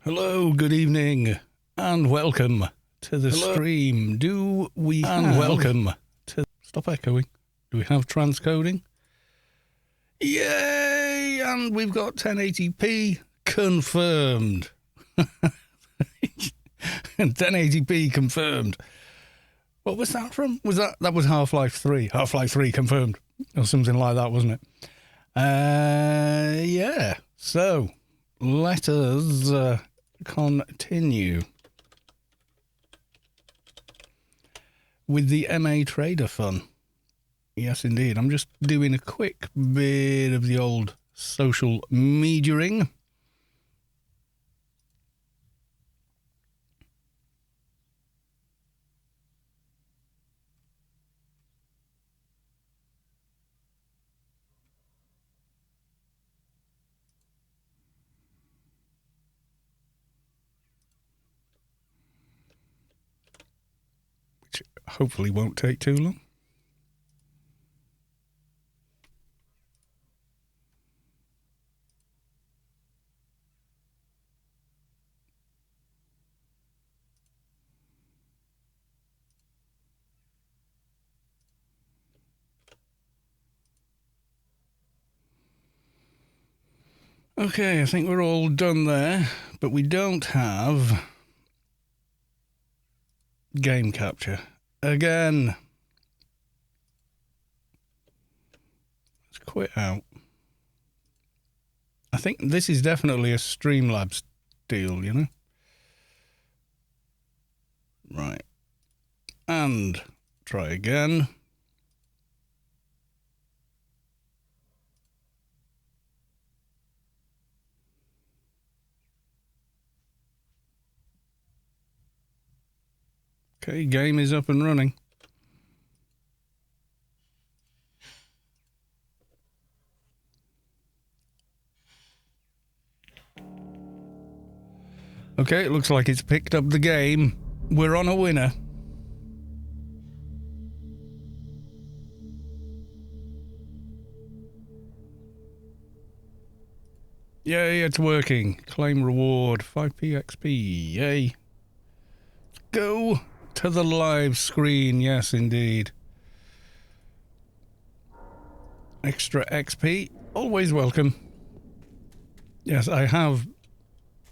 Hello, good evening, and welcome to the stream. Welcome to... Stop echoing. Do we have transcoding? Yay! And we've got 1080p confirmed. 1080p confirmed. What was that from? That was Half-Life 3. Half-Life 3 confirmed. Or something like that, wasn't it? Yeah. So, let us continue with the MA Trader fun. Yes, indeed. I'm just doing a quick bit of the old social mediaing. Which hopefully won't take too long. Okay, I think we're all done there, but we don't have game capture. Again. Let's quit out. I think this is definitely a Streamlabs deal, you know? Right. And try again. Okay, game is up and running. Okay, it looks like it's picked up the game. We're on a winner. Yay, it's working. Claim reward, 5p XP. Yay. Go to the live screen. Yes, indeed. Extra XP, always welcome. Yes, I have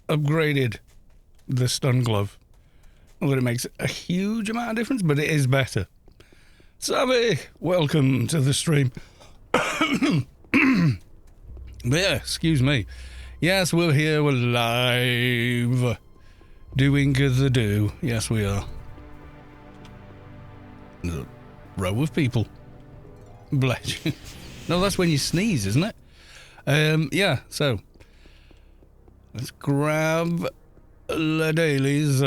upgraded the stun glove. Not that it makes a huge amount of difference, but it is better. Savvy, welcome to the stream. Yeah, excuse me. Yes, we're here, we're live. Doing the do. Yes, we are. There's a row of people. Bless you. No, that's when you sneeze, isn't it? Yeah, so let's grab the dailies.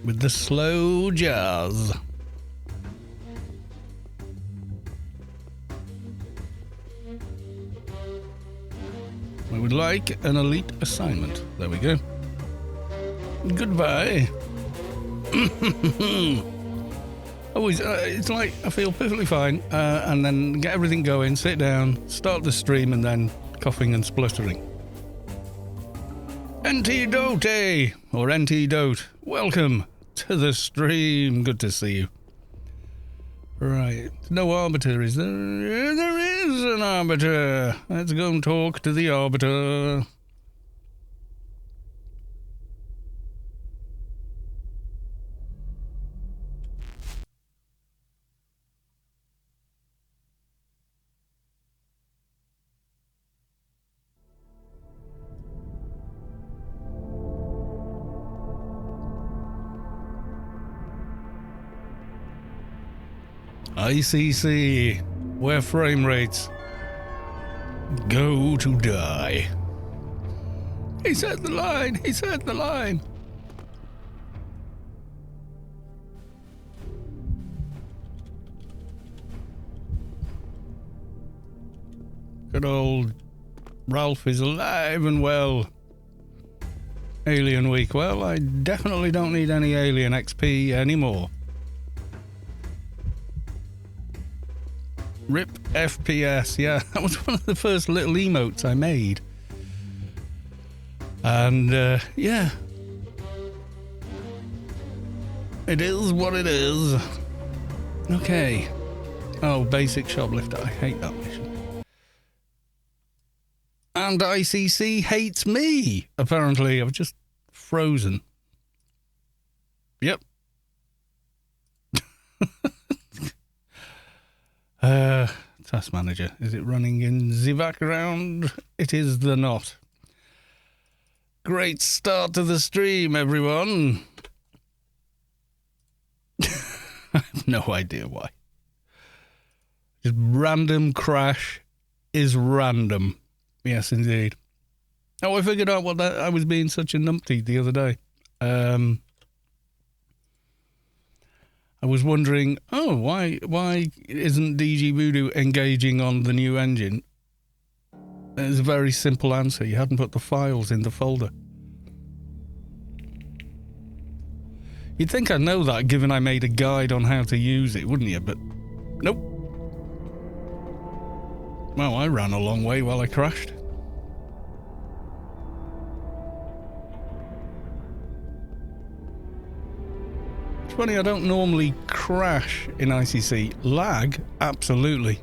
With the slow jazz. I would like an elite assignment. There we go. Goodbye. Always, it's like I feel perfectly fine, and then get everything going, sit down, start the stream, and then coughing and spluttering. Antidote, or antidote, welcome to the stream. Good to see you. Right, no arbiter, is there? There is an arbiter. Let's go and talk to the arbiter. ICC, where frame rates go to die. He said the line, he said the line. Good old Ralph is alive and well. Alien Week. Well, I definitely don't need any Alien XP anymore. RIP FPS, yeah. That was one of the first little emotes I made. And, yeah. It is what it is. Okay. Oh, basic Shoplifter. I hate that mission. And ICC hates me, apparently. I've just frozen. Yep. Task manager. Is it running in the background? It is the not. Great start to the stream, everyone. I have no idea why. Just random crash is random. Yes, indeed. Oh, I figured out what that... I was being such a numpty the other day. I was wondering, why isn't DG Voodoo engaging on the new engine? There's a very simple answer. You hadn't put the files in the folder. You'd think I'd know that, given I made a guide on how to use it, wouldn't you? But nope. Well, I ran a long way while I crashed. It's funny, I don't normally crash in ICC. Lag? Absolutely.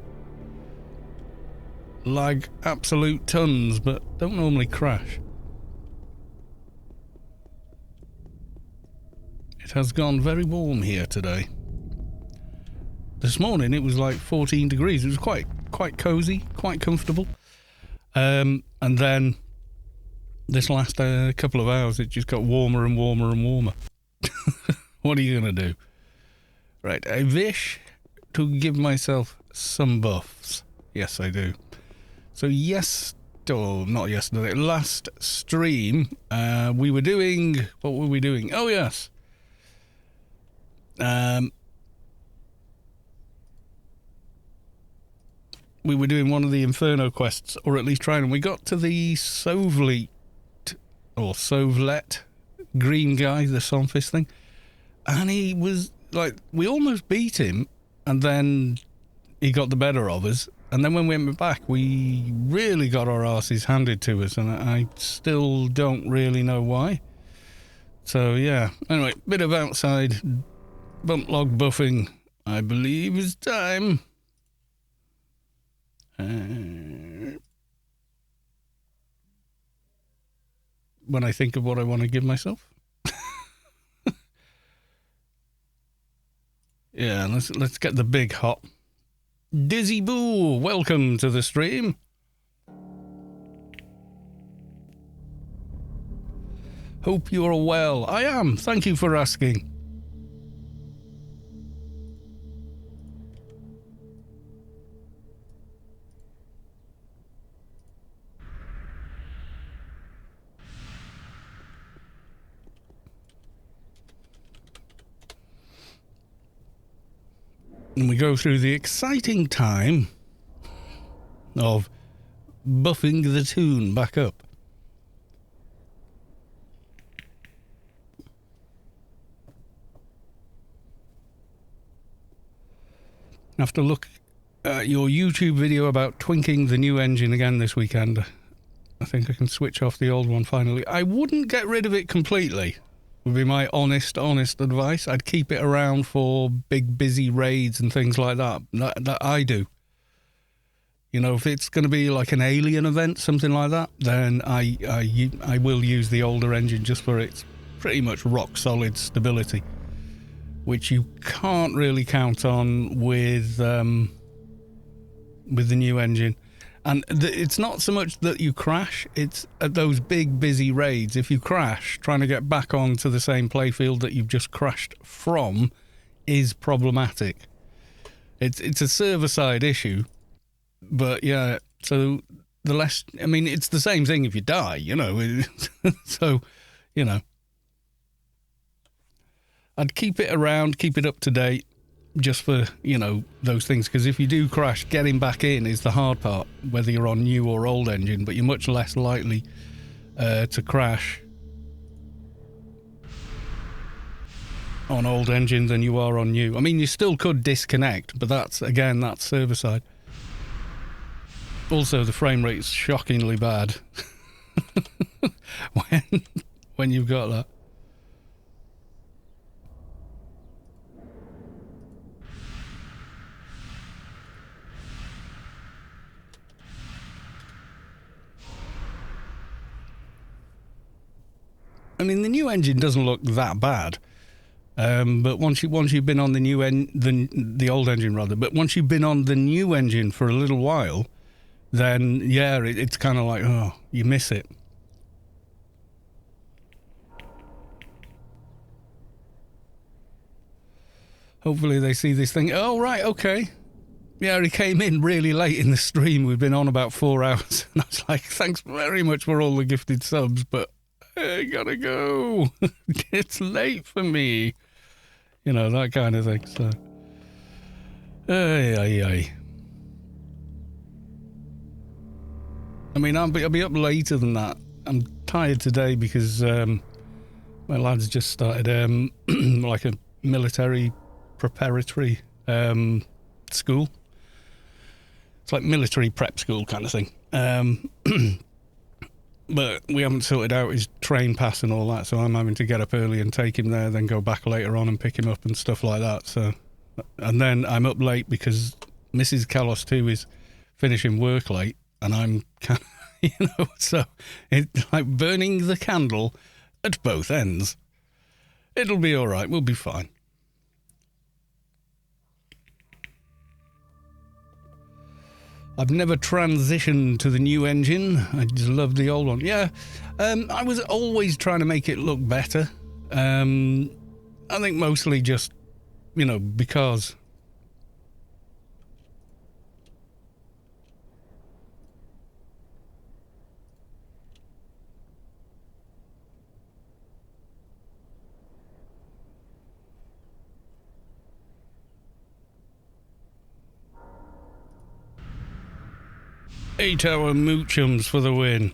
Lag absolute tons, but don't normally crash. It has gone very warm here today. This morning it was like 14 degrees. It was quite cozy, quite comfortable. And then this last couple of hours it just got warmer and warmer and warmer. What are you going to do? Right, I wish to give myself some buffs. Yes, I do. So not yesterday, last stream, we were doing... What were we doing? Oh, yes. We were doing one of the Inferno quests, or at least trying, and we got to the Sovlet, or Sovlet, green guy, the Sonfist thing. And he was like, we almost beat him, and then he got the better of us. And then when we went back, we really got our asses handed to us, and I still don't really know why. So, yeah. Anyway, bit of outside bump log buffing, I believe, is time. When I think of what I want to give myself. Yeah, let's get the big hop. Dizzy Boo, welcome to the stream. Hope you're well. I am, thank you for asking. And we go through the exciting time of buffing the tune back up. I have to look at your YouTube video about twinking the new engine again this weekend. I think I can switch off the old one finally. I wouldn't get rid of it completely. Would be my honest advice. I'd keep it around for big busy raids and things like that I do. You know, if it's going to be like an alien event, something like that, then I will use the older engine just for its pretty much rock solid stability, which you can't really count on with the new engine. And it's not so much that you crash, it's at those big, busy raids. If you crash, trying to get back onto the same playfield that you've just crashed from is problematic. It's a server-side issue, but yeah, so the less... I mean, it's the same thing if you die, you know. So, you know. I'd keep it around, keep it up to date, just for, you know, those things, because if you do crash, getting back in is the hard part, whether you're on new or old engine, but you're much less likely to crash on old engine than you are on new. I mean, you still could disconnect, but that's server side. Also, the frame rate's shockingly bad when you've got that. I mean, the new engine doesn't look that bad, but once you've been on the old engine rather, but once you've been on the new engine for a little while, then yeah, it's kind of like, oh, you miss it. Hopefully they see this thing. Oh right, okay. Yeah, he came in really late in the stream. We've been on about 4 hours, and I was like, thanks very much for all the gifted subs, but I gotta go. It's late for me. You know, that kind of thing. So, ay. I mean, I'll be up later than that. I'm tired today because my lads just started like a military preparatory school. It's like military prep school kind of thing. But we haven't sorted out his train pass and all that, so I'm having to get up early and take him there, then go back later on and pick him up and stuff like that. So, and then I'm up late because Mrs. Kalos too is finishing work late, and I'm kind of, you know, so it's like burning the candle at both ends. It'll be all right. We'll be fine. I've never transitioned to the new engine. I just love the old one. Yeah, I was always trying to make it look better. I think mostly just, you know, because. Eight-hour moochums for the win.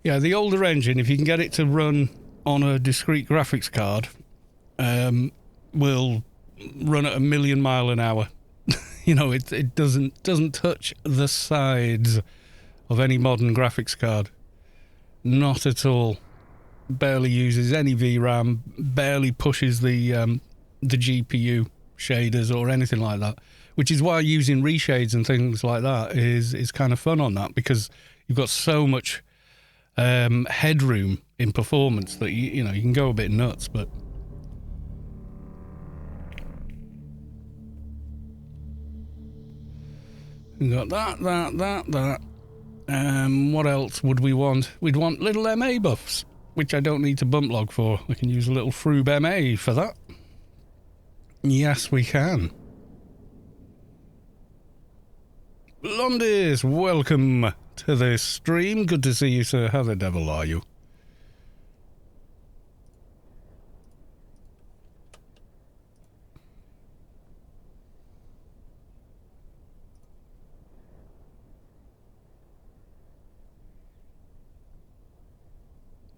Yeah, the older engine, if you can get it to run on a discrete graphics card, will run at 1,000,000 miles an hour. You know, it doesn't touch the sides of any modern graphics card. Not at all. Barely uses any VRAM, barely pushes the GPU shaders or anything like that, which is why using reshades and things like that is kind of fun on that, because you've got so much headroom in performance that you know you can go a bit nuts. But we got that. What else would we want? We'd want little MA buffs, which I don't need to bump log for. I can use a little Froob MA for that. Yes, we can. Londis, welcome to the stream. Good to see you, sir. How the devil are you?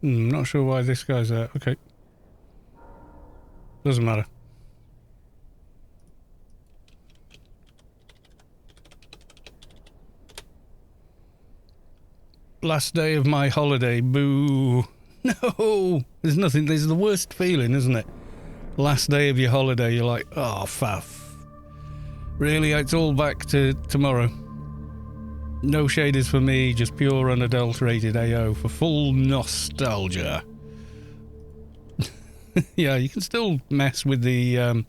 Not sure why this guy's there. Okay. Doesn't matter. Last day of my holiday. Boo. No. There's nothing. There's the worst feeling, isn't it? Last day of your holiday, you're like, oh, faff. Really? It's all back to tomorrow. No shaders for me, just pure unadulterated AO for full nostalgia. Yeah, you can still mess with the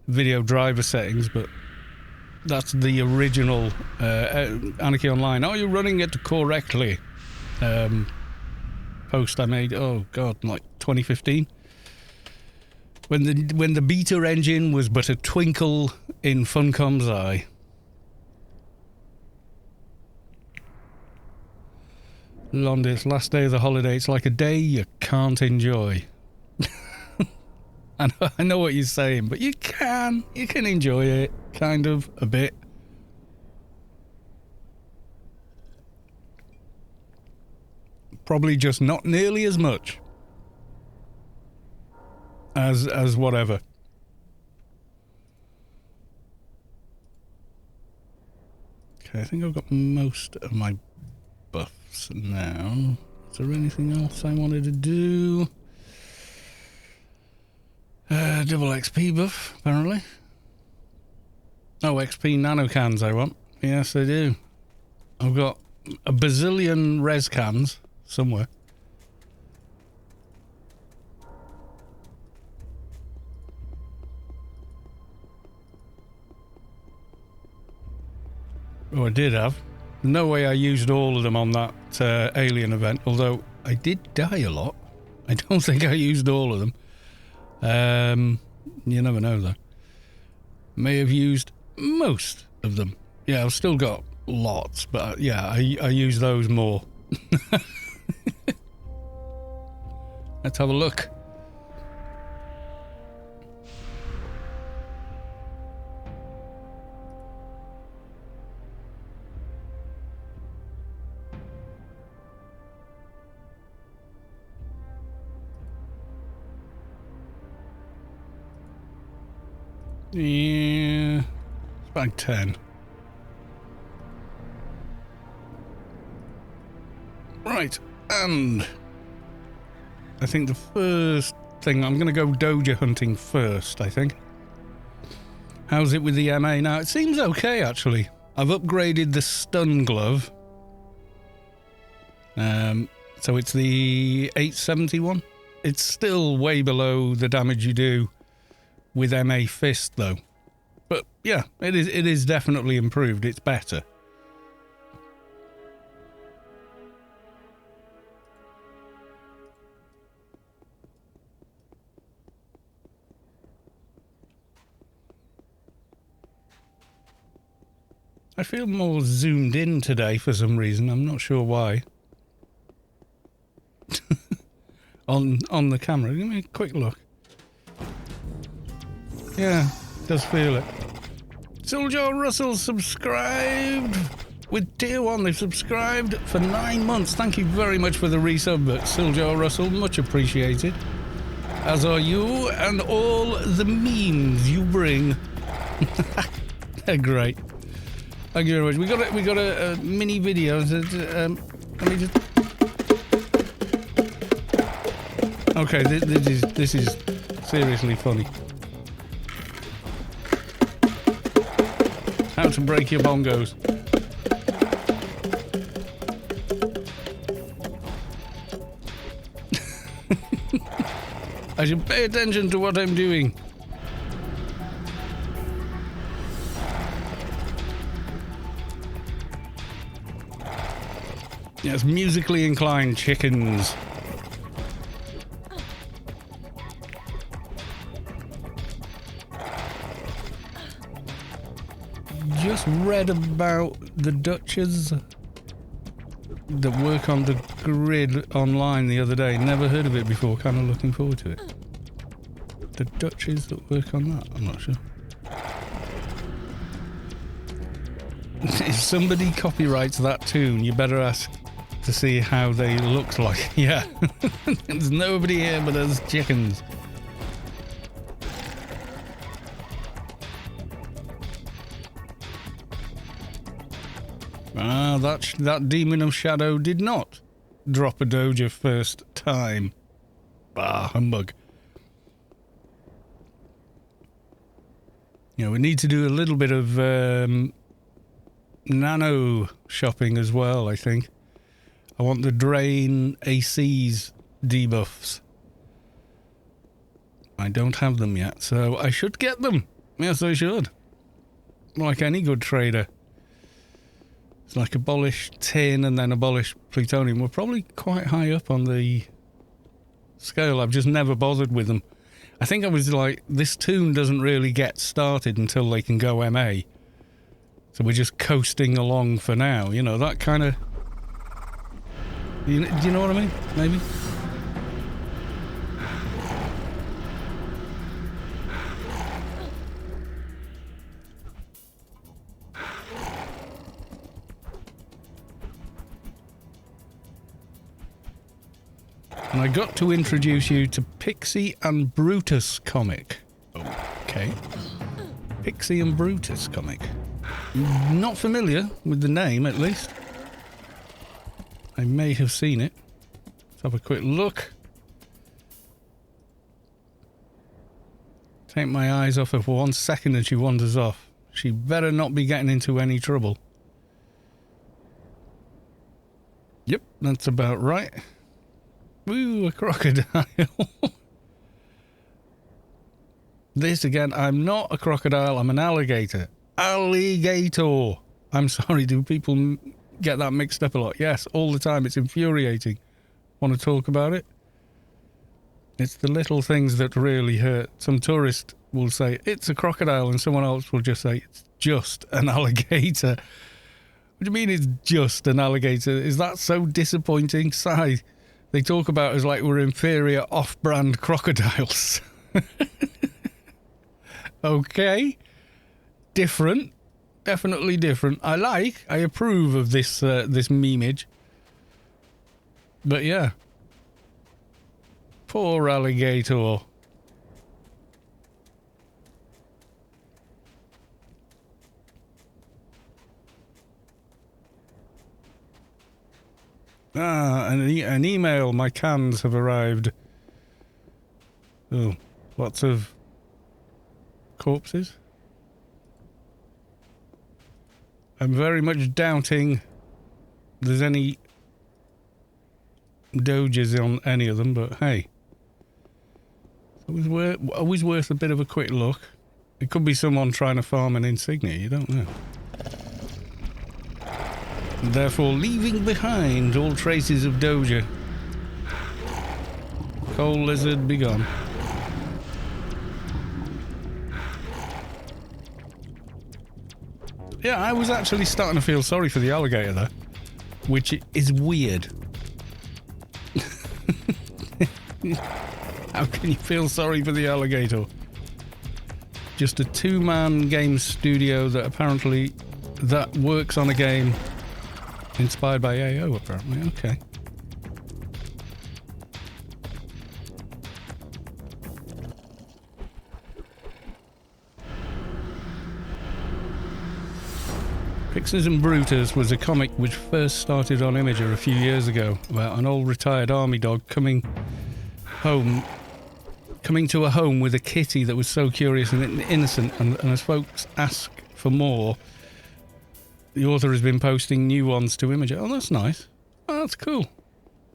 video driver settings, but that's the original Anarchy Online. Are you running it correctly? Post I made, oh god, like 2015. When the beta engine was but a twinkle in Funcom's eye. Londis, last day of the holiday, it's like a day you can't enjoy. I know what you're saying, but you can enjoy it, kind of, a bit. Probably just not nearly as much. as whatever. Okay, I think I've got most of my buffs now. Is there anything else I wanted to do? Double XP buff, apparently. Oh, XP nano cans I want. Yes, I do. I've got a bazillion res cans somewhere. Oh, I did have. No way I used all of them on that alien event, although I did die a lot. I don't think I used all of them. You never know, though. May have used most of them. Yeah, I've still got lots, but yeah, I use those more. Let's have a look. Yeah, it's about 10. Right, and I think the first thing, I'm going to go Doja hunting first, I think. How's it with the MA now? It seems okay, actually. I've upgraded the stun glove. So it's the 871. It's still way below the damage you do with MA fist, though. But yeah, it is definitely improved. It's better. I feel more zoomed in today for some reason. I'm not sure why. on the camera. Give me a quick look. Yeah, does feel it. Soldier Russell subscribed with tier 1. They've subscribed for 9 months. Thank you very much for the resub, Soldier Russell. Much appreciated. As are you and all the memes you bring. They're great. Thank you very much. We got a mini video. Let me just. Okay, this is seriously funny. How to break your bongos. I should pay attention to what I'm doing. Yes, musically inclined chickens. Just read about the Dutches that work on the grid online the other day. Never heard of it before. Kind of looking forward to it. The Dutches that work on that? I'm not sure. If somebody copyrights that tune, you better ask to see how they look like. Yeah. There's nobody here but us chickens. Ah, that Demon of Shadow did not drop a Doja first time. Bah, humbug. You know, we need to do a little bit of nano shopping as well, I think. I want the Drain AC's debuffs. I don't have them yet, so I should get them. Yes, I should. Like any good trader. It's like abolish tin and then abolish plutonium. We're probably quite high up on the scale. I've just never bothered with them. I think I was like, this tune doesn't really get started until they can go MA. So we're just coasting along for now. You know, that kind of... Do you know what I mean? Maybe? And I got to introduce you to Pixie and Brutus comic. Okay. Pixie and Brutus comic. Not familiar with the name, at least. I may have seen it. Let's have a quick look. Take my eyes off her for 1 second and she wanders off. She better not be getting into any trouble. Yep, that's about right. Ooh, a crocodile. This again, I'm not a crocodile, I'm an alligator. Alligator! I'm sorry, do people get that mixed up a lot? Yes, all the time, it's infuriating. Want to talk about it? It's the little things that really hurt. Some tourist will say, it's a crocodile, and someone else will just say, it's just an alligator. What do you mean it's just an alligator? Is that so disappointing? Sigh. They talk about us like we're inferior off-brand crocodiles. Okay. Different. Definitely different. I approve of this this memeage. But yeah. Poor alligator. An email. My cans have arrived. Oh, lots of corpses. I'm very much doubting there's any Dojas on any of them, but hey. Always worth a bit of a quick look. It could be someone trying to farm an insignia, you don't know. Therefore, leaving behind all traces of Doja. Coal lizard, be gone. Yeah, I was actually starting to feel sorry for the alligator there, which is weird. How can you feel sorry for the alligator? Just a two-man game studio that apparently that works on a game inspired by AO, apparently. Okay. Pixies and Brutus was a comic which first started on Imager a few years ago about an old retired army dog coming to a home with a kitty that was so curious and innocent, and as folks ask for more, the author has been posting new ones to Imager. Oh, that's nice. Oh, that's cool.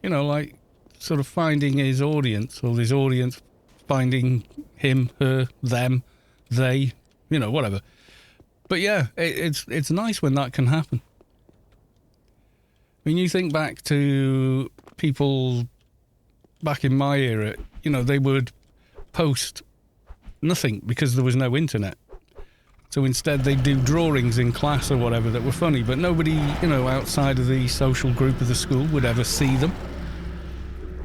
You know, like, sort of finding his audience, or his audience finding him, her, them, they, you know, whatever. But yeah, it's nice when that can happen. When you think back to people back in my era, you know, they would post nothing because there was no internet. So instead they'd do drawings in class or whatever that were funny, but nobody, you know, outside of the social group of the school would ever see them.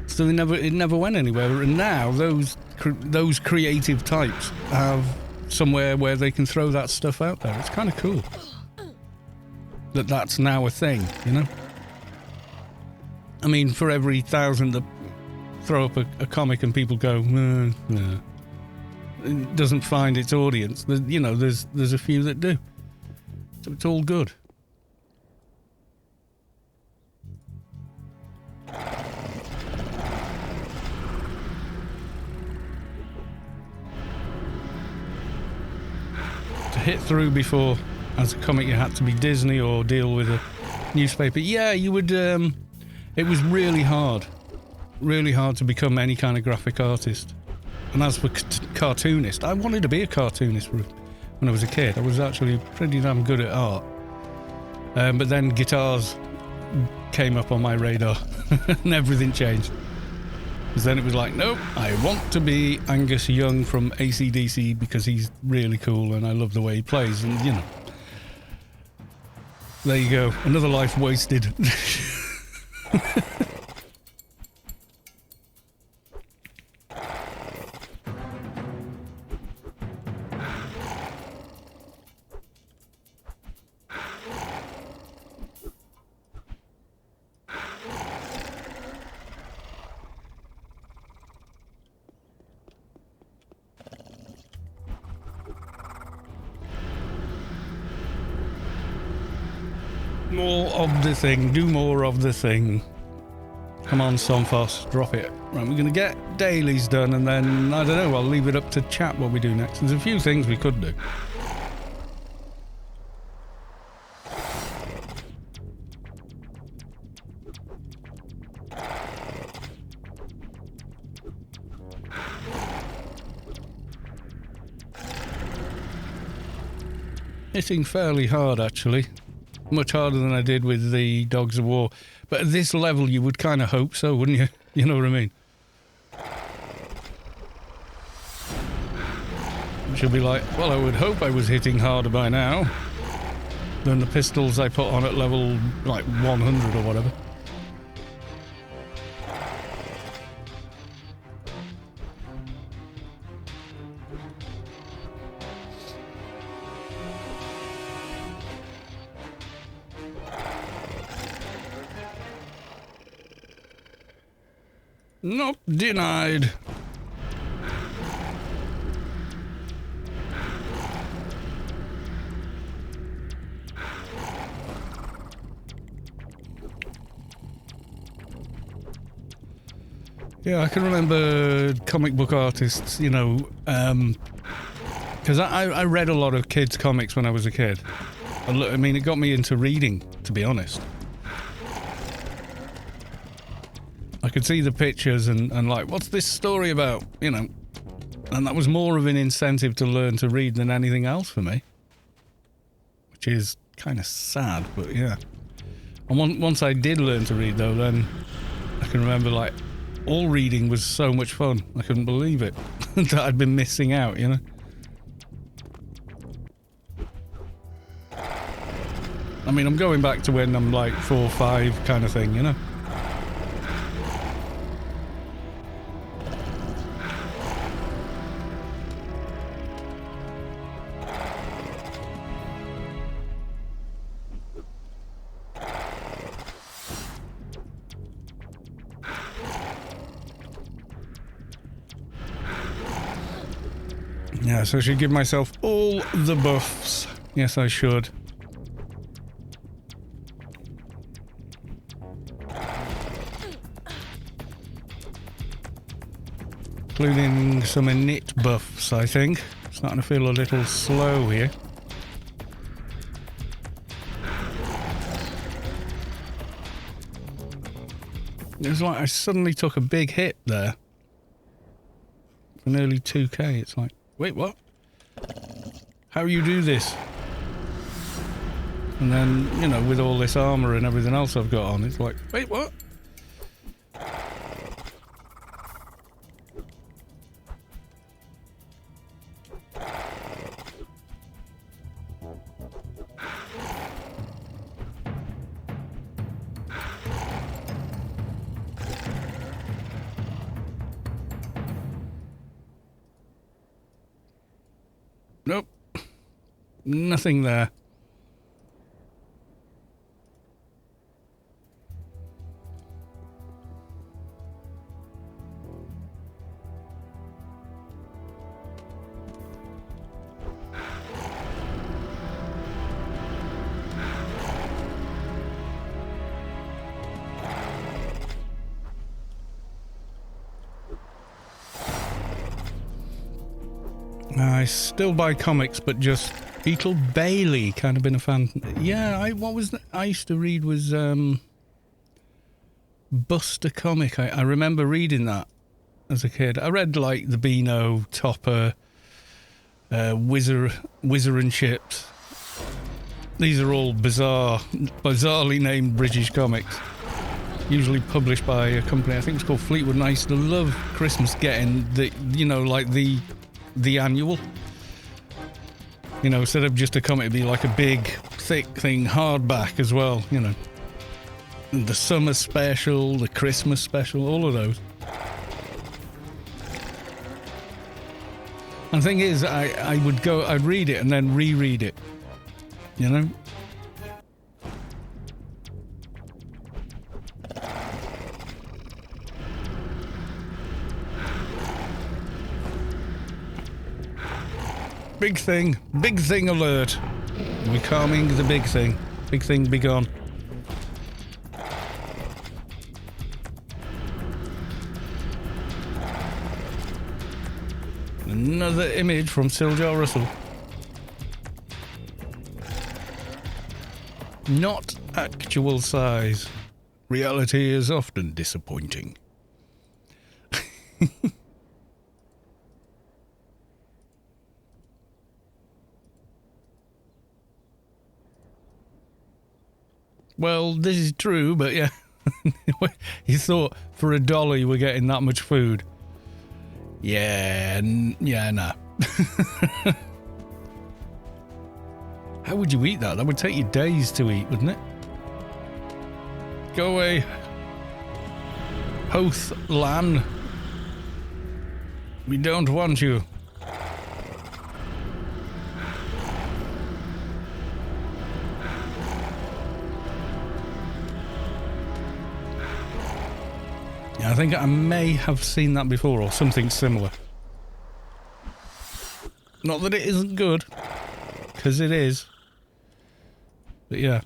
So it never went anywhere. And now those creative types have somewhere where they can throw that stuff out there. It's kind of cool that's now a thing, you know? I mean, for every 1,000 that throw up a comic and people go, no, it doesn't find its audience, you know, there's a few that do. So it's all good. To hit through before, as a comic, you had to be Disney or deal with a newspaper. Yeah, you would, it was really hard to become any kind of graphic artist. And as for cartoonist, I wanted to be a cartoonist when I was a kid. I was actually pretty damn good at art. But then guitars came up on my radar and everything changed. Because then it was like, nope, I want to be Angus Young from AC/DC because he's really cool and I love the way he plays. And, you know, there you go. Another life wasted. More of the thing. Do more of the thing. Come on, Somphos. Drop it. Right, we're going to get dailies done, and then, I don't know, I'll leave it up to chat what we do next. There's a few things we could do. Hitting fairly hard, actually. Much harder than I did with the Dogs of War. But at this level, you would kind of hope so, wouldn't you? You know what I mean? It should be like, well, I would hope I was hitting harder by now than the pistols I put on at level, like, 100 or whatever. Nope, denied. Yeah, I can remember comic book artists, you know, because I read a lot of kids' comics when I was a kid. I mean, it got me into reading, to be honest. I could see the pictures and like, what's this story about? You know, and that was more of an incentive to learn to read than anything else for me. Which is kind of sad, but yeah. And once I did learn to read, though, then I can remember, like, all reading was so much fun. I couldn't believe it. That I'd been missing out, you know? I mean, I'm going back to when I'm, like, 4 or 5 kind of thing, you know? Yes, I should give myself all the buffs. Yes, I should. Including some init buffs, I think. Starting to feel a little slow here. It was like I suddenly took a big hit there. For nearly 2k, it's like, wait, what? How you do this? And then, you know, with all this armour and everything else I've got on, it's like, wait, what? Nope. Nothing there. I still buy comics, but just Beetle Bailey. Kind of been a fan. Yeah, I used to read was Buster comic. I remember reading that as a kid. I read like the Beano, Topper, Whizzer and Chips. These are all bizarrely named British comics. Usually published by a company, I think it's called Fleetwood, and I used to love Christmas getting the, you know, like the annual. You know, instead of just a comic, it'd be like a big, thick thing, hardback as well, you know. And the summer special, the Christmas special, all of those. And the thing is, I'd read it and then reread it, you know. Big thing alert. We're calming the big thing. Big thing be gone. Another image from Siljar Russell. Not actual size. Reality is often disappointing. Well, this is true, but yeah. You thought for $1 you were getting that much food. Yeah, nah. How would you eat that? That would take you days to eat, wouldn't it? Go away. Hoth Lan. We don't want you. Yeah, I think I may have seen that before or something similar. Not that it isn't good, because it is. But yeah.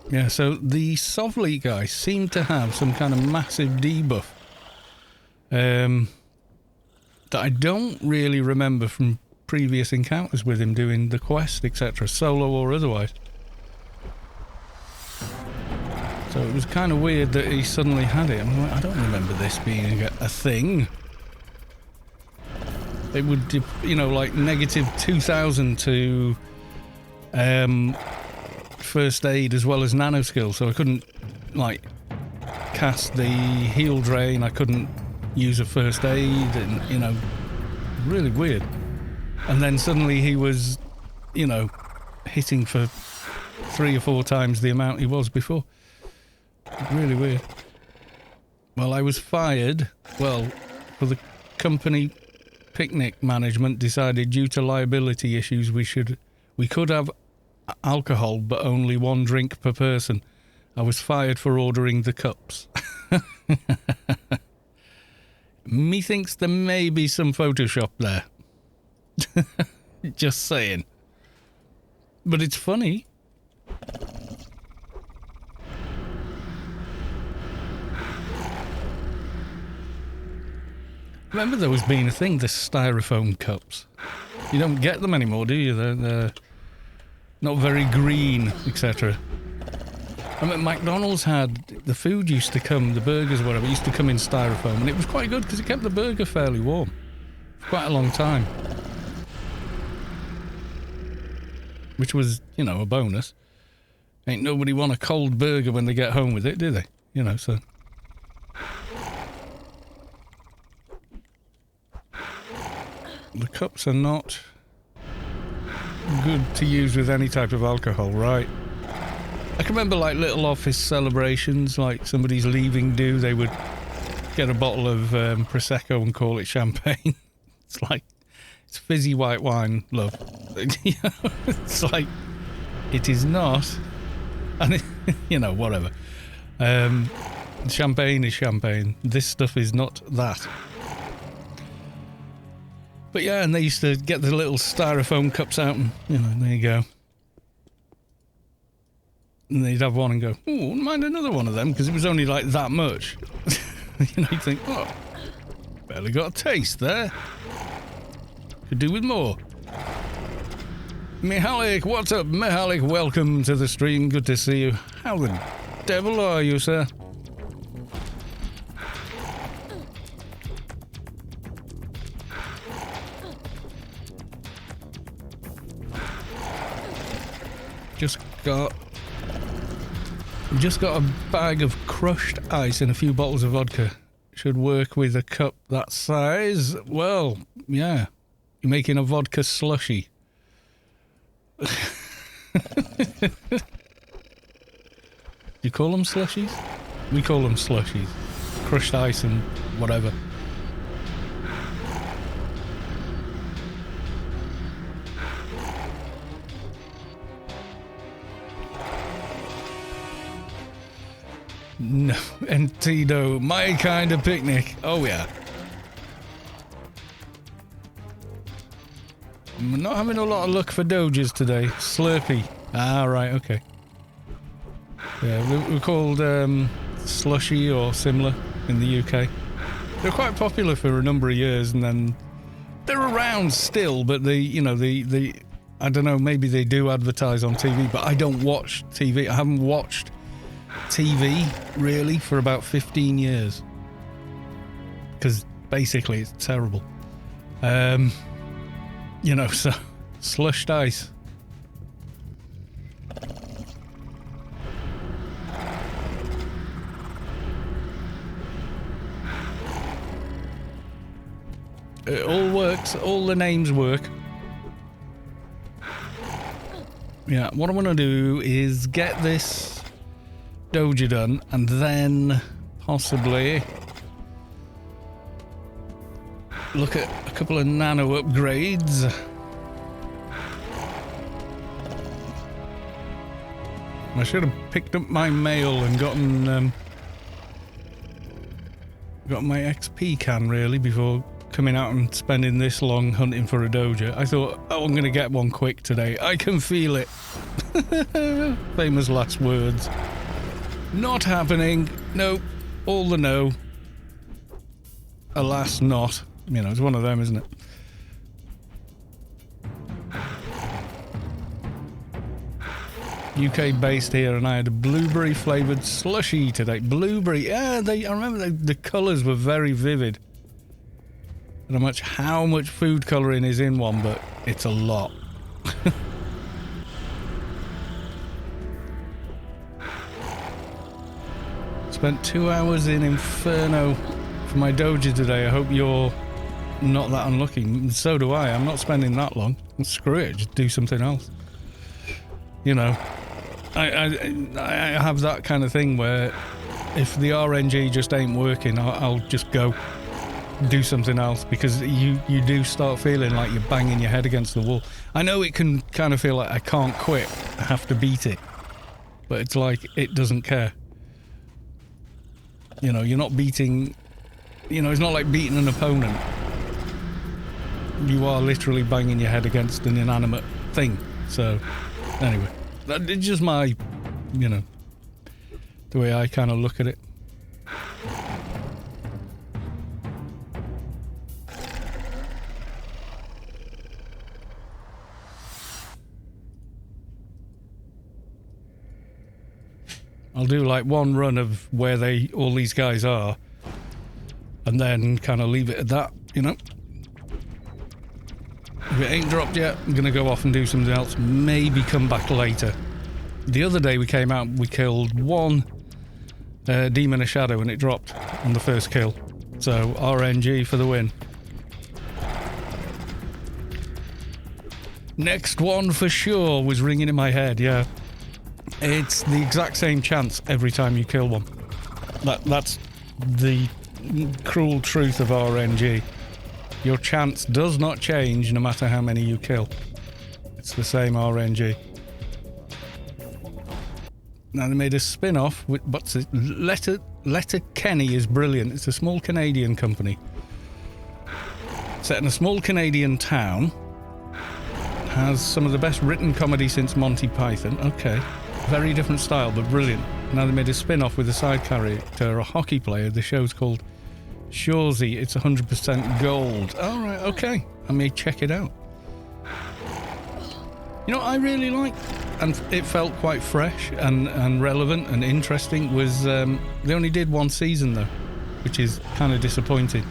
Yeah, so the Sovlet guy seemed to have some kind of massive debuff. That I don't really remember from previous encounters with him doing the quest, etc., solo or otherwise. So it was kind of weird that he suddenly had it. I'm like, I don't remember this being a thing. It would, you know, like negative 2,000 to first aid as well as nano skill. So I couldn't, like, cast the heal drain. I couldn't use a first aid, and, you know, really weird. And then suddenly he was, you know, hitting for 3 or 4 times the amount he was before. Really weird. Well, I was fired. Well, for the company picnic management decided due to liability issues we could have alcohol but only 1 drink per person. I was fired for ordering the cups. Methinks there may be some Photoshop there. Just saying. But it's funny. Remember those being a thing, the styrofoam cups. You don't get them anymore, do you? They're not very green, etc. I mean, McDonald's had, the food used to come, the burgers or whatever, used to come in styrofoam, and it was quite good because it kept the burger fairly warm for quite a long time. Which was, you know, a bonus. Ain't nobody want a cold burger when they get home with it, do they? You know, so... The cups are not good to use with any type of alcohol, right? I can remember like little office celebrations, like somebody's leaving do, they would get a bottle of Prosecco and call it champagne. It's like, it's fizzy white wine, love. It's like, it is not. And, you know, whatever. Champagne is champagne. This stuff is not that. But yeah, and they used to get the little styrofoam cups out and, you know, there you go. And they'd have one and go, oh, wouldn't mind another one of them, because it was only like that much. You know, you think, oh, barely got a taste there. Could do with more. Mihalik, what's up, Mihalik? Welcome to the stream. Good to see you. How the devil are you, sir? Just got a bag of crushed ice and a few bottles of vodka. Should work with a cup that size. Well, yeah. You're making a vodka slushy. You call them slushies? We call them slushies. Crushed ice and whatever. No, Entido, my kind of picnic. Oh yeah. I'm not having a lot of luck for Dojas today. Slurpee. Ah, right, okay. Yeah, we're called slushy or similar in the UK. They're quite popular for a number of years, and then they're around still, but the I don't know, maybe they do advertise on TV, but I don't watch TV. I haven't watched TV really for about 15 years because basically it's terrible. So slushed ice. It all works, all the names work. Yeah, what I want to do is get this Doja done and then possibly look at a couple of Nano Upgrades. I should have picked up my mail and gotten got my XP can really before coming out and spending this long hunting for a Doja. I thought, I'm going to get one quick today. I can feel it. Famous last words. Not happening. Nope. All the no. Alas, not. It's one of them, isn't it? UK based here, and I had a blueberry flavoured slushy today. Blueberry. Yeah, I remember the colours were very vivid. I don't know how much food colouring is in one, but it's a lot. Spent 2 hours in Inferno for my Doja today. I hope you're not that unlucky. So do I. I'm not spending that long. Screw it. Just do something else. I have that kind of thing where if the RNG just ain't working, I'll just go do something else, because you do start feeling like you're banging your head against the wall. I know it can kind of feel like I can't quit, I have to beat it, but it's like it doesn't care. You're not beating, it's not like beating an opponent. You are literally banging your head against an inanimate thing. So anyway, it's just my, the way I kind of look at it. I'll do like one run of where all these guys are, and then kind of leave it at that, If it ain't dropped yet, I'm gonna go off and do something else, maybe come back later. The other day we came out, we killed one Demon of Shadow and it dropped on the first kill. So RNG for the win. Next one for sure was ringing in my head, yeah. It's the exact same chance every time you kill one. That's the cruel truth of RNG. Your chance does not change no matter how many you kill. It's the same RNG. Now they made a spin-off with what's it? Letterkenny is brilliant. It's a small Canadian company. Set in a small Canadian town. Has some of the best written comedy since Monty Python. Okay. Very different style, but brilliant. Now they made a spin-off with a side character, a hockey player. The show's called Shorzy. It's 100% gold. All right, okay. I may check it out. What I really liked, and it felt quite fresh and relevant and interesting, was they only did one season though, which is kind of disappointing.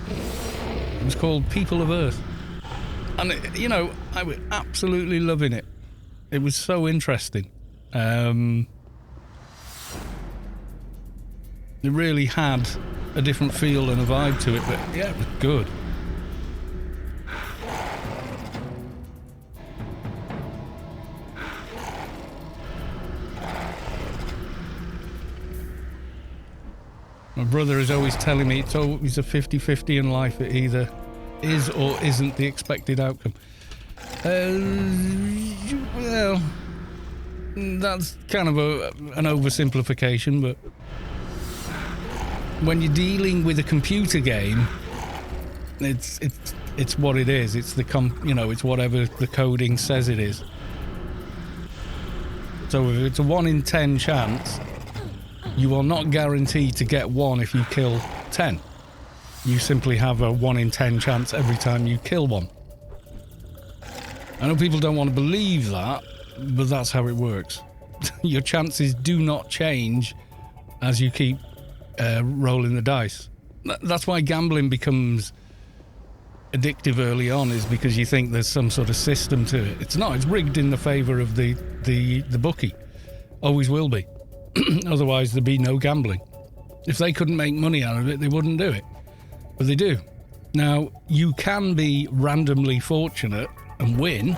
It was called People of Earth. And, I was absolutely loving it. It was so interesting. It really had a different feel and a vibe to it, but yeah, it was good. My brother is always telling me it's always a 50-50 in life. It either is or isn't the expected outcome. Well, that's kind of an oversimplification, but when you're dealing with a computer game, it's what it is. It's it's whatever the coding says it is. So if it's a 1 in 10 chance, you are not guaranteed to get 1 if you kill 10. You simply have a 1 in 10 chance every time you kill one. I know people don't want to believe that, but that's how it works. Your chances do not change as you keep rolling the dice. That's why gambling becomes addictive early on, is because you think there's some sort of system to it. It's not. It's rigged in the favour of the bookie. Always will be. Otherwise there'd be no gambling. If they couldn't make money out of it, they wouldn't do it. But they do. Now, you can be randomly fortunate and win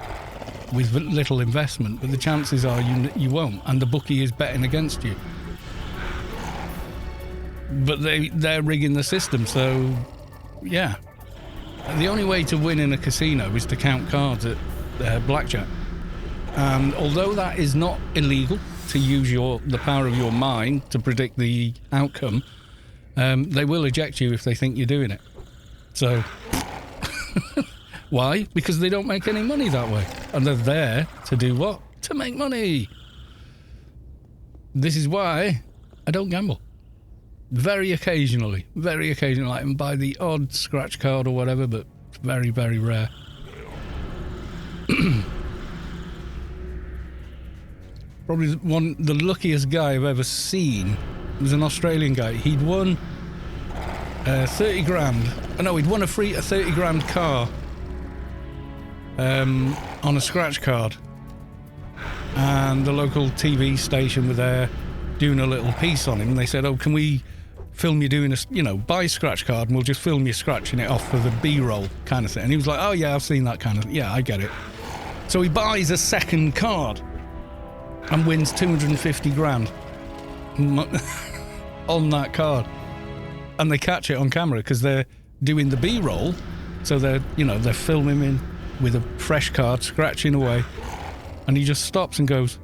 with little investment, but the chances are you won't, and the bookie is betting against you. But they're rigging the system, so yeah. The only way to win in a casino is to count cards at blackjack. And although that is not illegal, to use the power of your mind to predict the outcome, they will eject you if they think you're doing it. So, why? Because they don't make any money that way. And they're there to do what? To make money. This is why I don't gamble. Very occasionally, I can buy the odd scratch card or whatever, but it's very, very rare. Probably the luckiest guy I've ever seen was an Australian guy. He'd won 30 grand. No, he'd won a 30 grand car on a scratch card. And the local TV station were there doing a little piece on him. And they said, oh, can we film you doing buy a scratch card and we'll just film you scratching it off for the B-roll kind of thing. And he was like, oh yeah, I've seen that kind of thing. Yeah, I get it. So he buys a second card and wins 250 grand on that card. And they catch it on camera because they're doing the B-roll. So they're filming him with a fresh card, scratching away. And he just stops and goes,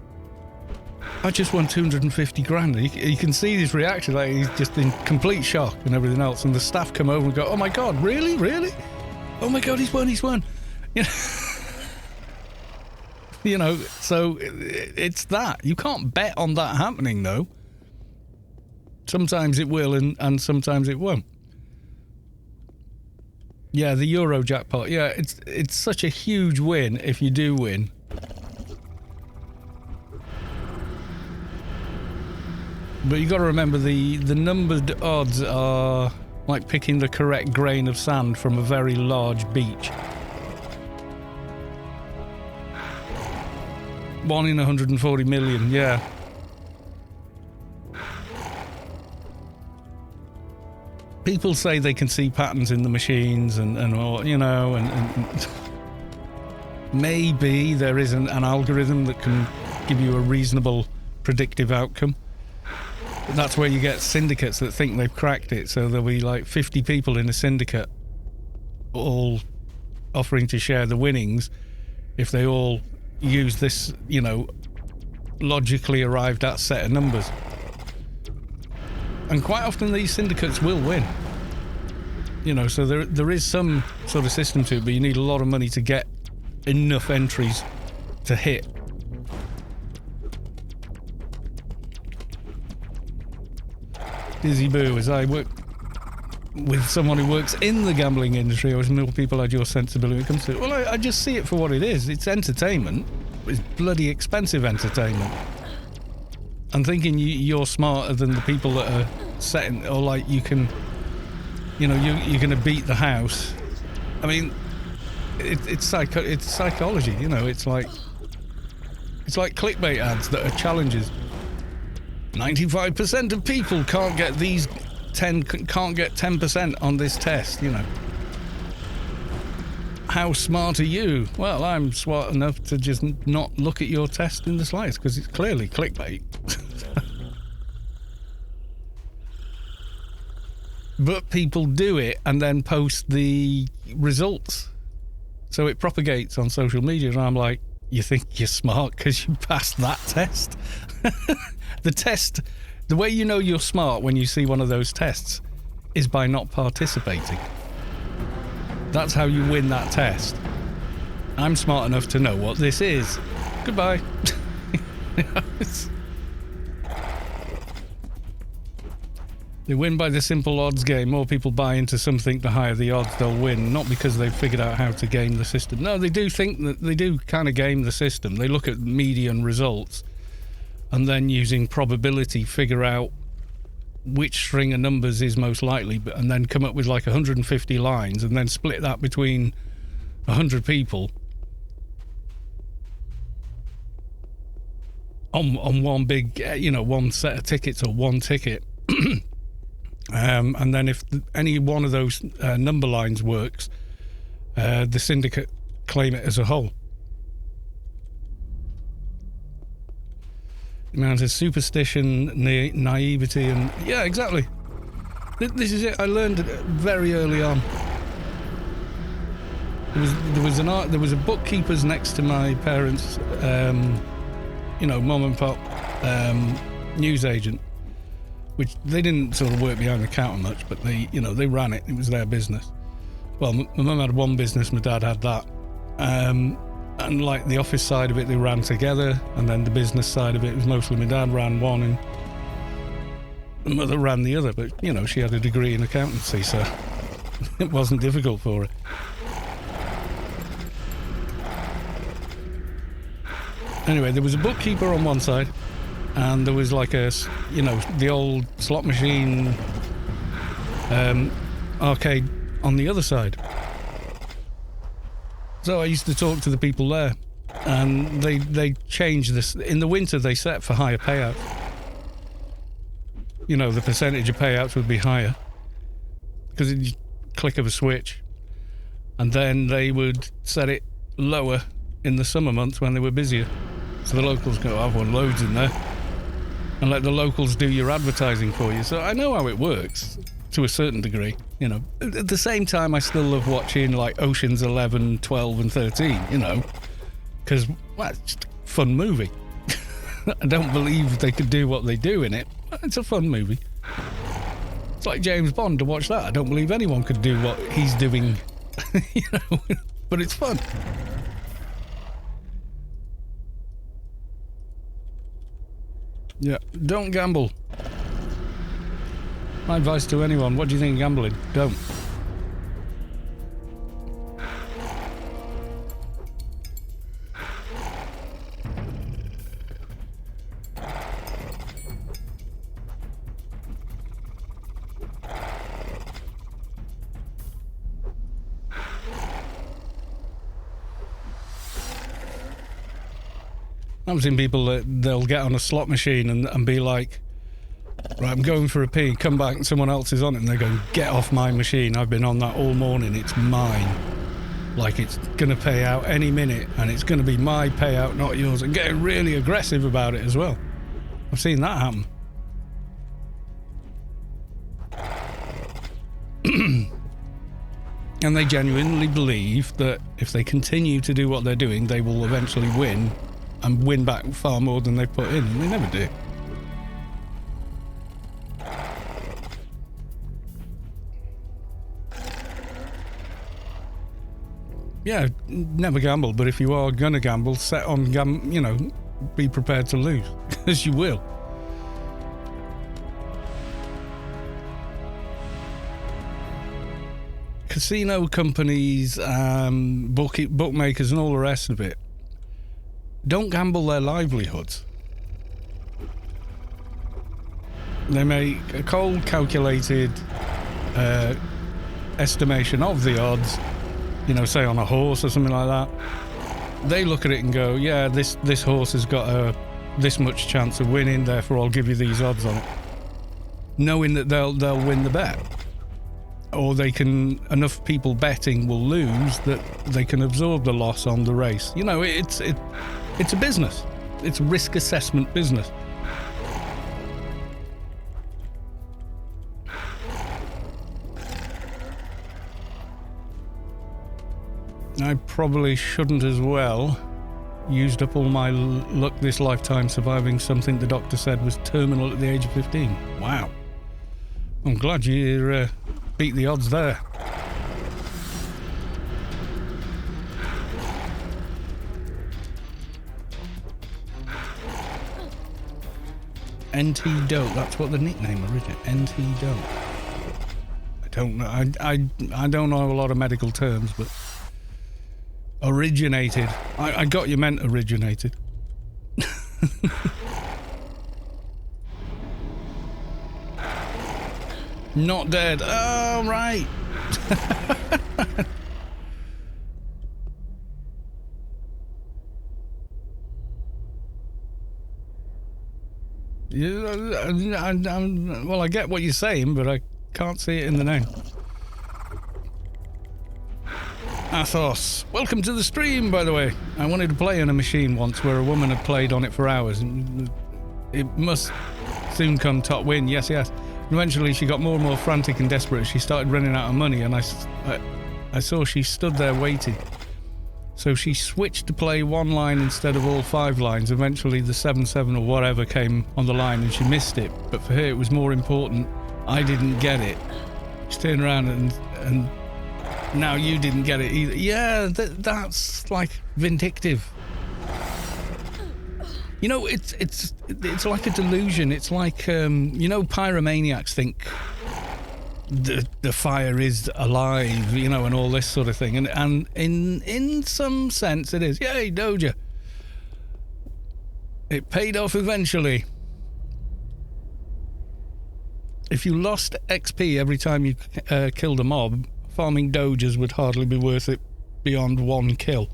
I just won 250 grand. You can see his reaction, like he's just in complete shock and everything else. And the staff come over and go, oh my God, really? Really? Oh my God, he's won. So it's that. You can't bet on that happening, though. Sometimes it will and sometimes it won't. Yeah, the Euro jackpot. Yeah, it's such a huge win if you do win. But you got to remember the numbered odds are like picking the correct grain of sand from a very large beach. 1 in 140 million, yeah. People say they can see patterns in the machines and maybe there isn't an algorithm that can give you a reasonable predictive outcome. But that's where you get syndicates that think they've cracked it. So there'll be like 50 people in a syndicate all offering to share the winnings if they all use this, logically arrived at set of numbers. And quite often these syndicates will win. So there is some sort of system to it, but you need a lot of money to get enough entries to hit. Dizzy Boo, as I work with someone who works in the gambling industry, I wish more people had your sensibility when it comes to it. Well, I just see it for what it is. It's entertainment. It's bloody expensive entertainment. And thinking you're smarter than the people that are setting, or like you can, you're going to beat the house. I mean, it's psychology. It's like clickbait ads that are challenges. 95% of people can't get 10% on this test. How smart are you? Well, I'm smart enough to just not look at your test in the slightest because it's clearly clickbait. But people do it and then post the results. So it propagates on social media, and I'm like, you think you're smart because you passed that test? The test, the way you know you're smart when you see one of those tests is by not participating. That's how you win that test. I'm smart enough to know what this is. Goodbye. They win by the simple odds game. More people buy into something, the higher the odds they'll win. Not because they've figured out how to game the system. No, they do think that they do kind of game the system. They look at median results and then using probability figure out which string of numbers is most likely, and then come up with like 150 lines and then split that between 100 people on one big, one set of tickets or one ticket. And then if any one of those number lines works, the syndicate claim it as a whole. The amount of superstition, naivety, and yeah, exactly. This is it. I learned it very early on. There was a bookkeeper's next to my parents', mom and pop newsagent, which they didn't sort of work behind the counter much, but they ran it. It was their business. Well, my mum had one business, my dad had that. And like the office side of it, they ran together, and then the business side of it was mostly my dad ran one and my mother ran the other. But, she had a degree in accountancy, so it wasn't difficult for her. Anyway, there was a bookkeeper on one side, and there was like the old slot machine arcade on the other side. So I used to talk to the people there, and they changed this. In the winter, they set for higher payouts. The percentage of payouts would be higher because it's a click of a switch. And then they would set it lower in the summer months when they were busier. So the locals go, I've won loads in there. And let the locals do your advertising for you. So I know how it works to a certain degree. At the same time, I still love watching like Ocean's 11, 12 and 13, because it's just a fun movie. I don't believe they could do what they do in it. It's a fun movie. It's like James Bond to watch that. I don't believe anyone could do what he's doing, but it's fun. Yeah, don't gamble. My advice to anyone, what do you think of gambling? Don't. I've seen people that they'll get on a slot machine and be like, right, I'm going for a pee, come back and someone else is on it, and they go, get off my machine, I've been on that all morning, it's mine. Like it's going to pay out any minute, and it's going to be my payout, not yours, and getting really aggressive about it as well. I've seen that happen. And they genuinely believe that if they continue to do what they're doing, they will eventually win, and win back far more than they've put in, and they never do. Yeah, never gamble, but if you are gonna gamble, set on be prepared to lose, because you will. Casino companies, bookmakers and all the rest of it don't gamble their livelihoods. They make a cold, calculated estimation of the odds, say on a horse or something like that. They look at it and go, yeah, this horse has got this much chance of winning, therefore I'll give you these odds on it. Knowing that they'll win the bet. Or enough people betting will lose that they can absorb the loss on the race. It's a business. It's a risk assessment business. I probably shouldn't as well. Used up all my luck this lifetime surviving something the doctor said was terminal at the age of 15. Wow. I'm glad you beat the odds there. NT Dope. That's what the nickname originated. NT Dope. I don't know. I don't know a lot of medical terms, but originated. I got you meant originated. Not dead. Oh, right. Well, I get what you're saying, but I can't see it in the name. Athos, welcome to the stream, by the way. I wanted to play on a machine once where a woman had played on it for hours, and it must soon come top win. Yes, yes. Eventually, she got more and more frantic and desperate as she started running out of money, and I saw she stood there waiting. So she switched to play one line instead of all 5 lines. Eventually, the 7/7 or whatever came on the line, and she missed it. But for her, it was more important. I didn't get it. She turned around and now you didn't get it either. Yeah, that's like vindictive. You know, it's like a delusion. It's like you know, pyromaniacs think the fire is alive, you know, and all this sort of thing. And in some sense, it is. Yay, Doja! It paid off eventually. If you lost XP every time you killed a mob, farming Dojas would hardly be worth it beyond 1 kill.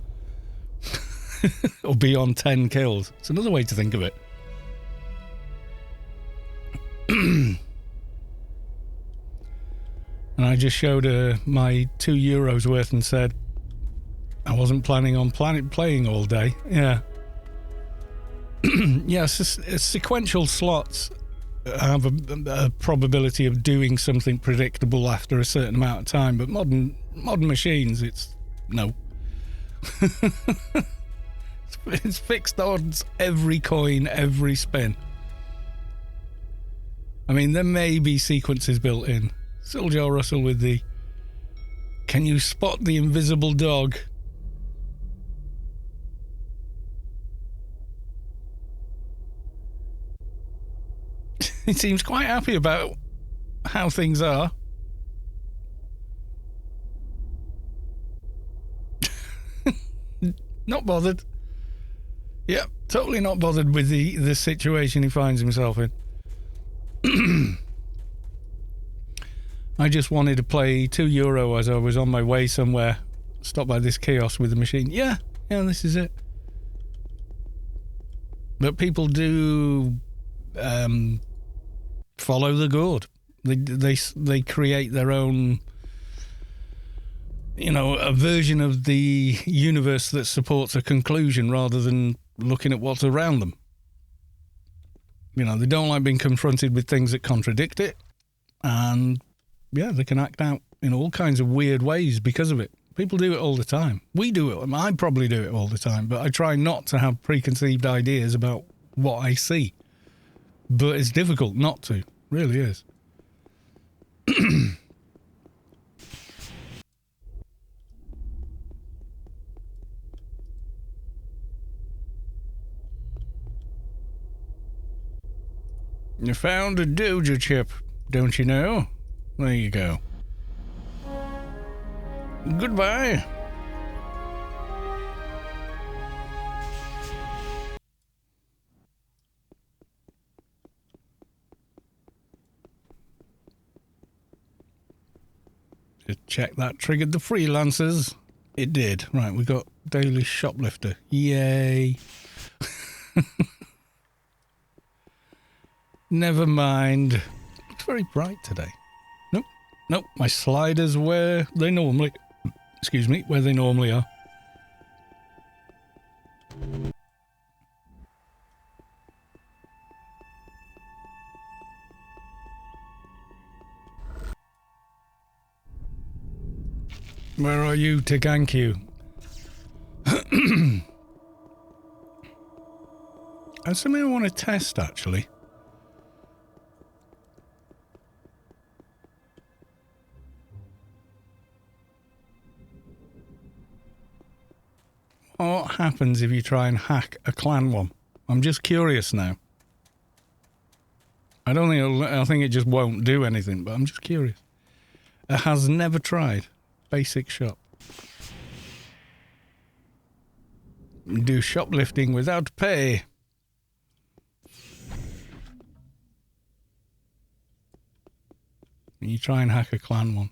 Or beyond 10 kills. It's another way to think of it. And I just showed her my €2 worth and said I wasn't planning on playing all day. Yeah. Yeah, sequential slots have a probability of doing something predictable after a certain amount of time, but modern machines, it's no. It's fixed odds every coin, every spin. I mean, there may be sequences built in. Still Joe Russell with the "Can you spot the invisible dog?" He seems quite happy about how things are. Not bothered. Yep, totally not bothered with the situation he finds himself in. I just wanted to play €2 as I was on my way somewhere. Stopped by this kiosk with the machine. Yeah, this is it. But people do follow the good. They create their own, you know, a version of the universe that supports a conclusion rather than looking at what's around them. You know, they don't like being confronted with things that contradict it, and yeah, they can act out in all kinds of weird ways because of it. People do it all the time. We do it. I probably do it all the time, but I try not to have preconceived ideas about what I see. But it's difficult not to. It really is. You found a Doja chip, don't you know? There you go. Goodbye. Just check that triggered the freelancers. It did. Right, we got daily Shoplifter. Yay. Never mind. It's very bright today. Nope, my sliders where they normally... Excuse me, where they normally are. Where are you, Tiganku? That's something I want to test, actually. What happens if you try and hack a clan one? I'm just curious now. I don't think I think it just won't do anything, but I'm just curious. It has never tried. Basic shop. Do shoplifting without pay. You try and hack a clan one.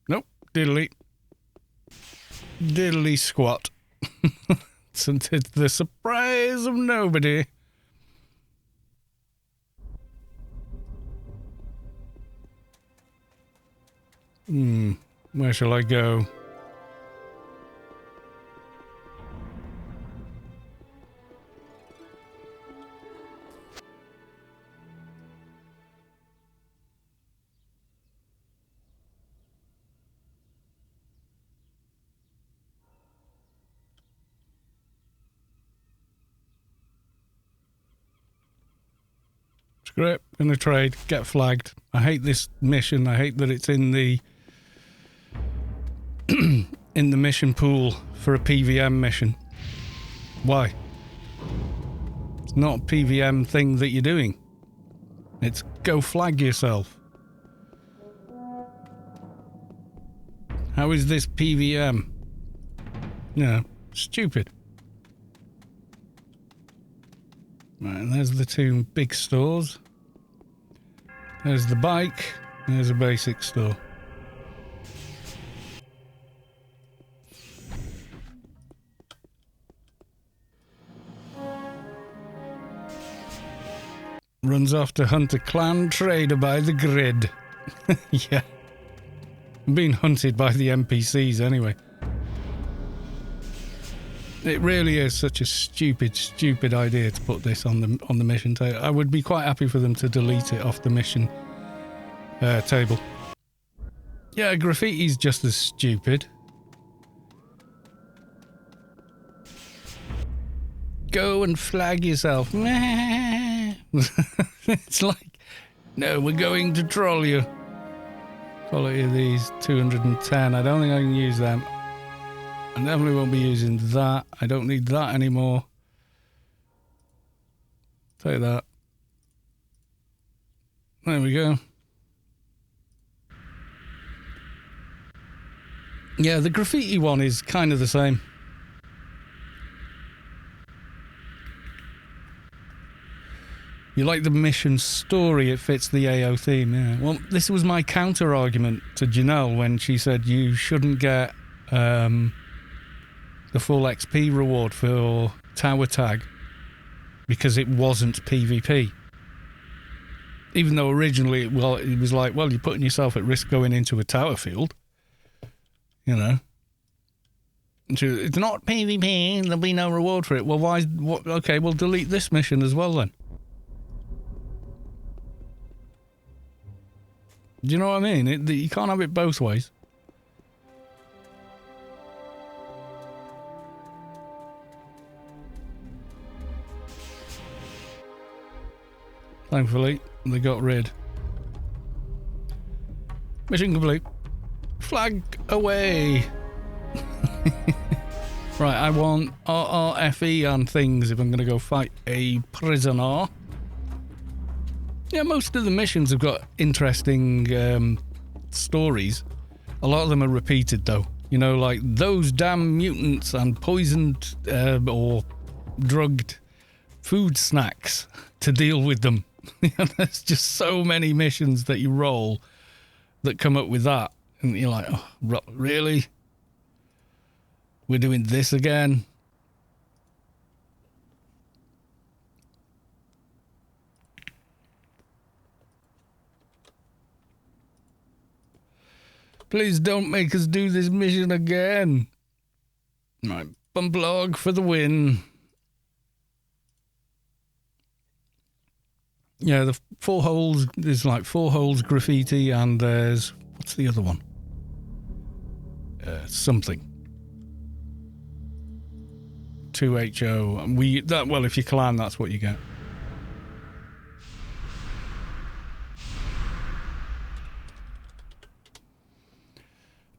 Nope. Diddly. Diddly squat. Since it's the surprise of nobody. Where shall I go? Great, gonna trade, get flagged. I hate this mission. I hate that it's in the in the mission pool for a PVM mission. Why? It's not a PVM thing that you're doing. It's go flag yourself. How is this PVM? No, stupid. Right, and there's the two big stores. There's the bike. There's a basic store. Runs off to hunt a clan trader by the grid. Yeah. I'm being hunted by the NPCs anyway. It really is such a stupid idea to put this on the mission table. I would be quite happy for them to delete it off the mission table. Yeah, graffiti's just as stupid. Go and flag yourself. It's like, no, we're going to troll you. Quality of these 210. I don't think I can use them. I definitely won't be using that. I don't need that anymore. Take that. There we go. Yeah, the graffiti one is kind of the same. You like the mission story, it fits the AO theme, yeah. Well, this was my counter argument to Janelle when she said you shouldn't get the full XP reward for Tower Tag because it wasn't PvP. Even though originally, well, it was like, well, you're putting yourself at risk going into a tower field. You know. It's not PvP, there'll be no reward for it. Well, why? What? Okay, well, delete this mission as well then. Do you know what I mean? You can't have it both ways. Thankfully, they got rid. Mission complete. Flag away. Right, I want RRFE and things if I'm going to go fight a prisoner. Yeah, most of the missions have got interesting stories. A lot of them are repeated, though. You know, like those damn mutants and poisoned or drugged food snacks to deal with them. There's just so many missions that you roll that come up with that. And you're like, oh, really? We're doing this again? Please don't make us do this mission again. Right, bump log for the win. Yeah, the 4 holes, there's like 4 holes graffiti and there's, what's the other one? Something. 2HO. Well, if you clan, that's what you get.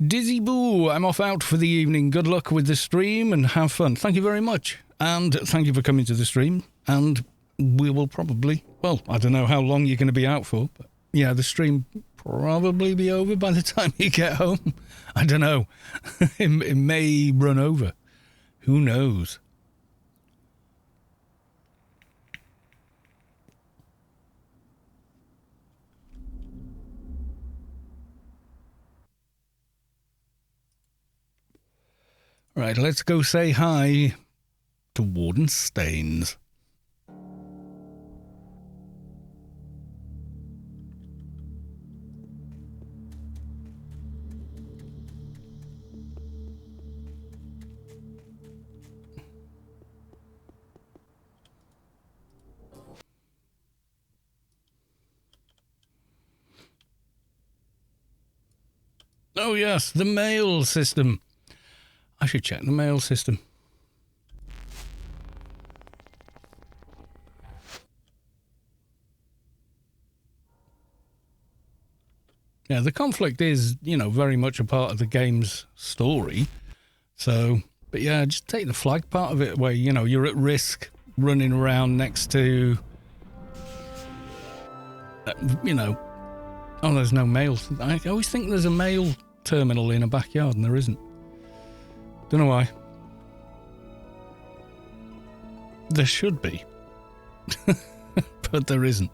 Dizzy Boo, I'm off out for the evening. Good luck with the stream and have fun. Thank you very much. And thank you for coming to the stream. And we will probably, well, I don't know how long you're going to be out for, but yeah, the stream probably be over by the time you get home. I don't know. It may run over. Who knows? Right, let's go say hi to Warden Staines. Oh yes, the mail system. I should check the mail system. Yeah, the conflict is, you know, very much a part of the game's story. So, but yeah, just take the flag part of it where, you know, you're at risk running around next to, you know, oh, there's no mail. I always think there's a mail terminal in a backyard and there isn't. Don't know why. There should be. But there isn't.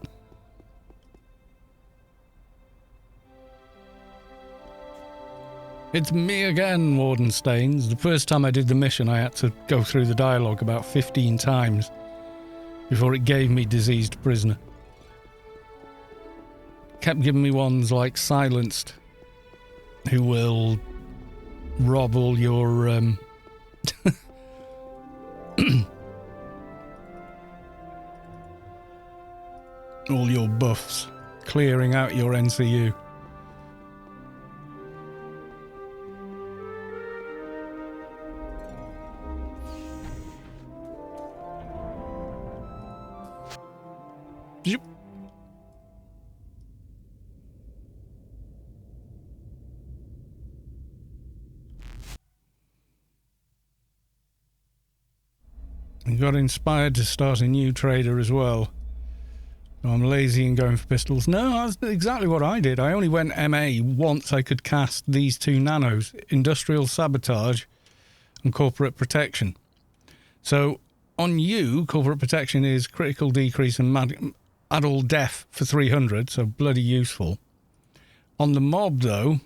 It's me again, Warden Staines. The first time I did the mission, I had to go through the dialogue about 15 times before it gave me diseased prisoner. Kept giving me ones like silenced, who will rob all your all your buffs, clearing out your NCU. Yep. I got inspired to start a new trader as well. I'm lazy and going for pistols. No, that's exactly what I did. I only went MA once I could cast these two nanos, Industrial Sabotage and Corporate Protection. So on you, Corporate Protection is critical decrease and adult death for 300, so bloody useful. On the mob, though,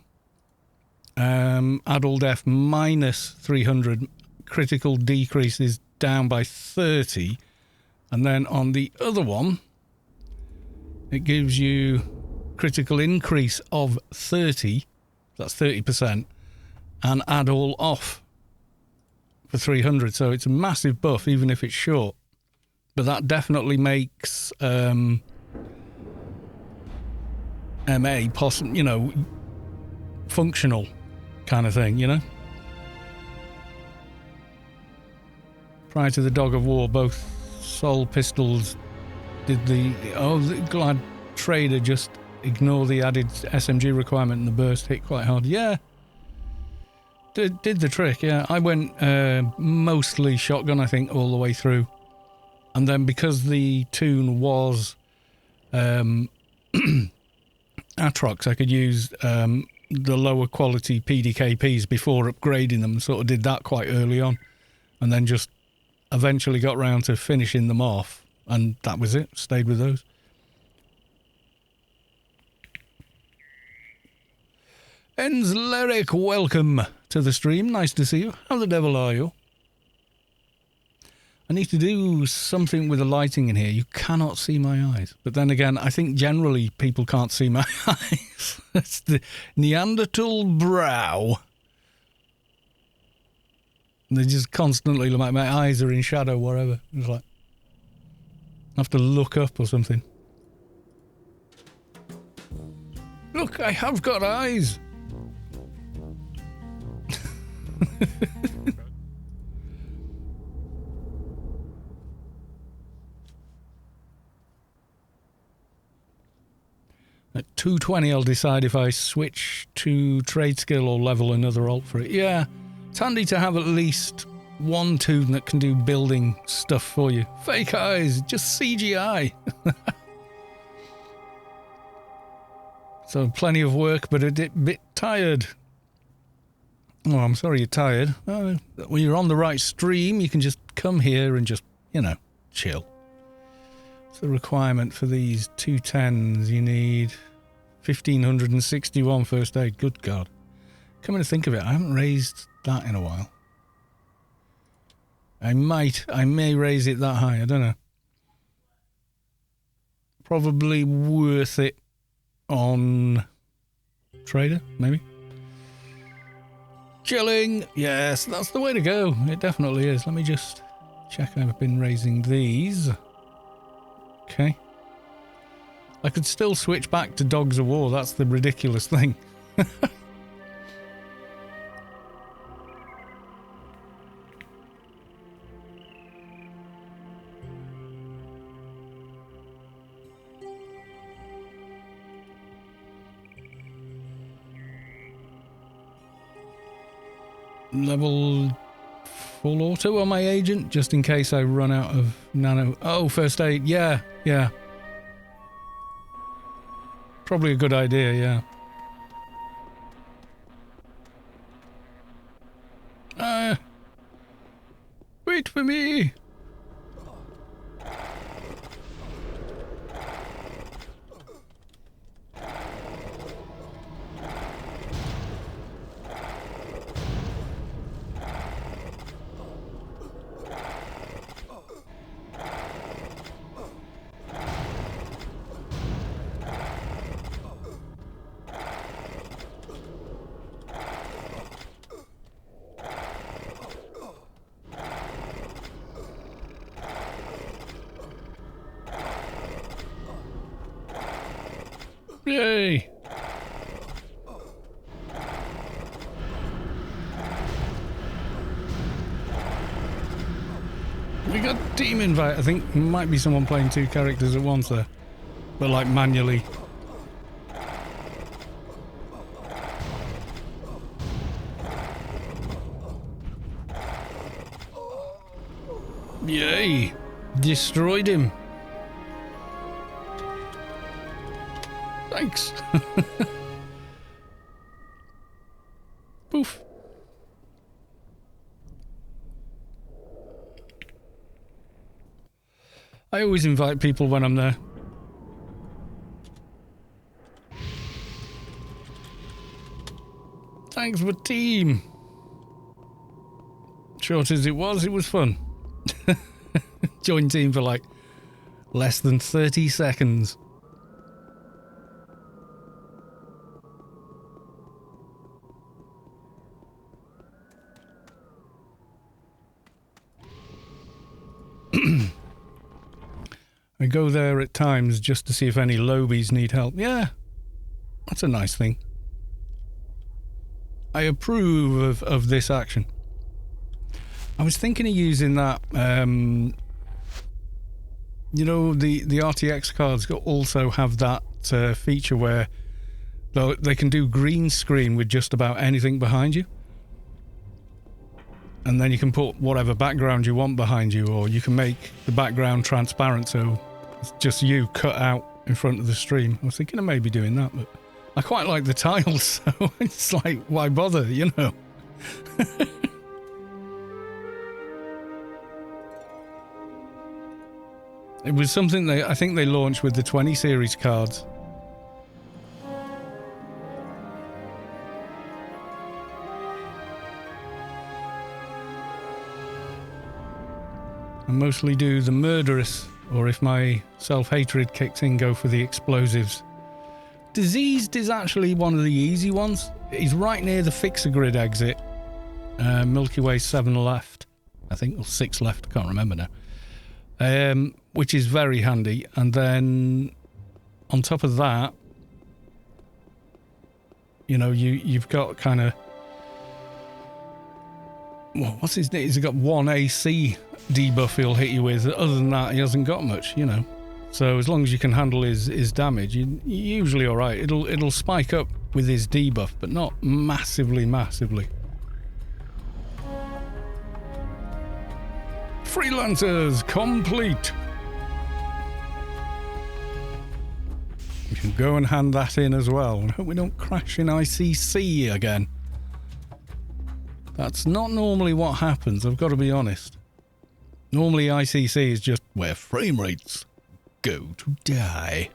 adult death minus 300, critical decrease is down by 30. And then on the other one, it gives you critical increase of 30, that's 30%, and add all off for 300. So it's a massive buff, even if it's short. But that definitely makes MA possible, you know, functional kind of thing, you know? Prior to the Dog of War, both Soul Pistols did the... Oh, glad Trader just ignore the added SMG requirement and the burst hit quite hard. Yeah. Did the trick, yeah. I went mostly shotgun, I think, all the way through. And then because the tune was Atrox, I could use the lower quality PDKPs before upgrading them. Sort of did that quite early on. And then just eventually got round to finishing them off. And that was it. Stayed with those. Ends Lyric, welcome to the stream. Nice to see you. How the devil are you? I need to do something with the lighting in here. You cannot see my eyes. But then again, I think generally people can't see my eyes. That's the Neanderthal brow. They just constantly look like my eyes are in shadow, wherever. It's like, I have to look up or something. Look, I have got eyes. At 220, I'll decide if I switch to trade skill or level another alt for it. Yeah, it's handy to have at least one tune that can do building stuff for you. Fake eyes, just CGI. So plenty of work, but a bit tired. Oh, I'm sorry you're tired. When you're on the right stream, you can just come here and just, you know, chill. What's the requirement for these 210s? You need 1561 first aid. Good God. Coming to think of it, I haven't raised that in a while. I may raise it that high, I don't know. Probably worth it on Trader, maybe. Chilling, yes, that's the way to go. It definitely is. Let me just check I've been raising these. Okay. I could still switch back to Dogs of War, that's the ridiculous thing. Level full auto on my agent, just in case I run out of nano. Oh, first aid, yeah. Probably a good idea, yeah. Wait for me. Yay! We got team invite. I think might be someone playing two characters at once there, but like manually. Yay! Destroyed him. Thanks. Poof. I always invite people when I'm there. Thanks for team. Short as it was fun. Join team for like less than 30 seconds. I go there at times just to see if any lobies need help. Yeah, that's a nice thing. I approve of this action. I was thinking of using that, you know, the RTX cards also have that feature where they can do green screen with just about anything behind you. And then you can put whatever background you want behind you, or you can make the background transparent so it's just you cut out in front of the stream. I was thinking of maybe doing that, but I quite like the tiles, so it's like, why bother, you know? It was something I think they launched with the 20 series cards. I mostly do the murderous, or if my self-hatred kicks in, go for the explosives. Diseased is actually one of the easy ones. He's right near the fixer grid exit. Milky Way 7 left, I think, or 6 left, I can't remember now. Which is very handy. And then on top of that, you know, you've got kind of, well, what's his name? He's got one AC debuff he'll hit you with. Other than that, he hasn't got much, you know. So as long as you can handle his damage, you're usually all right. It'll spike up with his debuff, but not massively. Freelancers complete. You can go and hand that in as well. I hope we don't crash in ICC again. That's not normally what happens, I've got to be honest. Normally ICC is just where frame rates go to die.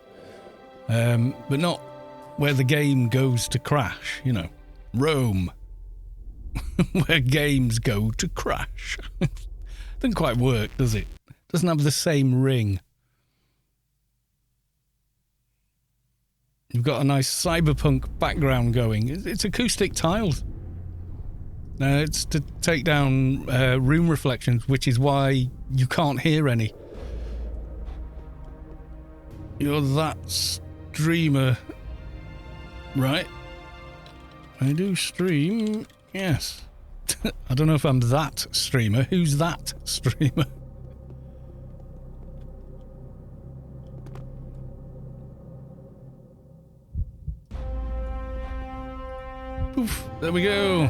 But not where the game goes to crash, you know. Rome. Where games go to crash. Doesn't quite work, does it? Doesn't have the same ring. You've got a nice cyberpunk background going. It's acoustic tiles. It's to take down room reflections, which is why you can't hear any. You're that streamer, right? I do stream, yes. I don't know if I'm that streamer. Who's that streamer? Poof, there we go.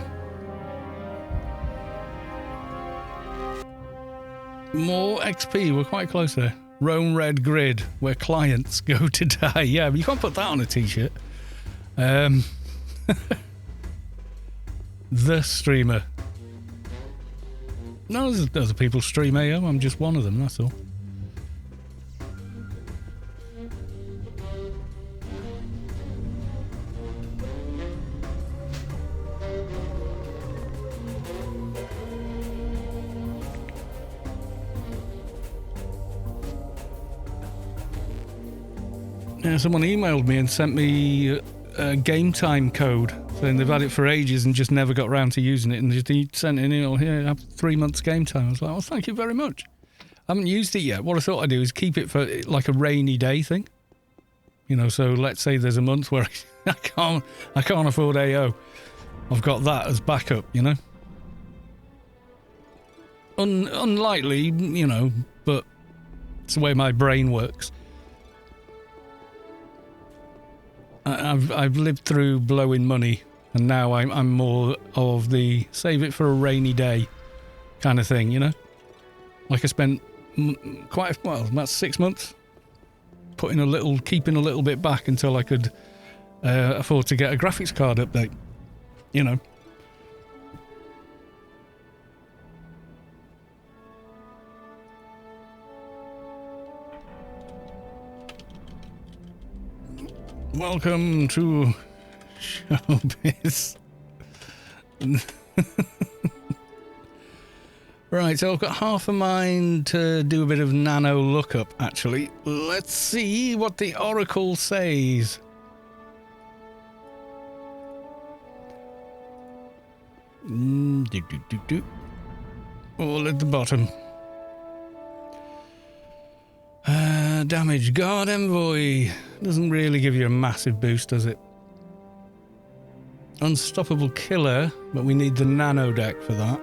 More XP, we're quite close there. Rome Red Grid, where clients go to die. Yeah, but you can't put that on a t-shirt. The streamer. No, there's other people stream AO, I'm just one of them, that's all. Yeah, someone emailed me and sent me a game time code saying they've had it for ages and just never got around to using it, and he sent an email here, have 3 months game time. I was like, well, thank you very much. I haven't used it yet. What I thought I'd do is keep it for like a rainy day thing. You know, so let's say there's a month where I can't afford AO. I've got that as backup, you know. Unlikely, you know, but it's the way my brain works. I've lived through blowing money, and now I'm more of the save it for a rainy day kind of thing, you know? Like I spent about 6 months keeping a little bit back until I could afford to get a graphics card update, you know? Welcome to Showbiz. Right, so I've got half a mind to do a bit of nano lookup, actually. Let's see what the Oracle says. All at the bottom. Damage. Guard Envoy. Doesn't really give you a massive boost, does it? Unstoppable Killer, but we need the nano deck for that.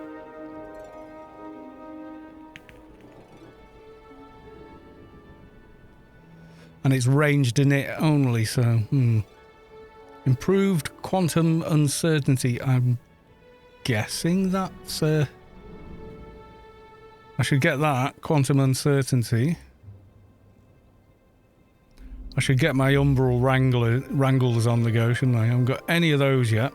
And it's ranged in it only, so... Improved Quantum Uncertainty. I'm guessing that's... I should get that. Quantum Uncertainty. I should get my Umbral Wranglers on the go, shouldn't I? I haven't got any of those yet.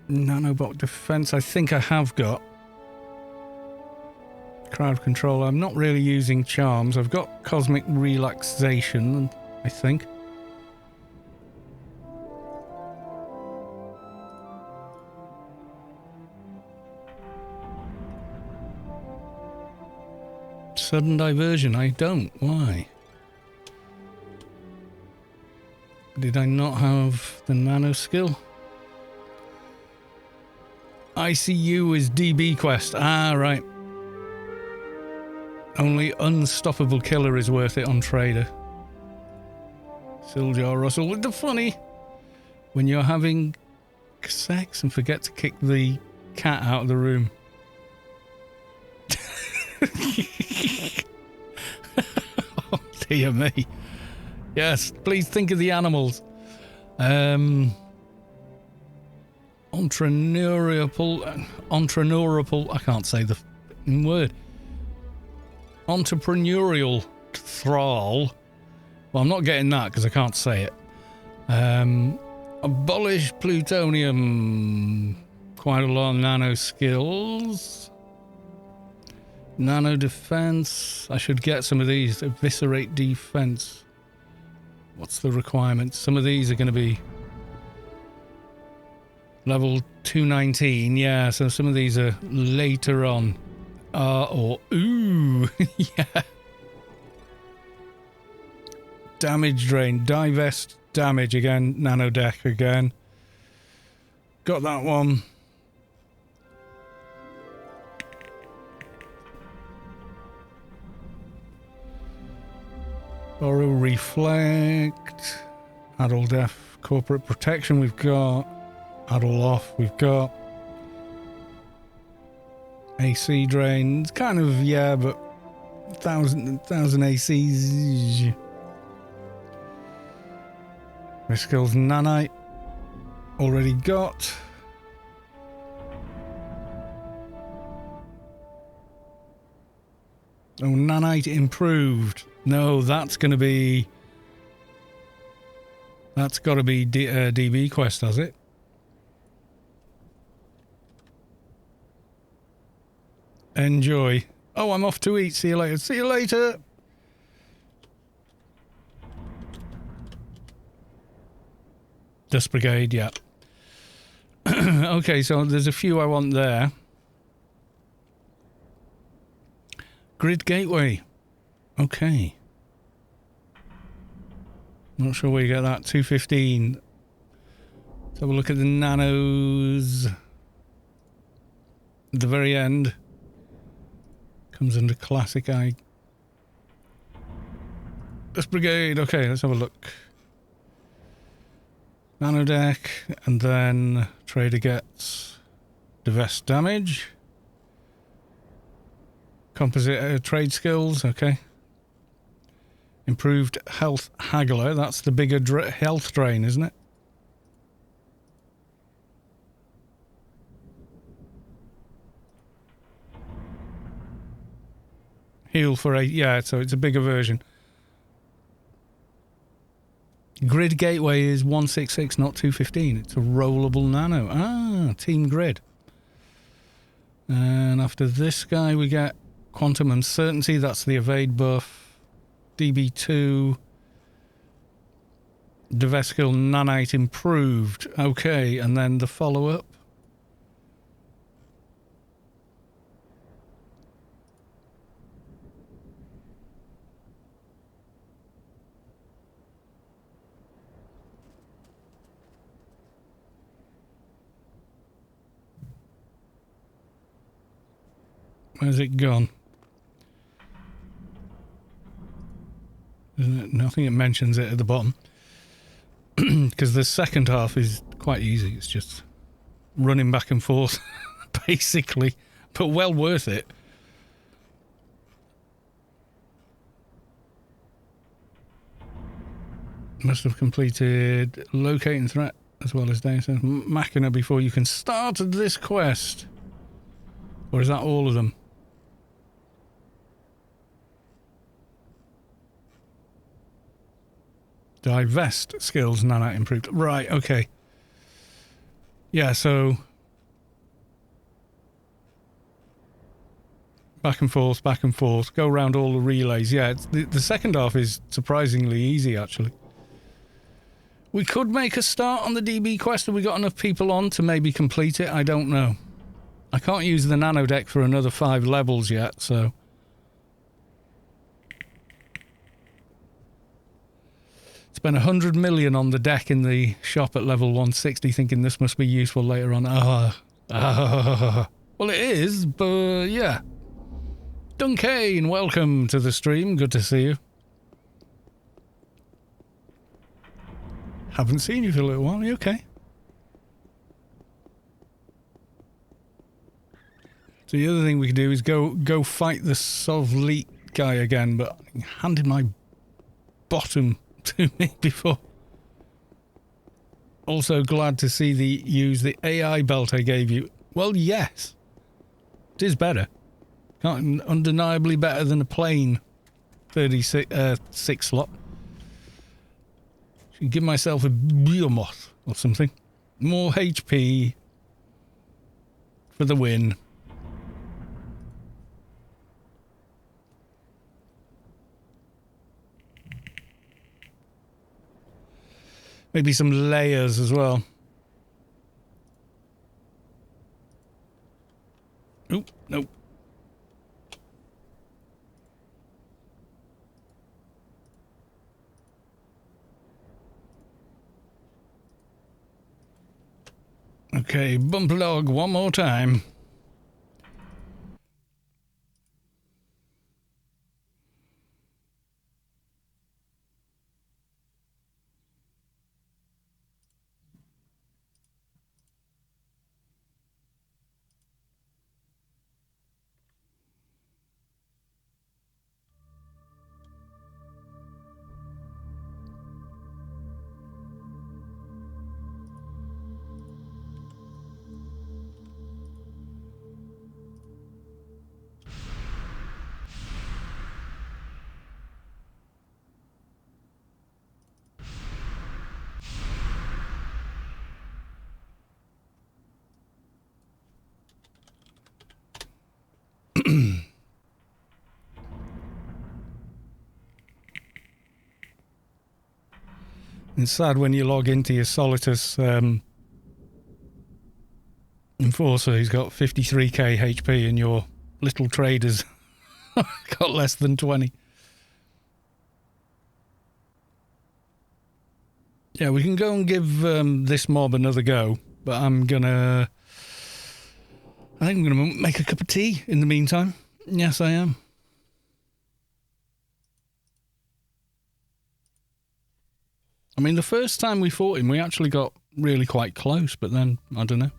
Nanobot Defense, I think I have got. Crowd Control, I'm not really using Charms. I've got Cosmic Relaxation, I think. Sudden Diversion, I don't. Why? Did I not have the nano skill? ICU is DB Quest. Ah, right. Only Unstoppable Killer is worth it on Trader. Siljar Russell with the funny. When you're having sex and forget to kick the cat out of the room. Oh, dear me. Yes, please think of the animals. entrepreneurial, I can't say the word. Entrepreneurial thrall. Well, I'm not getting that because I can't say it. Abolish plutonium. Quite a lot of nano skills. Nano defense. I should get some of these. Eviscerate defense. What's the requirement? Some of these are going to be level 219. Yeah, so some of these are later on. Ooh. Yeah. Damage drain. Divest damage again. Nano deck again. Got that one. Borrow, reflect, Addle def, corporate protection we've got, Addle off we've got, AC drain, it's kind of, yeah, but 1,000 ACs. My skills nanite, already got. Oh, nanite improved. No, that's going to be... That's got to be DB quest, has it? Enjoy. Oh, I'm off to eat. See you later. See you later. Dust Brigade, yeah. Okay, so there's a few I want there. Grid Gateway. Okay. Not sure where you get that. 215. Let's have a look at the nanos. At the very end. Comes under classic eye. This brigade. Okay, let's have a look. Nano deck. And then trader gets divest damage. Composite trade skills. Okay. Improved health haggler. That's the bigger health drain, isn't it? Heal for 8. Yeah, so it's a bigger version. Grid Gateway is 166, not 215. It's a rollable nano. Ah, Team Grid. And after this guy, we get Quantum Uncertainty. That's the evade buff. DB2. Devescal Nanite improved. Okay, and then the follow-up. Where's it gone? Nothing. It mentions it at the bottom. Because the second half is quite easy. It's just running back and forth, basically. But well worth it. Must have completed locating threat as well as data. Machina before you can start this quest. Or is that all of them? Divest skills, nanite improved. Right, okay. Yeah, so... back and forth, go around all the relays. Yeah, the second half is surprisingly easy, actually. We could make a start on the DB quest. Have we got enough people on to maybe complete it? I don't know. I can't use the nano deck for another 5 levels yet, so... Spent 100 million on the deck in the shop at level 160, thinking this must be useful later on. Well, it is, but yeah. Dunkane, welcome to the stream. Good to see you. Haven't seen you for a little while. Are you okay? So the other thing we could do is go fight the Sovlet guy again, but I handed my bottom to me before. Also glad to see use the AI belt I gave you. Well, yes. It is better. Undeniably better than a plain 36 slot. Should give myself a behemoth or something. More HP for the win. Maybe some layers as well. Oop, nope. Okay, bump log one more time. It's sad when you log into your Solitus Enforcer, he's got 53k HP and your little trader's got less than 20. Yeah, we can go and give this mob another go, but I think I'm gonna make a cup of tea in the meantime. Yes, I am. I mean, the first time we fought him, we actually got really quite close, but then, I don't know.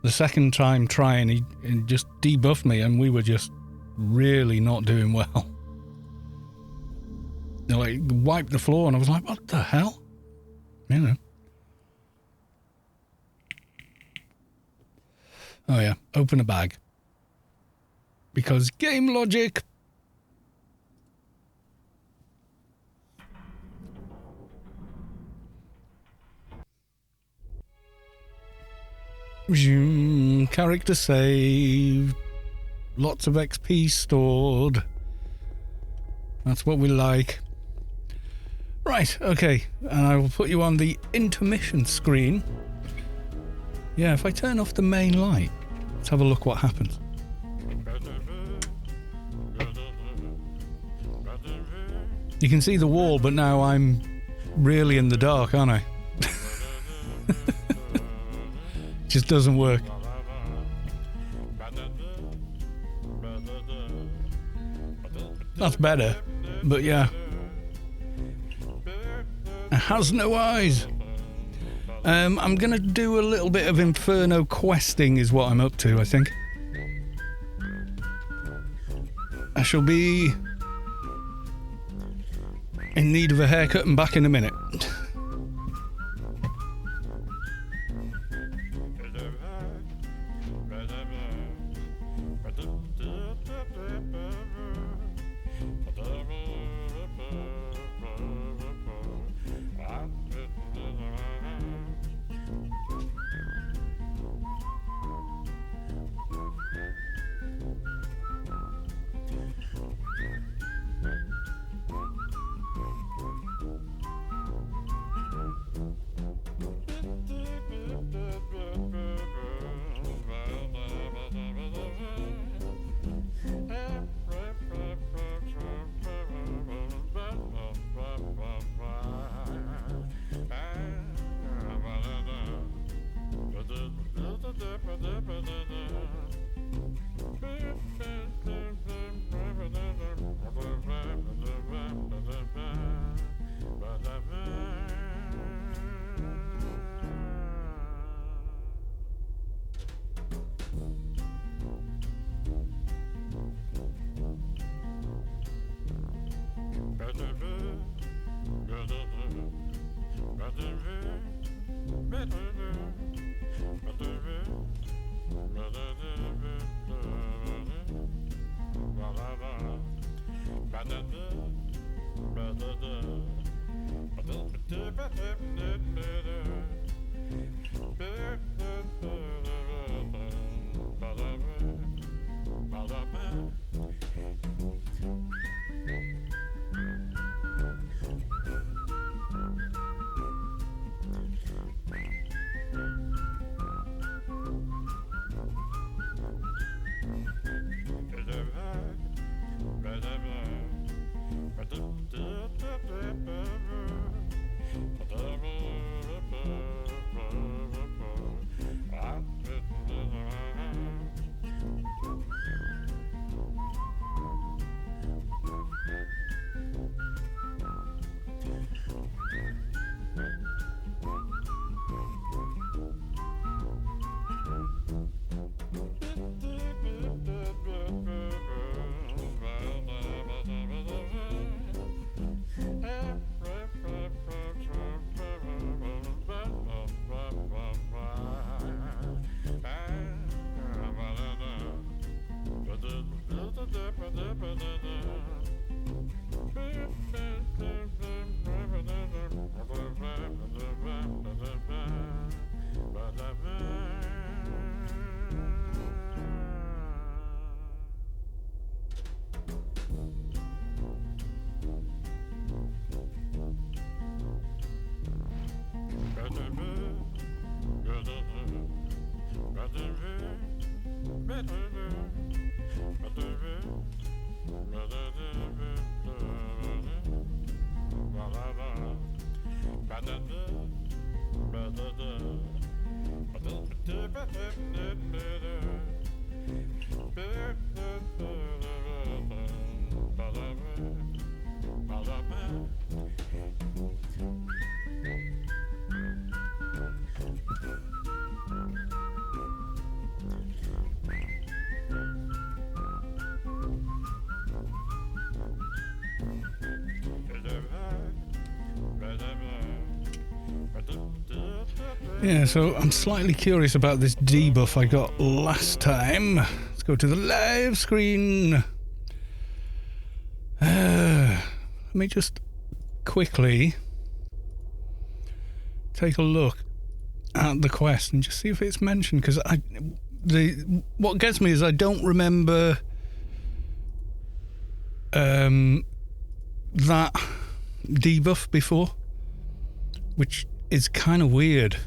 The second time trying, he just debuffed me, and we were just really not doing well. They like wiped the floor, and I was like, what the hell? You know. Oh yeah, open a bag. Because game logic. Character saved. Lots of XP stored. That's what we like. Right, okay. And I will put you on the intermission screen. Yeah, if I turn off the main light, let's have a look what happens. You can see the wall, but now I'm really in the dark, aren't I? Just doesn't work. That's better, but yeah. It has no eyes. I'm gonna do a little bit of Inferno questing is what I'm up to, I think. I shall be in need of a haircut and back in a minute. Yeah, so I'm slightly curious about this debuff I got last time. Let's go to the live screen. Let me just quickly take a look at the quest and just see if it's mentioned, because what gets me is I don't remember that debuff before, which is kind of weird.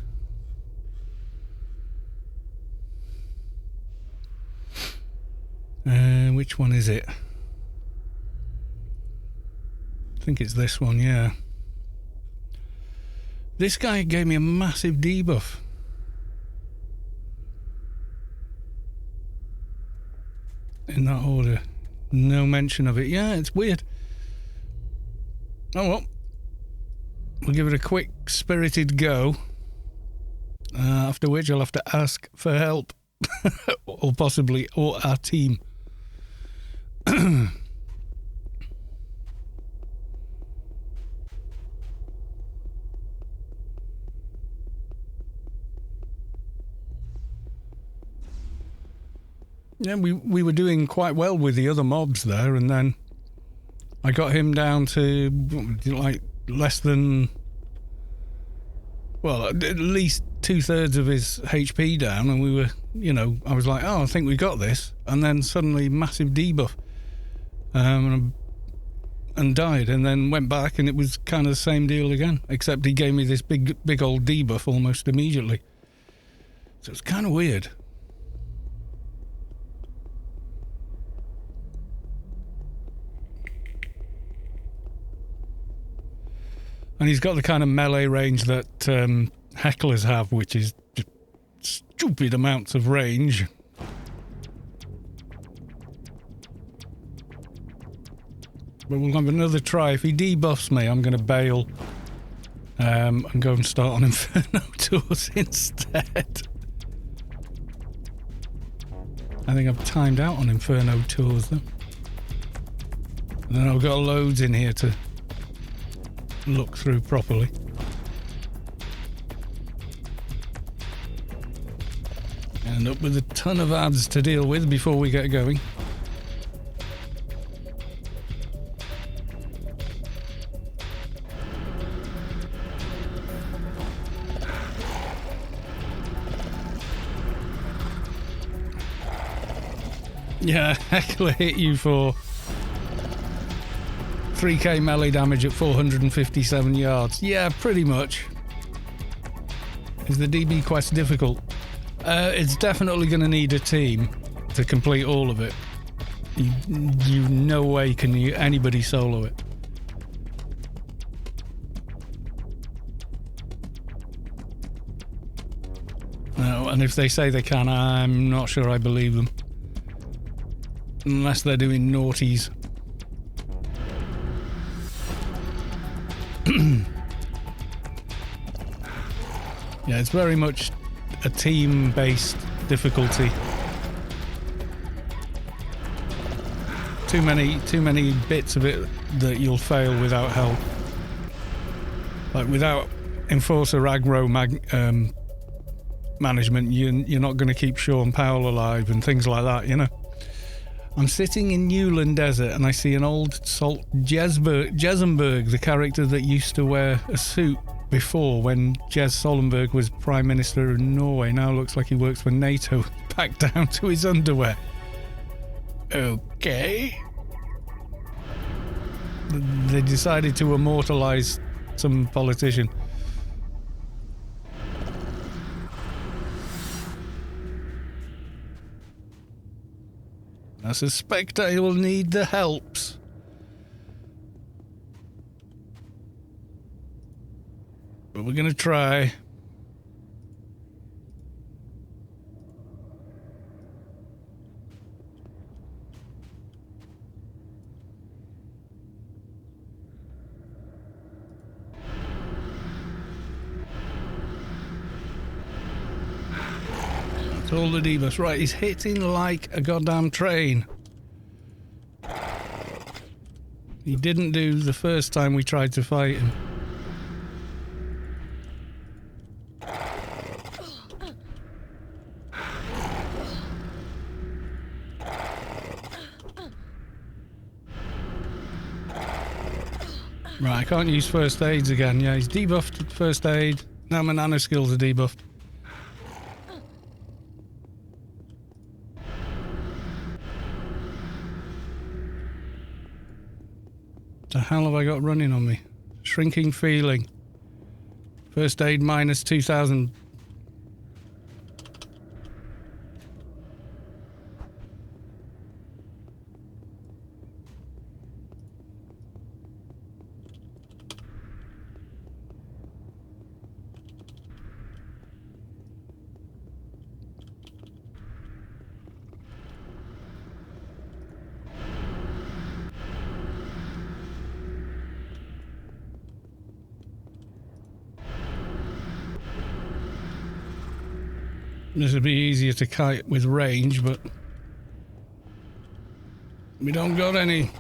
Which one is it? I think it's this one, yeah. This guy gave me a massive debuff. In that order. No mention of it. Yeah, it's weird. Oh well. We'll give it a quick spirited go. After which I'll have to ask for help. Or possibly our team. Yeah, we were doing quite well with the other mobs there, and then I got him down to like less than, well, at least 2/3 of his HP down, and we were, I was like, oh, I think we got this, and then suddenly massive debuff, and died, and then went back, and it was kind of the same deal again, except he gave me this big old debuff almost immediately. So it's kind of weird. And he's got the kind of melee range that hecklers have, which is just stupid amounts of range. But we'll have another try. If he debuffs me, I'm going to bail and go and start on Inferno tours instead. I think I've timed out on Inferno tours, though. And then I've got loads in here to look through properly. And up with a ton of ads to deal with before we get going. Yeah, Heckler hit you for 3k melee damage at 457 yards. Yeah, pretty much. Is the DB quest difficult? It's definitely going to need a team to complete all of it. You no way can anybody solo it. No, and if they say they can, I'm not sure I believe them. Unless they're doing naughties. Yeah, it's very much a team-based difficulty. Too many bits of it that you'll fail without help. Like without Enforcer aggro management, you're not going to keep Sean Powell alive and things like that, you know. I'm sitting in Newland Desert and I see an old Salt Jesenberg, the character that used to wear a suit before when Jez Solenberg was Prime Minister of Norway. Now looks like he works for NATO, packed down to his underwear. Okay. They decided to immortalise some politician. I suspect I will need the helps. But we're going to try. That's all the debuffs. Right, he's hitting like a goddamn train. He didn't do the first time we tried to fight him. Right, I can't use first aids again. Yeah, he's debuffed at first aid. Now my nano skills are debuffed. The hell have I got running on me? Shrinking feeling. First aid minus 2,000. This would be easier to kite with range, but we don't got any.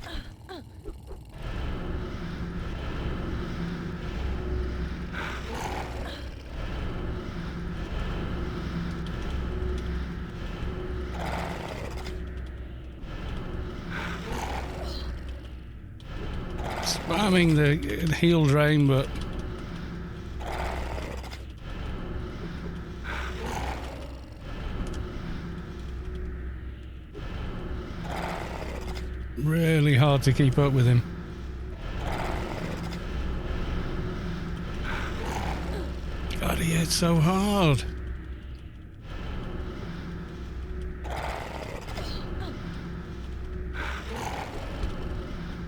Spamming the heal drain, but really hard to keep up with him. God, he hits so hard.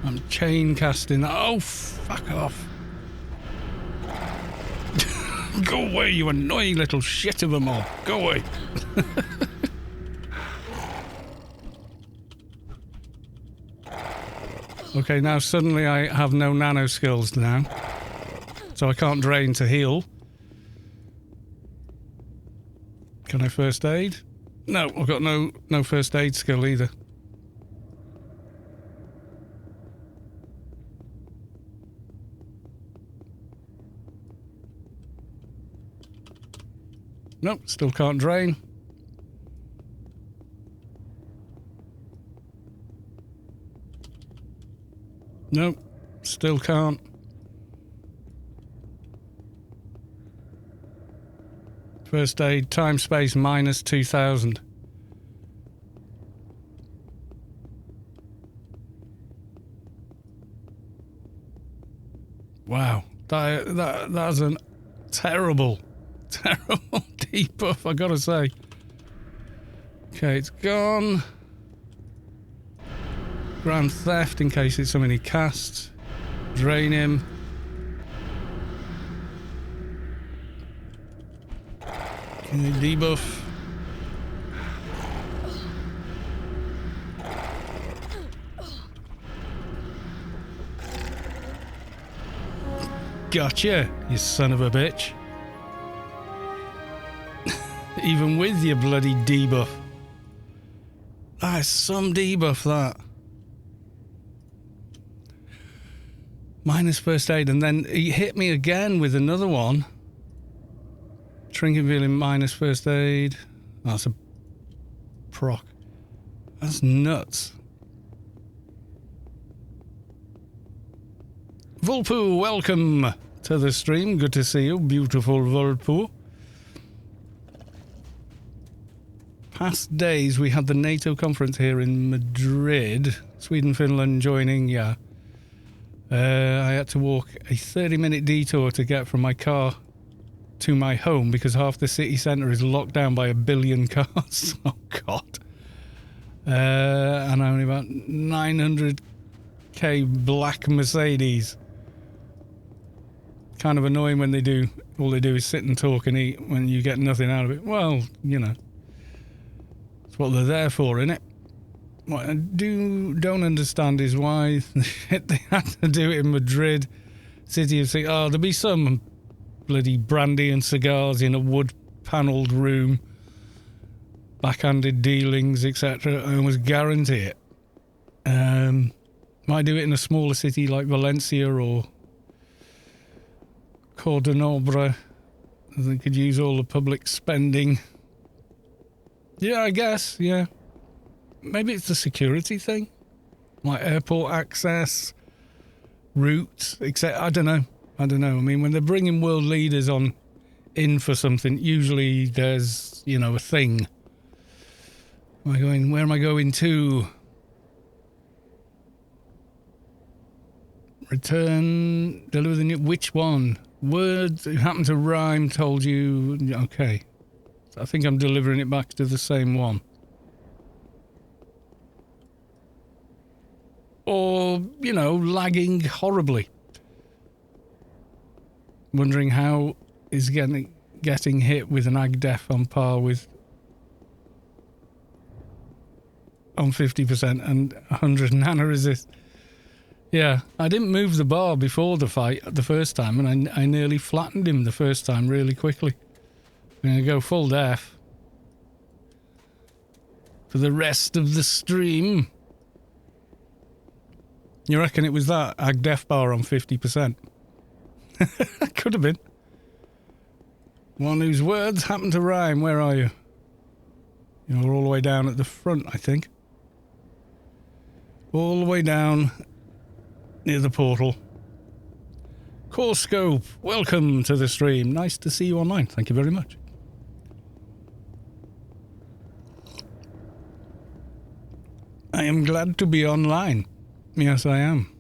I'm chain casting. Oh, fuck off. Go away, you annoying little shit of a mob. Go away. Okay, now suddenly I have no nano skills now. So I can't drain to heal. Can I first aid? No, I've got no first aid skill either. Nope, still can't drain. Nope. Still can't. First aid, time space minus 2000. Wow. That's a terrible debuff, I gotta say. Okay, it's gone. Grand Theft in case it's something he casts. Drain him. Debuff. Gotcha, you son of a bitch. Even with your bloody debuff. That's some debuff, that. Minus first aid, and then he hit me again with another one. Trinket feeling minus first aid. Oh, that's a proc. That's nuts. Vulpu, welcome to the stream. Good to see you, beautiful Vulpu. Past days, we had the NATO conference here in Madrid. Sweden, Finland joining, yeah. I had to walk a 30-minute detour to get from my car to my home because half the city centre is locked down by 1 billion cars. Oh, God. And only about 900k black Mercedes. Kind of annoying when they do, all they do is sit and talk and eat when you get nothing out of it. Well, you know, that's what they're there for, innit? What I don't understand is why they had to do it in Madrid, city of... Oh, there'll be some bloody brandy and cigars in a wood-panelled room, backhanded dealings, etc. I almost guarantee it. Might do it in a smaller city like Valencia or Cordonobre. They could use all the public spending. Yeah, I guess, yeah. Maybe it's the security thing, like airport access, routes, etc. I don't know. I mean, when they're bringing world leaders in for something, usually there's, you know, a thing. Where am I going to? Return, deliver the new... Which one? Words happen to rhyme, told you... Okay. I think I'm delivering it back to the same one. Or, you know, lagging horribly. Wondering how is getting hit with an ag-def on par with... on 50% and 100 nano resist. Yeah, I didn't move the bar before the fight the first time, and I nearly flattened him the first time really quickly. I'm going to go full def for the rest of the stream. You reckon it was that ag def bar on 50%? Could have been. One whose words happen to rhyme. Where are you? You're all the way down at the front, I think. All the way down near the portal. Core Scope, welcome to the stream. Nice to see you online. Thank you very much. I am glad to be online. Yes, I am.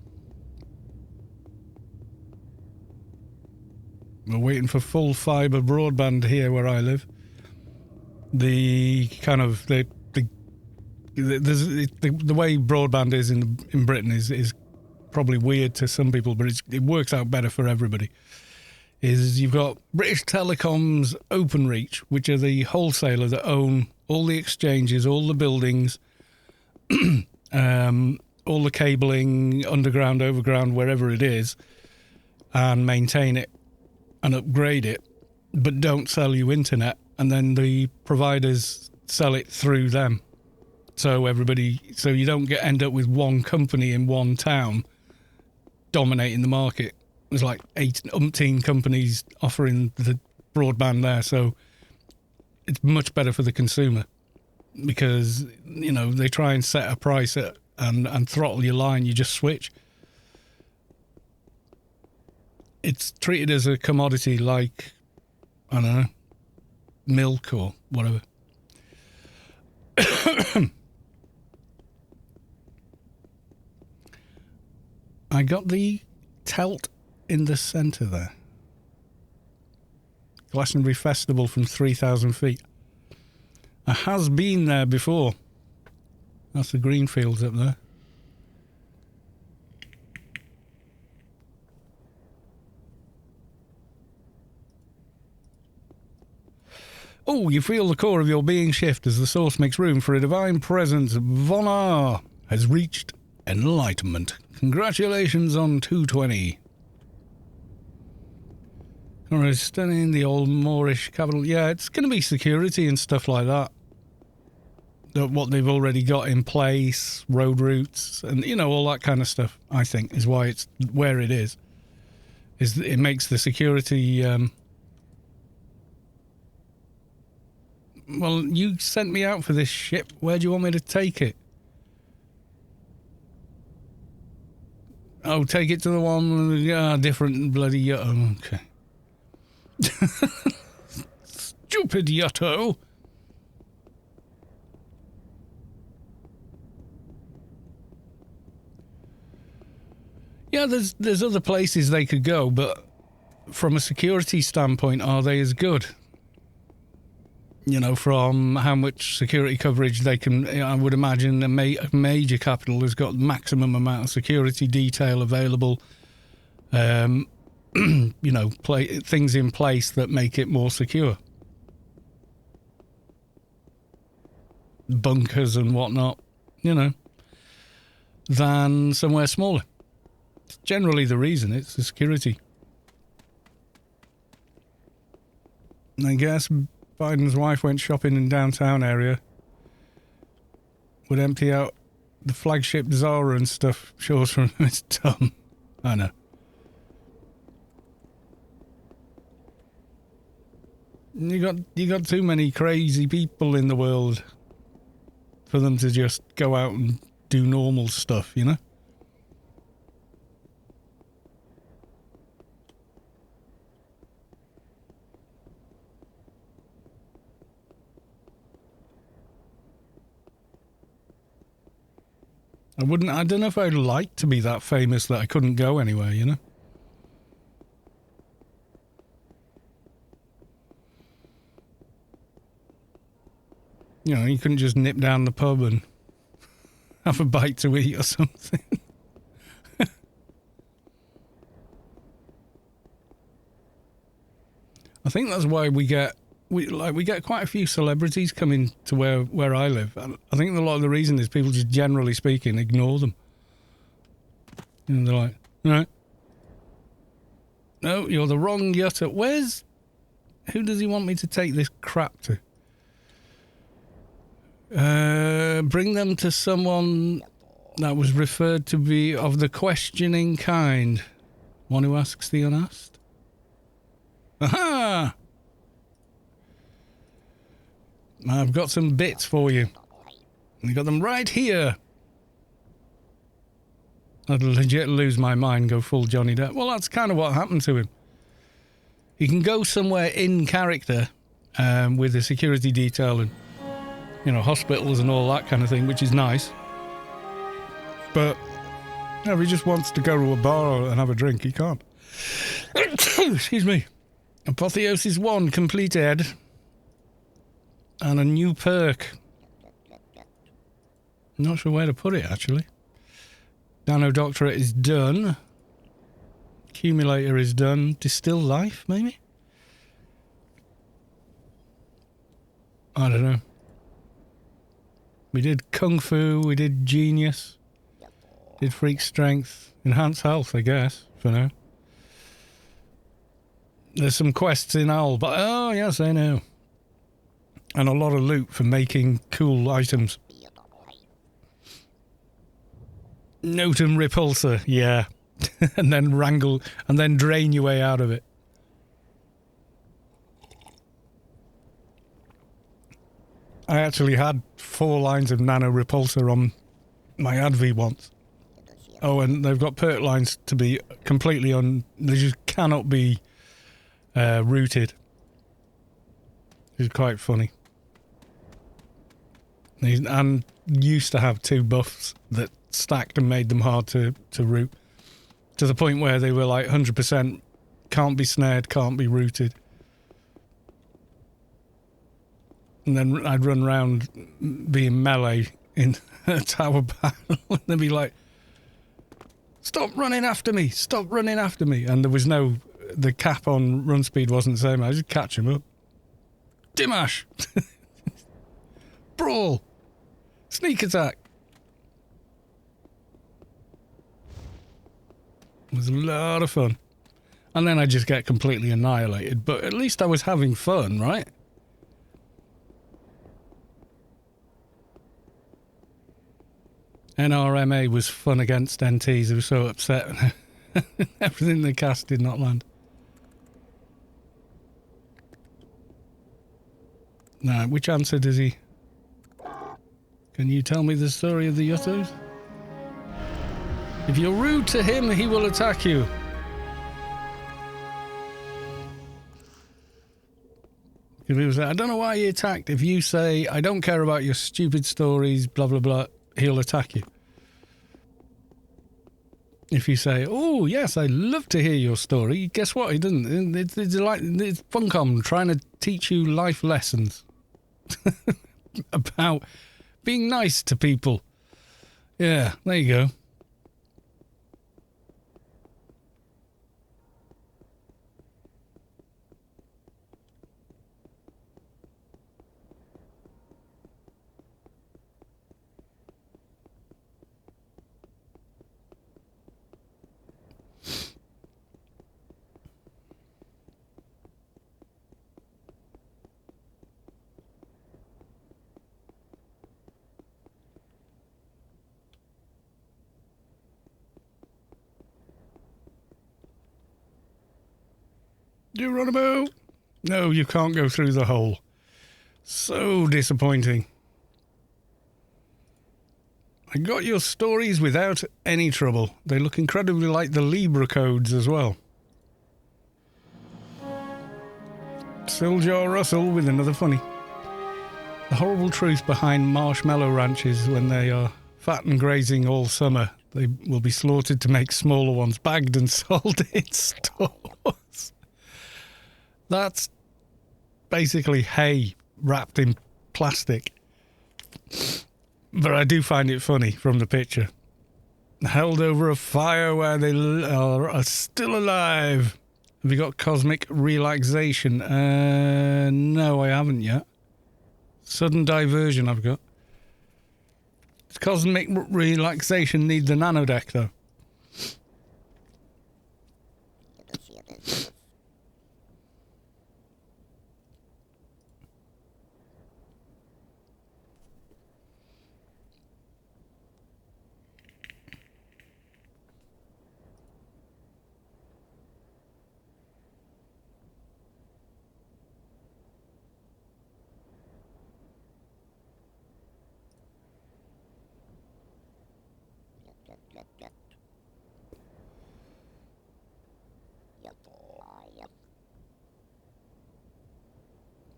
We're waiting for full fibre broadband here where I live. The kind of the way broadband is in Britain is probably weird to some people, but it works out better for everybody. Is you've got British Telecom's Openreach, which are the wholesaler that own all the exchanges, all the buildings, all the cabling, underground, overground, wherever it is, and maintain it and upgrade it, but don't sell you internet, and then the providers sell it through them. So you don't end up with one company in one town dominating the market. There's like 18 companies offering the broadband there, so it's much better for the consumer because, you know, they try and set a price and throttle your line, you just switch. it's treated as a commodity like, I don't know, milk or whatever. I got the Telt in the centre there. Glastonbury Festival from 3,000 feet. I has been there before. That's the green fields up there. Oh, you feel the core of your being shift as the source makes room for a divine presence. Vonar has reached enlightenment. Congratulations on 220. Or stunning the old Moorish capital. Yeah, it's going to be security and stuff like that. What they've already got in place, road routes, and, you know, all that kind of stuff, I think, is why it's where it is. It makes the security... Well, you sent me out for this ship. Where do you want me to take it? Oh, take it to the one... different bloody Yutto. Okay. Stupid Yutto. Yeah, there's other places they could go, but from a security standpoint, are they as good? You know, from how much security coverage they can... I would imagine a major capital has got maximum amount of security detail available. You know, things in place that make it more secure. Bunkers and whatnot, you know, than somewhere smaller. It's generally the reason, it's the security. I guess Biden's wife went shopping in downtown area. Would empty out the flagship Zara and stuff. Shows from it's dumb. I know. You got too many crazy people in the world for them to just go out and do normal stuff, you know? I don't know if I'd like to be that famous that I couldn't go anywhere, you know? You know, you couldn't just nip down the pub and have a bite to eat or something. I think that's why we get quite a few celebrities coming to where I live. I think a lot of the reason is people just generally speaking ignore them. And they're like, right. No, you're the wrong Yutta. Who does he want me to take this crap to? Bring them to someone that was referred to be of the questioning kind. One who asks the unasked. Aha! I've got some bits for you. You got them right here. I'd legit lose my mind, go full Johnny Depp. Well, that's kind of what happened to him. He can go somewhere in character with a security detail and, you know, hospitals and all that kind of thing, which is nice. But if he just wants to go to a bar and have a drink, he can't. Excuse me. Apotheosis 1 completed. And a new perk. Not sure where to put it, actually. Nano Doctorate is done. Accumulator is done. Distill Life, maybe? I don't know. We did Kung Fu, we did Genius. Did Freak Strength. Enhance Health, I guess, for now. There's some quests in Owl, but oh, yes, I know. And a lot of loot for making cool items. Notum Repulsor, yeah. And then wrangle, and then drain your way out of it. I actually had 4 lines of Nano Repulsor on my Advi once. Oh, and they've got perk lines to be completely they just cannot be rooted. It's quite funny. And used to have 2 buffs that stacked and made them hard to root. To the point where they were like 100% can't be snared, can't be rooted. And then I'd run around being melee in a tower battle and they'd be like, stop running after me, stop running after me. And there was the cap on run speed wasn't the same. I just catch him up. Dimash! Brawl! Sneak attack! It was a lot of fun. And then I just get completely annihilated. But at least I was having fun, right? NRMA was fun against NTs. They were so upset. Everything they cast did not land. Now, which answer does he... Can you tell me the story of the Yuttos? If you're rude to him, he will attack you. If he was like, I don't know why he attacked. If you say, I don't care about your stupid stories, blah, blah, blah, he'll attack you. If you say, oh, yes, I'd love to hear your story, guess what? He doesn't. It's Funcom trying to teach you life lessons about being nice to people. Yeah, there you go. Geronimo! No, you can't go through the hole. So disappointing. I got your stories without any trouble. They look incredibly like the Libra codes as well. Siljar Russell with another funny. The horrible truth behind marshmallow ranches when they are fat and grazing all summer. They will be slaughtered to make smaller ones, bagged and sold in stores. That's basically hay wrapped in plastic. But I do find it funny from the picture. Held over a fire where they are still alive. Have you got cosmic relaxation? No, I haven't yet. Sudden diversion I've got. Does cosmic relaxation need the nano deck though?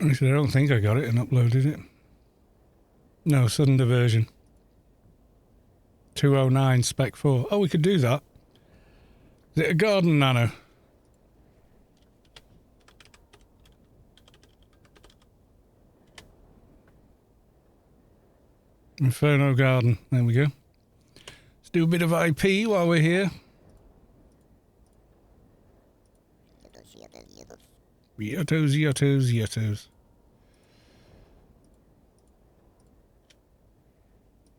I said, I don't think I got it and uploaded it. No, sudden diversion. 209 spec 4. Oh, we could do that. Is it a garden nano? Inferno garden. There we go. Let's do a bit of IP while we're here. Yottos, yottos, yottos.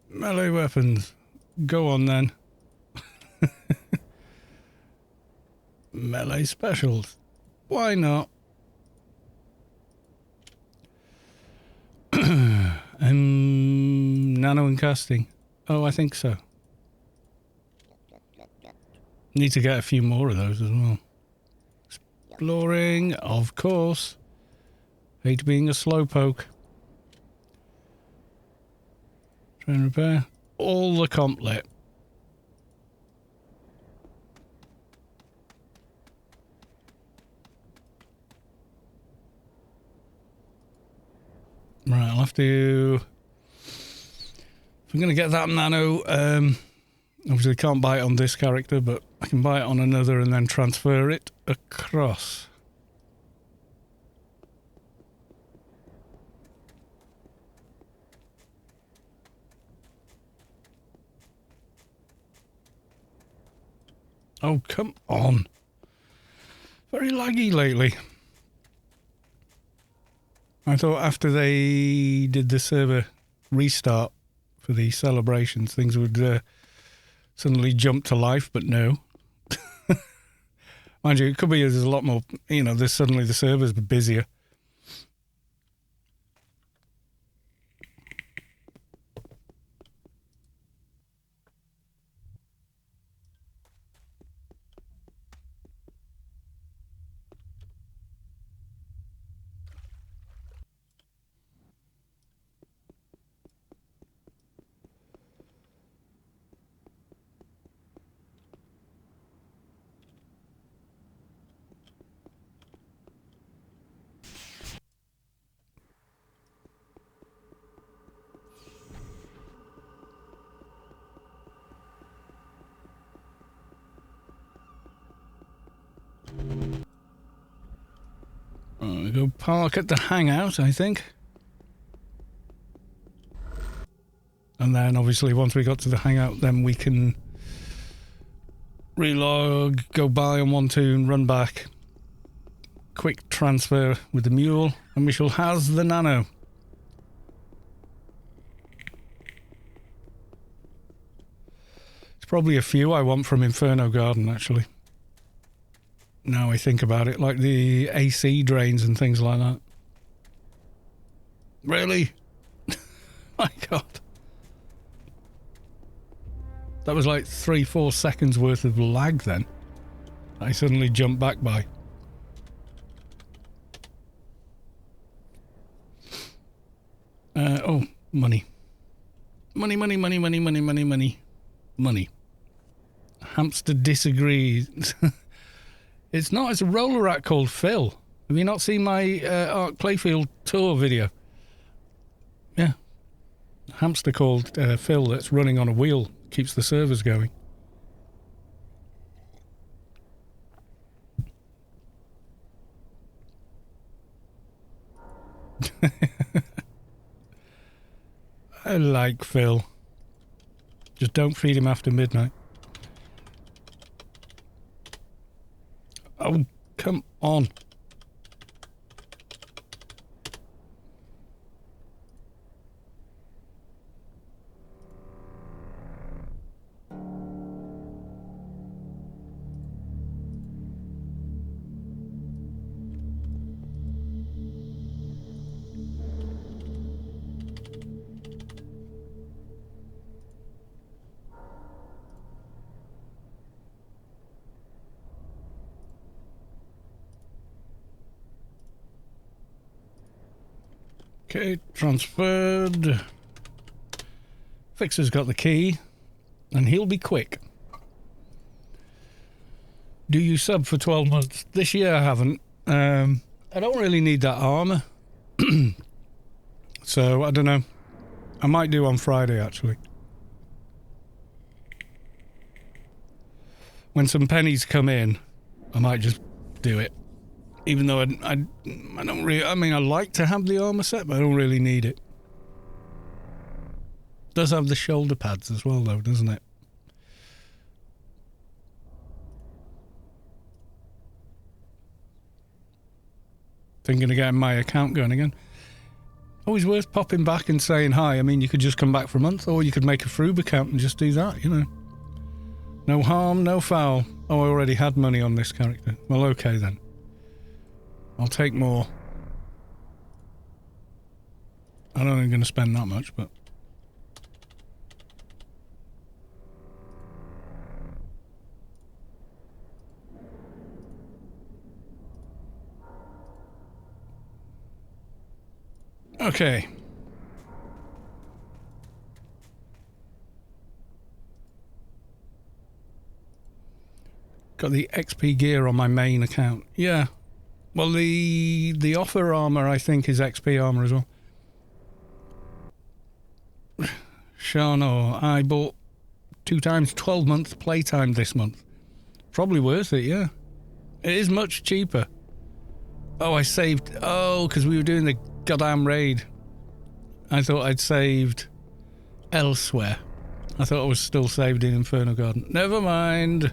Melee weapons. Go on then. Melee specials. Why not? Nano and casting. Oh, I think so. Need to get a few more of those as well. Exploring, of course. Hate being a slowpoke. Try and repair. All the complet. Right, I'll have to... If I'm going to get that nano, obviously can't buy it on this character, but I can buy it on another and then transfer it across. Oh, come on. Very laggy lately. I thought after they did the server restart for the celebrations, things would suddenly jump to life, but no. Mind you, it could be there's a lot more, you know, there's suddenly the servers are busier. We go park at the hangout, I think. And then obviously once we got to the hangout, then we can relog, go buy on 1-2 run back. Quick transfer with the mule, and we shall has the nano. It's probably a few I want from Inferno Garden, actually. Now I think about it, like the AC drains and things like that. Really? My God. That was like 3-4 seconds worth of lag then. I suddenly jumped back by. Oh, money. Money, money, money, money, money, money, money. Money. Hamster disagrees. It's not, it's a roller rat called Phil. Have you not seen my Arc Playfield tour video? Yeah. Hamster called Phil that's running on a wheel. Keeps the servers going. I like Phil. Just don't feed him after midnight. Oh, come on. Okay, transferred. Fixer's got the key, and he'll be quick. Do you sub for 12 months? This year I haven't. I don't really need that armor. So, I don't know. I might do on Friday, actually. When some pennies come in, I might just do it. Even though I don't really... I mean, I like to have the armor set, but I don't really need it. It does have the shoulder pads as well, though, doesn't it? Thinking of getting my account going again. Always worth popping back and saying hi. I mean, you could just come back for a month, or you could make a Froob account and just do that, you know. No harm, no foul. Oh, I already had money on this character. Well, okay then. I'll take more. I don't think I'm going to spend that much, but... Okay. Got the XP gear on my main account. Yeah. Well, the offer armor, I think, is XP armor as well. Shano, I bought 2 times 12 months playtime this month. Probably worth it, yeah. It is much cheaper. Oh, I saved... Oh, because we were doing the goddamn raid. I thought I'd saved elsewhere. I thought I was still saved in Inferno Garden. Never mind.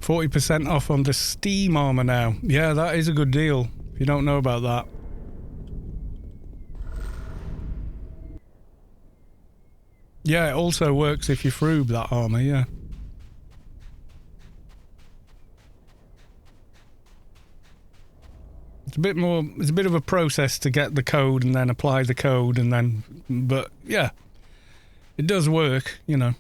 %40 off on the Steam armor now. Yeah, that is a good deal. If you don't know about that. Yeah, it also works if you froob that armor, yeah. It's a bit of a process to get the code and then apply the code and then, but yeah, it does work, you know.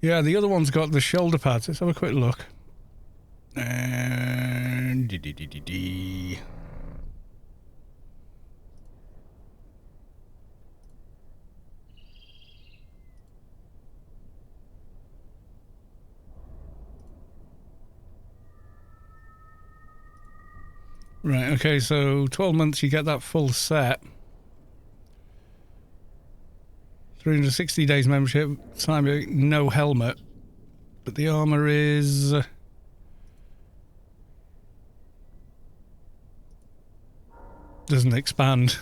Yeah, the other one's got the shoulder pads. Let's have a quick look. And right, okay, so 12 months you get that full set. 360 days membership, no helmet, but the armor is doesn't expand.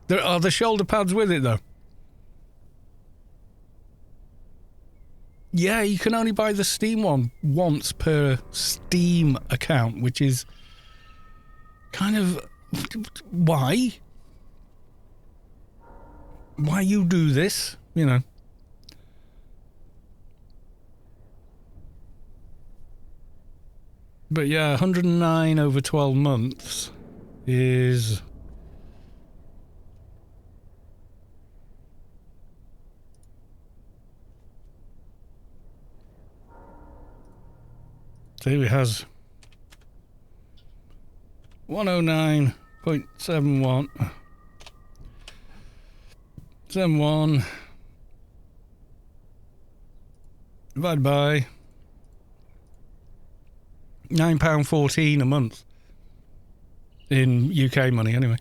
There are the shoulder pads with it though. Yeah, you can only buy the Steam one once per Steam account, which is kind of why you do this, you know. But yeah, 109 over 12 months is... So here it has 109.71 71 divided by £9.14 a month in UK money anyway.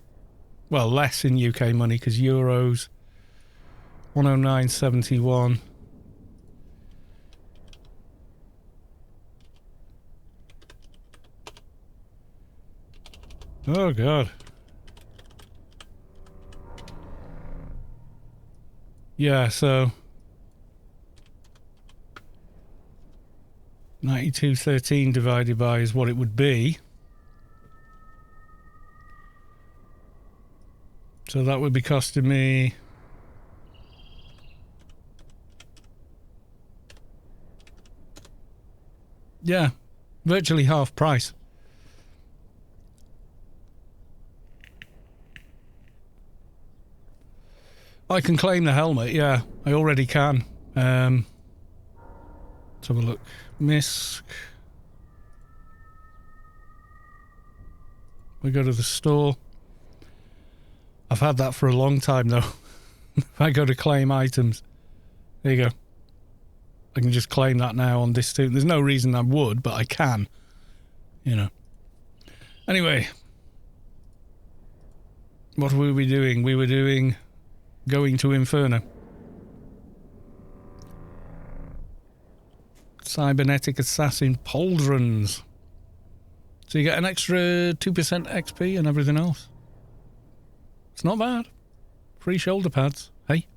Well, less in UK money because euros 109.71. Oh god. Yeah, so 92.13 divided by is what it would be. So that would be costing me virtually half price. I can claim the helmet, yeah. I already can. Let's have a look. MISC. We go to the store. I've had that for a long time though. If I go to claim items, there you go. I can just claim that now on this too. There's no reason I would, but I can. You know. Anyway. What were we doing? We were doing... going to Inferno. Cybernetic Assassin Pauldrons. So you get an extra 2% XP and everything else. It's not bad. Free shoulder pads, hey?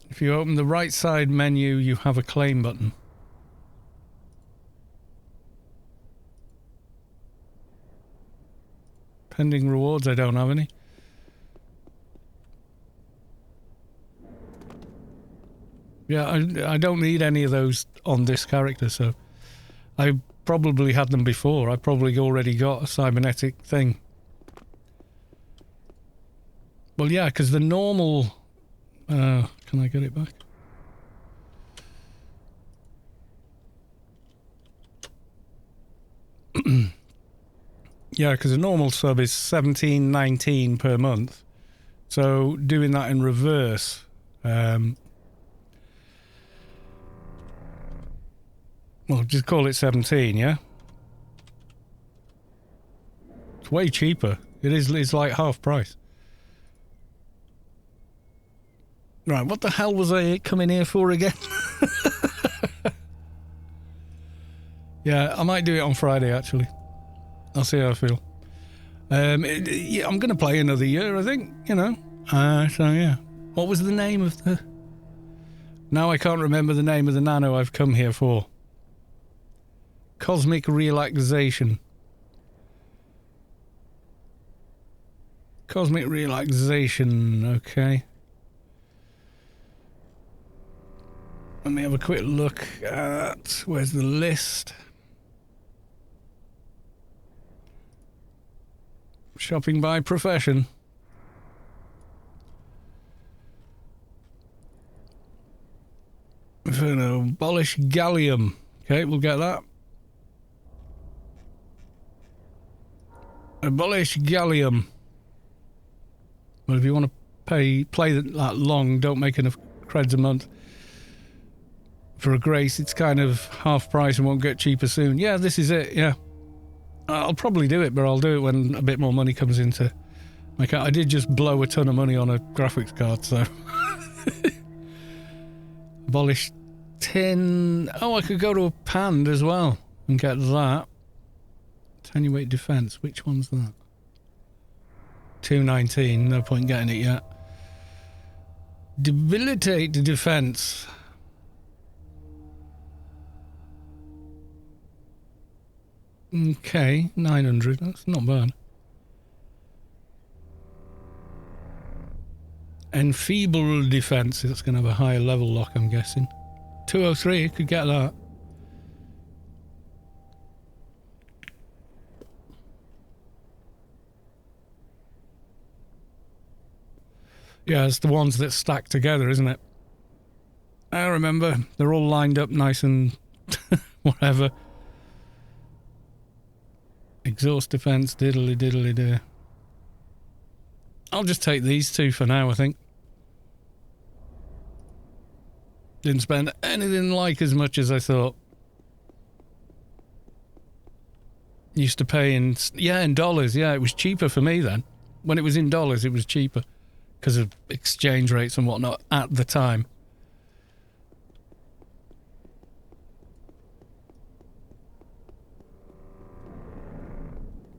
If you open the right side menu, you have a claim button. Pending rewards, I don't have any. Yeah, I don't need any of those on this character, so I probably had them before. I probably already got a cybernetic thing. Well, yeah, because the normal... can I get it back? Yeah, because a normal sub is $17.19 per month. So doing that in reverse, well, just call it 17, yeah? It's way cheaper. It's like half price. Right, what the hell was I coming here for again? Yeah, I might do it on Friday, actually. I'll see how I feel. Yeah, I'm going to play another year, I think, you know. So, yeah. What was the name of the... Now I can't remember the name of the Nano I've come here for. Cosmic Relaxation. Cosmic Relaxation, okay. Let me have a quick look at... Where's the list? Shopping by profession. Inferno, abolish gallium. Okay, we'll get that. Abolish gallium. Well, if you want to play that long, don't make enough creds a month. For a grace, it's kind of half price and won't get cheaper soon. Yeah, this is it, yeah. I'll probably do it, but I'll do it when a bit more money comes into my account. I did just blow a ton of money on a graphics card, so... Abolish tin... Oh, I could go to a Pand as well and get that. Attenuate defense. Which one's that? 219. No point getting it yet. Debilitate the defense. Okay, 900. That's not bad. Enfeeble defense. That's going to have a higher level lock, I'm guessing. 203. Could get that. Yeah, it's the ones that stack together, isn't it? I remember. They're all lined up nice and whatever. Exhaust defense, diddly diddly do. I'll just take these two for now, I think. Didn't spend anything like as much as I thought. Used to pay in dollars. Yeah, it was cheaper for me then. When it was in dollars, it was cheaper. Because of exchange rates and whatnot at the time.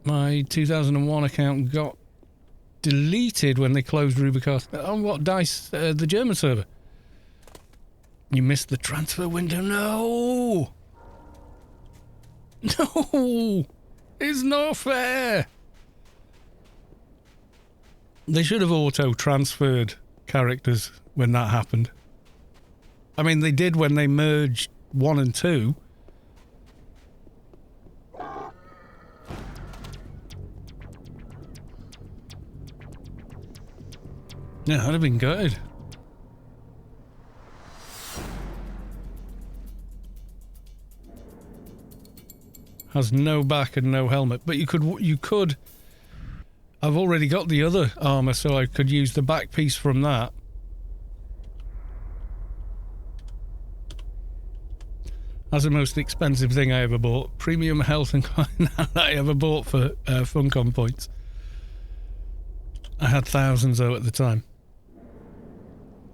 My 2001 account got deleted when they closed Rubicast. Oh, what, DICE? The German server. You missed the transfer window. No! No! It's not fair! They should have auto-transferred characters when that happened. I mean, they did when they merged 1 and 2. Yeah, that'd have been good. Has no back and no helmet, but you could. I've already got the other armor, so I could use the back piece from that. That's the most expensive thing I ever bought. Premium health and that I ever bought for Funcom points. I had thousands though at the time.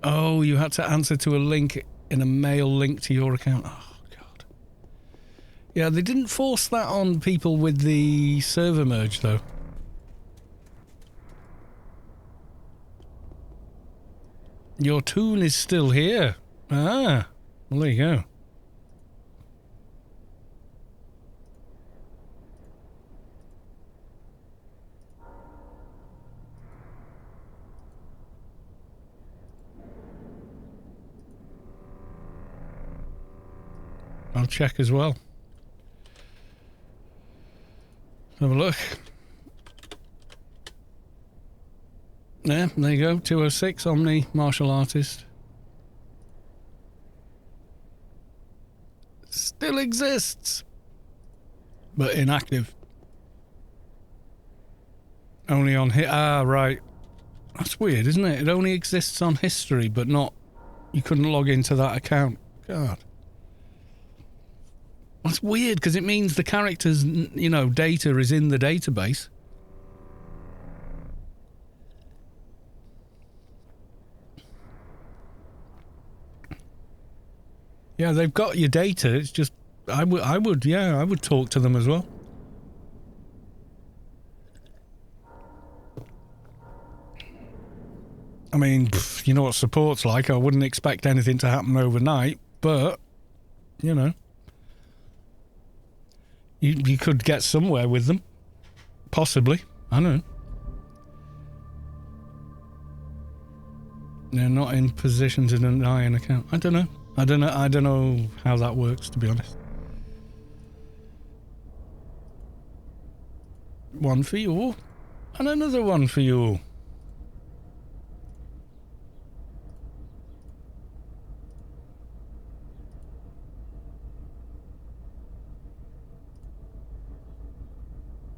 Oh, you had to answer to a link in a mail link to your account. Oh, God. Yeah, they didn't force that on people with the server merge, though. Your tune is still here. Ah, well, there you go. I'll check as well. Have a look. Yeah, there you go. 206 Omni Martial Artist. Still exists, but inactive. Only on hit. Ah, right. That's weird, isn't it? It only exists on history, but not. You couldn't log into that account. God. That's weird because it means the character's, you know, data is in the database. Yeah, they've got your data. It's just I would talk to them as well. I mean, you know what support's like. I wouldn't expect anything to happen overnight, but you know, you could get somewhere with them, possibly. I don't know. They're not in position to deny an account. I don't know. I don't know how that works, to be honest. One for you, and another one for you.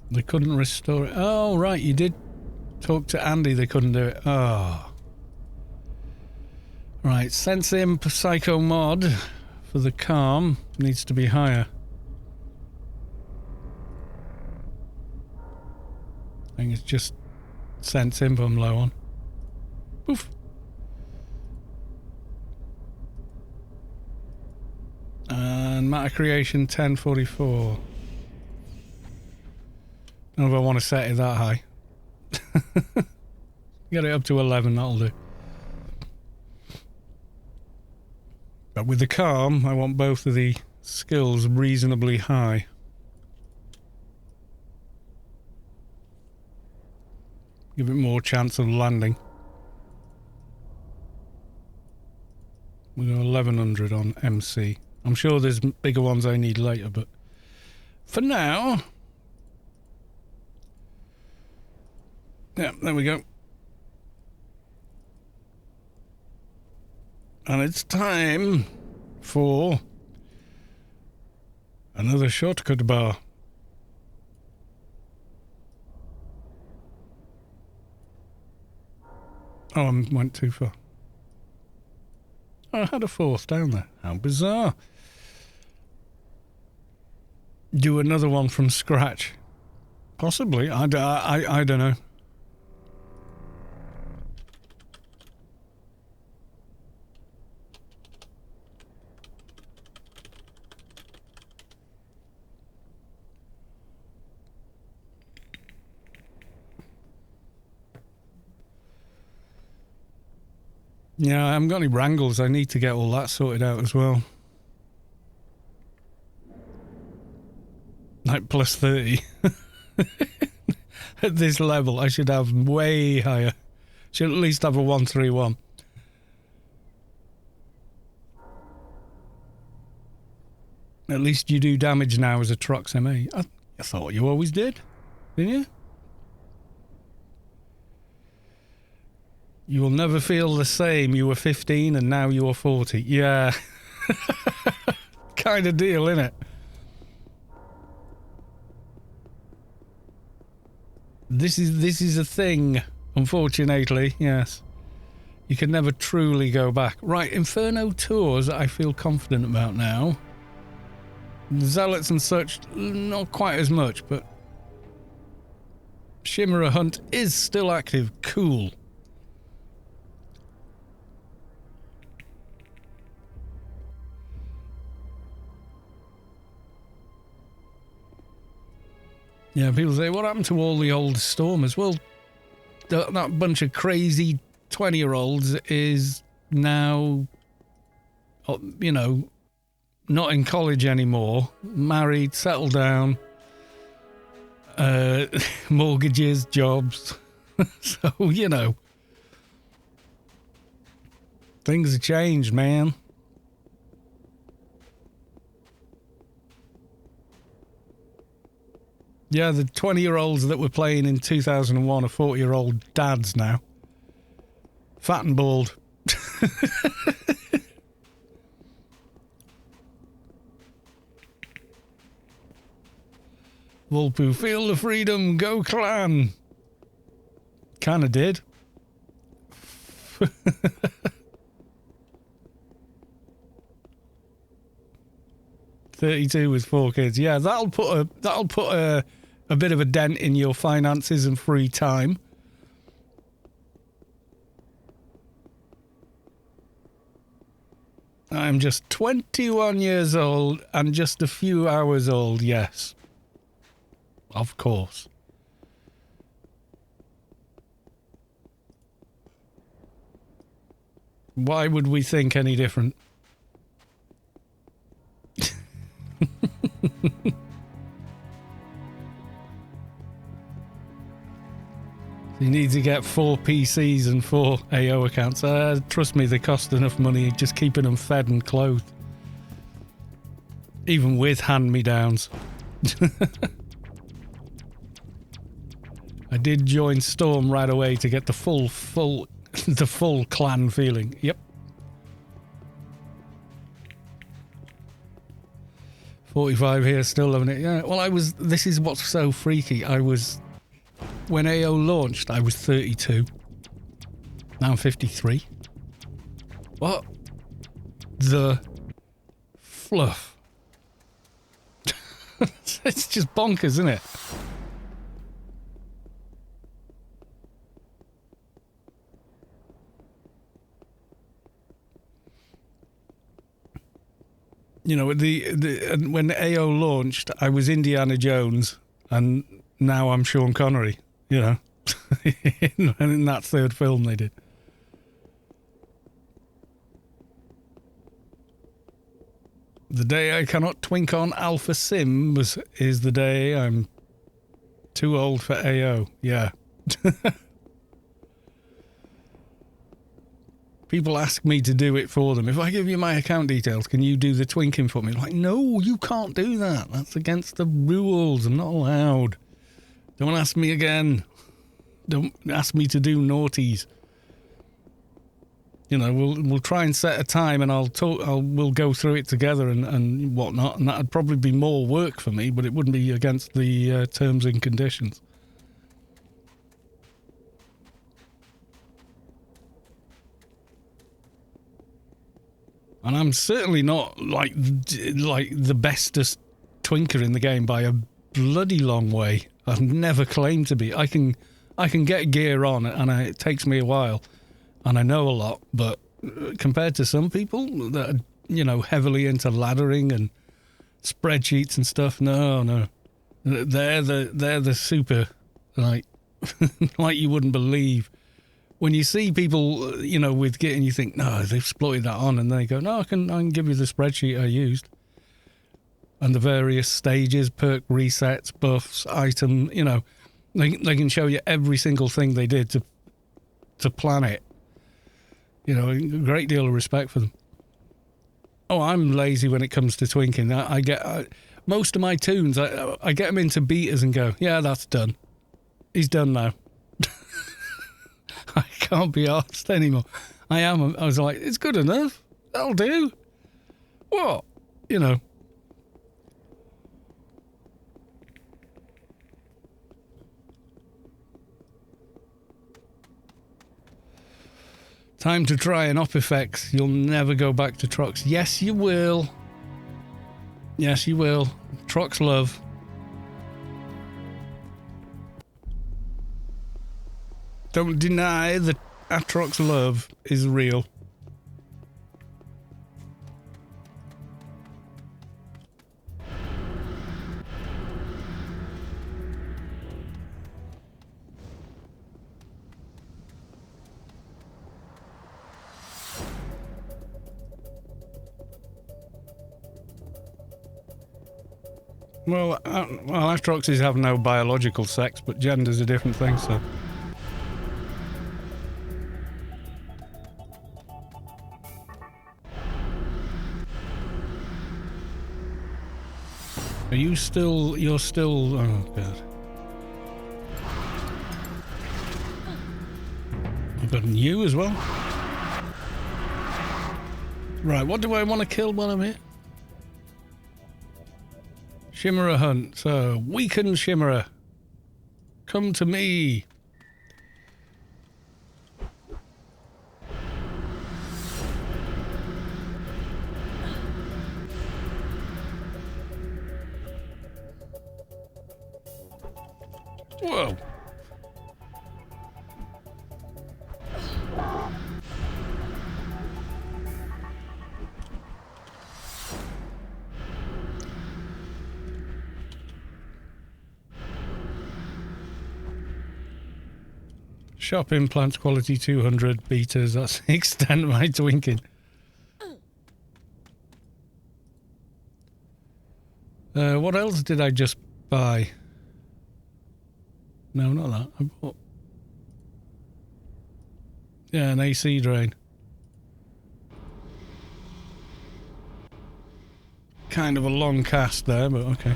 They couldn't restore it. Oh, right, you did talk to Andy, they couldn't do it. Oh. Right, Sense Imp Psycho Mod for the Calm needs to be higher. I think it's just Sense Imp I'm low on. Poof. And Matter Creation 1044. I don't know if I want to set it that high. Get it up to 11, that'll do. But with the Calm, I want both of the skills reasonably high. Give it more chance of landing. We got 1100 on MC. I'm sure there's bigger ones I need later, but for now... Yeah, there we go. And it's time for another shortcut bar. Oh, I went too far. Oh, I had a fourth down there. How bizarre. Do another one from scratch. Possibly. I don't know. Yeah, I haven't got any wrangles. I need to get all that sorted out as well. Like plus 30. At this level, I should have way higher. Should at least have a 131. At least you do damage now as a Trox MA. I thought you always did. Didn't you? You will never feel the same. You were 15 and now you are 40. Yeah. Kind of deal, innit? This is a thing, unfortunately, yes. You can never truly go back. Right, Inferno tours I feel confident about now. Zealots and such, not quite as much, but Chimera Hunt is still active. Cool. Yeah, people say, what happened to all the old Stormers? Well, that bunch of crazy 20-year-olds is now, you know, not in college anymore, married, settled down, mortgages, jobs. So, you know, things have changed, man. Yeah, the 20-year-olds that were playing in 2001 are 40-year-old dads now. fat and bald. Volpu, feel the freedom, go clan. Kinda did. $32 with 4 kids. Yeah, that'll put a bit of a dent in your finances and free time. I'm just 21 years old and just a few hours old, yes. Of course. Why would we think any different? You need to get 4 PCs and 4 AO accounts. Trust me, they cost enough money just keeping them fed and clothed. Even with hand-me-downs. I did join Storm right away to get the full the full clan feeling. Yep. 45 here, still loving it. Yeah, well, this is what's so freaky. When AO launched, I was 32. Now I'm 53. What the fluff? It's just bonkers, isn't it? You know, when AO launched, I was Indiana Jones, and now I'm Sean Connery. You know, in that third film they did. The day I cannot twink on Alpha Sim is the day I'm too old for AO. Yeah. People ask me to do it for them. If I give you my account details, can you do the twinking for me? Like, no, you can't do that. That's against the rules. I'm not allowed. Don't ask me again. Don't ask me to do naughties. You know, we'll try and set a time, and we'll go through it together and whatnot, and that'd probably be more work for me, but it wouldn't be against the terms and conditions. And I'm certainly not like the bestest twinker in the game by a bloody long way. I've never claimed to be. I can get gear on, and it takes me a while, and I know a lot. But compared to some people that are, you know, heavily into laddering and spreadsheets and stuff, no, they're the super, like like you wouldn't believe. When you see people, you know, with Git, and you think, no, they've exploited that on, and they go, no, I can give you the spreadsheet I used. And the various stages, perk resets, buffs, item, you know, they can show you every single thing they did to plan it. You know, a great deal of respect for them. Oh, I'm lazy when it comes to twinking. I get most of my tunes, I get them into beaters and go, yeah, that's done. He's done now. I can't be arsed anymore. I was like, it's good enough. That'll do. What? You know. Time to try an op effects. You'll never go back to Trox. Yes, you will. Yes, you will. Trox love. Don't deny that Atrox love is real. Well, Atroxes have no biological sex, but gender's a different thing, so... You're still, oh god. I've got you as well. Right, what do I want to kill while I'm here? Chimera hunt. So, weaken Chimera. Come to me. Whoa. Shop implants quality 200 betas. That's the extent of my twinking. What else did I just buy? No, not that. I bought... Yeah, an AC drain. Kind of a long cast there, but okay.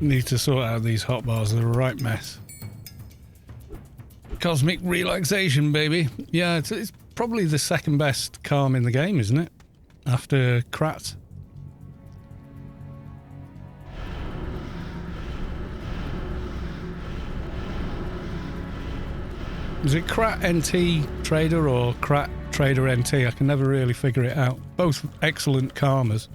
Need to sort out these hotbars. They're a right mess. Cosmic relaxation, baby. Yeah, it's probably the second best calm in the game, isn't it? After Krat. Is it Krat NT Trader or Krat Trader NT? I can never really figure it out. Both excellent calmers.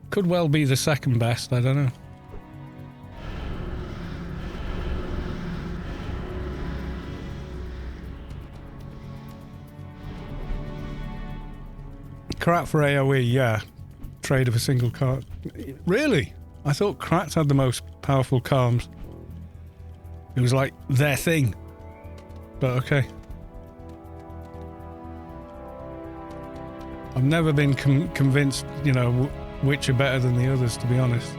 Could well be the second best, I don't know. Krat for AoE, yeah. Trader for single card. Really? I thought Krat had the most powerful calms. It was like their thing. But okay. I've never been convinced, you know, which are better than the others, to be honest.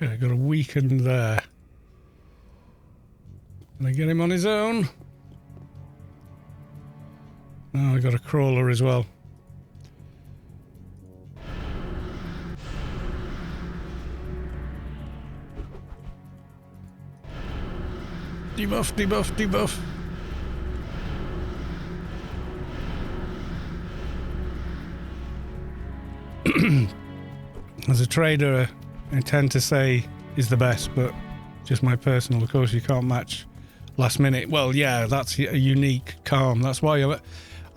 Okay, got a weaken there. Can I get him on his own? Oh, I got a crawler as well. Debuff, debuff, debuff. As a trader, I tend to say is the best, but just my personal. Of course, you can't match last minute. Well, yeah, that's a unique calm. That's why I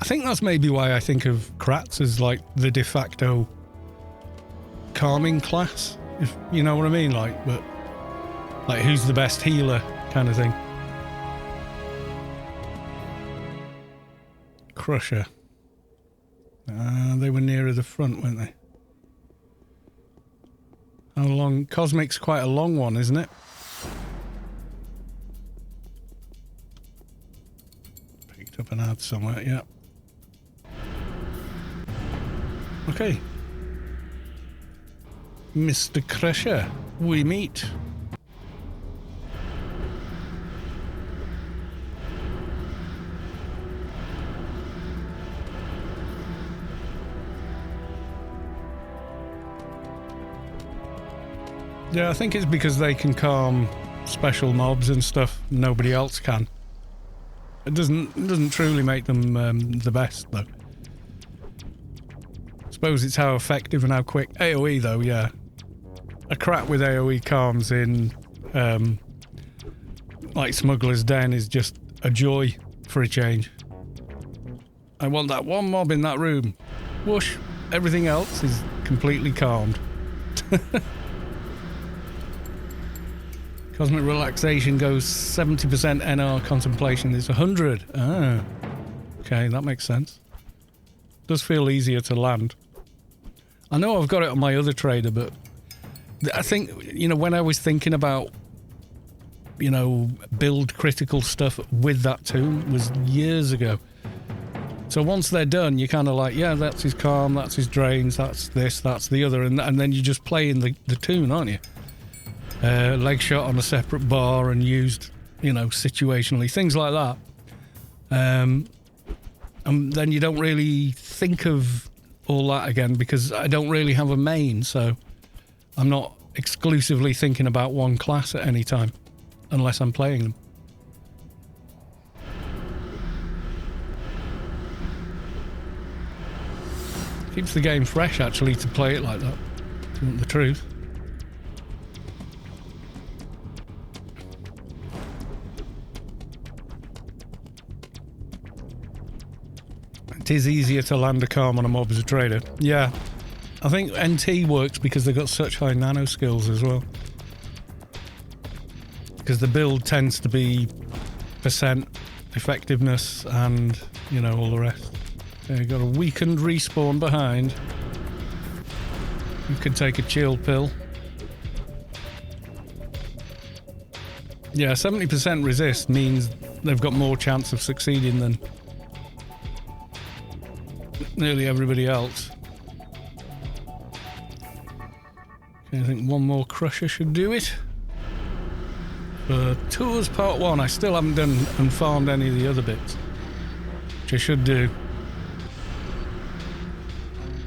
think that's maybe why I think of Kratz as like the de facto calming class, if you know what I mean. Like, but like who's the best healer kind of thing. Crusher. They were nearer the front, weren't they? How long? Cosmic's quite a long one, isn't it? Picked up an ad somewhere, yeah. Okay. Mr. Crusher, we meet. Yeah, I think it's because they can calm special mobs and stuff nobody else can. It doesn't truly make them the best, though. I suppose it's how effective and how quick. AoE, though, yeah. A Krat with AoE calms in, like Smuggler's Den is just a joy for a change. I want that one mob in that room. Whoosh. Everything else is completely calmed. Cosmic relaxation goes 70% NR, contemplation is 100. Ah. Okay, that makes sense. Does feel easier to land. I know I've got it on my other trader, but I think, you know, when I was thinking about, you know, build critical stuff with that tune was years ago. So once they're done, you're kind of like, yeah, that's his calm, that's his drains, that's this, that's the other, and then you're just playing the tune, aren't you? Leg shot on a separate bar and used, you know, situationally, things like that. And then you don't really think of all that again because I don't really have a main, so I'm not exclusively thinking about one class at any time unless I'm playing them. Keeps the game fresh actually to play it like that, to want the truth. It is easier to land a calm on a mob as a trader. Yeah, I think NT works because they've got such high nano skills as well. Because the build tends to be percent effectiveness and, you know, all the rest. Okay, got a weakened respawn behind. You could take a chill pill. Yeah, 70% resist means they've got more chance of succeeding than nearly everybody else. Okay, I think one more crusher should do it. For Tours Part 1, I still haven't done and farmed any of the other bits, which I should do.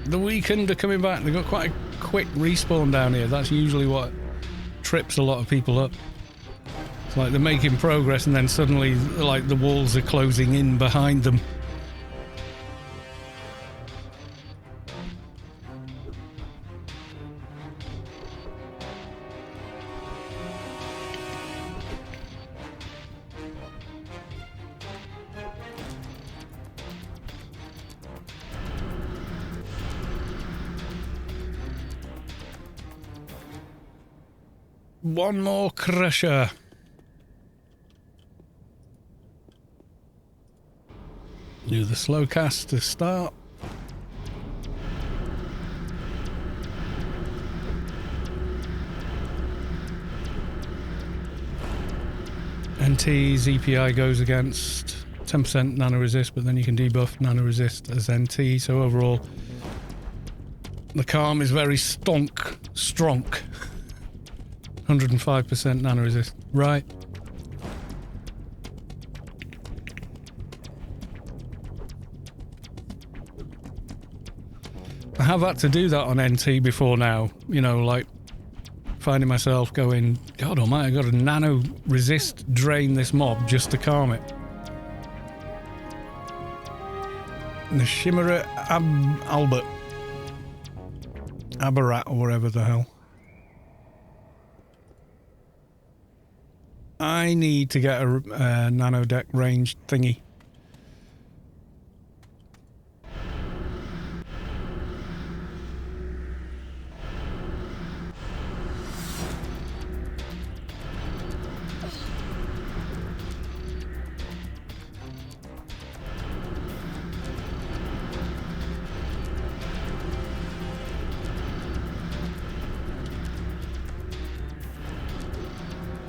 The weakened are coming back. They've got quite a quick respawn down here. That's usually what trips a lot of people up. It's like they're making progress and then suddenly like the walls are closing in behind them. One more crusher. Do the slow cast to start. NT ZPI goes against 10% nano resist, but then you can debuff nano resist as NT, so overall the calm is very strong. 105% nano resist. Right. I have had to do that on NT before now. You know, like finding myself going, God almighty, I got to nano resist drain this mob just to calm it. And the Chimera Aberrat or whatever the hell. I need to get a nano deck range thingy.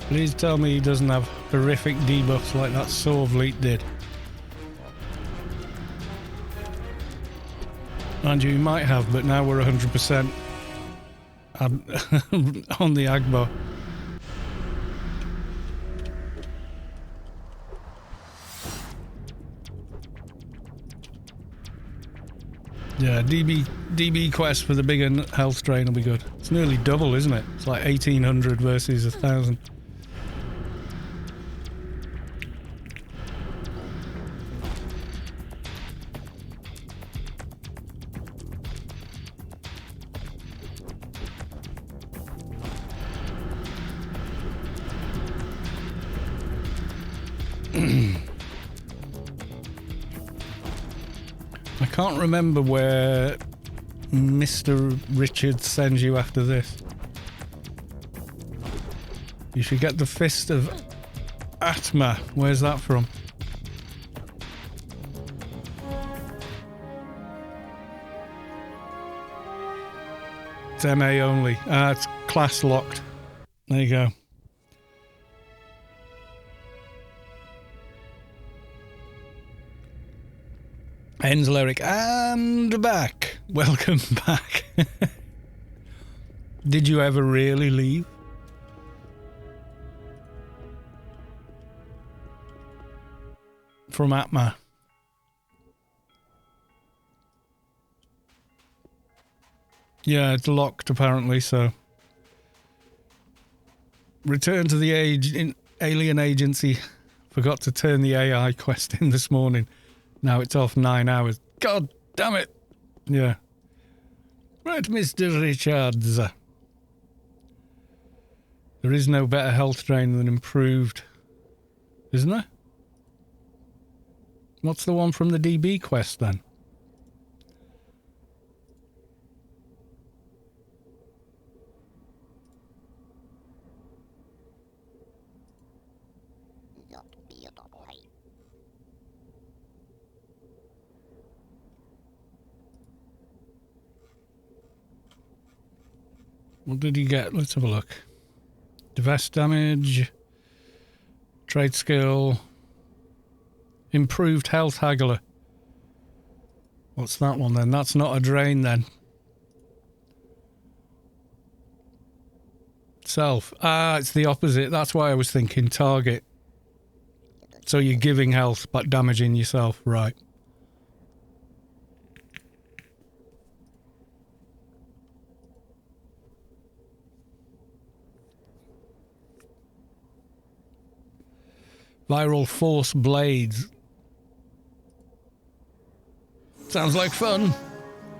Please tell me he doesn't have horrific debuffs like that Sovlet did. Mind you, he might have, but now we're 100% on the Agbar. Yeah, DB quest for the bigger health drain will be good. It's nearly double, isn't it? It's like 1800 versus 1000. can't remember where Mr. Richard sends you after this. You should get the Fist of Atma. Where's that from? It's MA only. It's class locked. There you go. Ends lyric and back. Welcome back. Did you ever really leave? From Atma. Yeah, it's locked apparently, so. Return to the alien agency. Forgot to turn the AI quest in this morning. Now it's off 9 hours. God damn it. Yeah. Right, Mr. Richards. There is no better health drain than improved. Isn't there? What's the one from the DB quest then? What did he get? Let's have a look. Divest damage. Trade skill. Improved health haggler. What's that one then? That's not a drain then. Self. Ah, it's the opposite. That's why I was thinking target. So you're giving health but damaging yourself. Right. Viral Force Blades. Sounds like fun.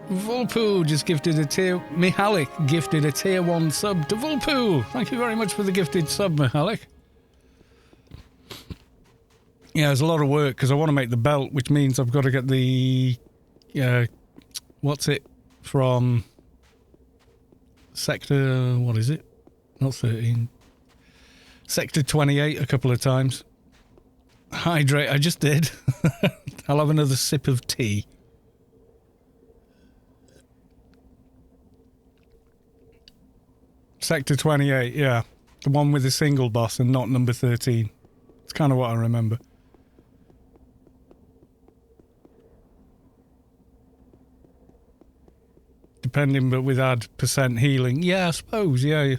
Vulpoo just gifted a tier... Mihalik gifted a tier 1 sub to Vulpoo. Thank you very much for the gifted sub, Mihalik. Yeah, there's a lot of work because I want to make the belt, which means I've got to get the... what's it? From... Sector... What is it? Not 13. Sector 28 a couple of times. Hydrate, I just did. I'll have another sip of tea. Sector 28, yeah. The one with the single boss and not number 13. It's kind of what I remember. Depending, but with add % healing. Yeah, I suppose, yeah.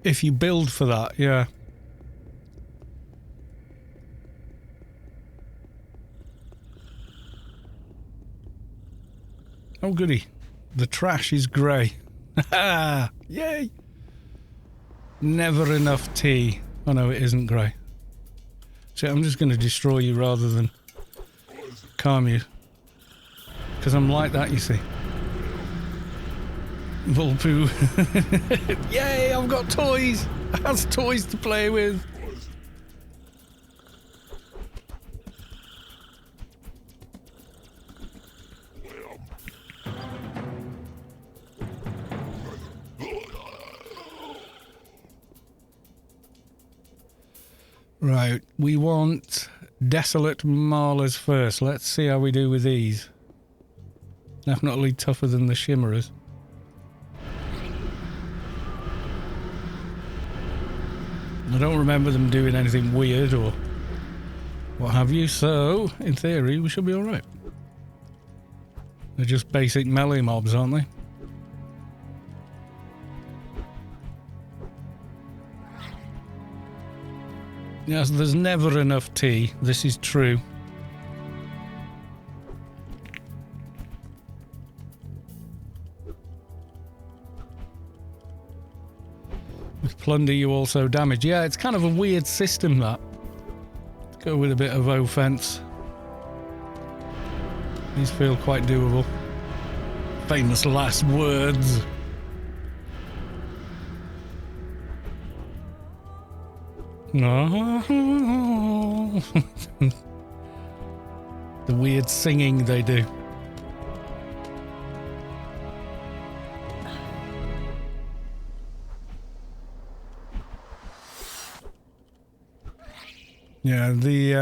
If you build for that, yeah. Oh, goody. The trash is grey. Yay! Never enough tea. Oh, no, it isn't grey. So I'm just going to destroy you rather than calm you. Because I'm like that, you see. Vulpoo. Yay, I've got toys. Has toys to play with. Right, we want Desolate Malahs first. Let's see how we do with these. Definitely tougher than the Chimeras. I don't remember them doing anything weird or what have you, so in theory we should be alright. They're just basic melee mobs, aren't they? Yes, there's never enough tea. This is true. With plunder you also damage. Yeah, it's kind of a weird system, that. Let's go with a bit of offense. These feel quite doable. Famous last words. No. The weird singing they do. Yeah, the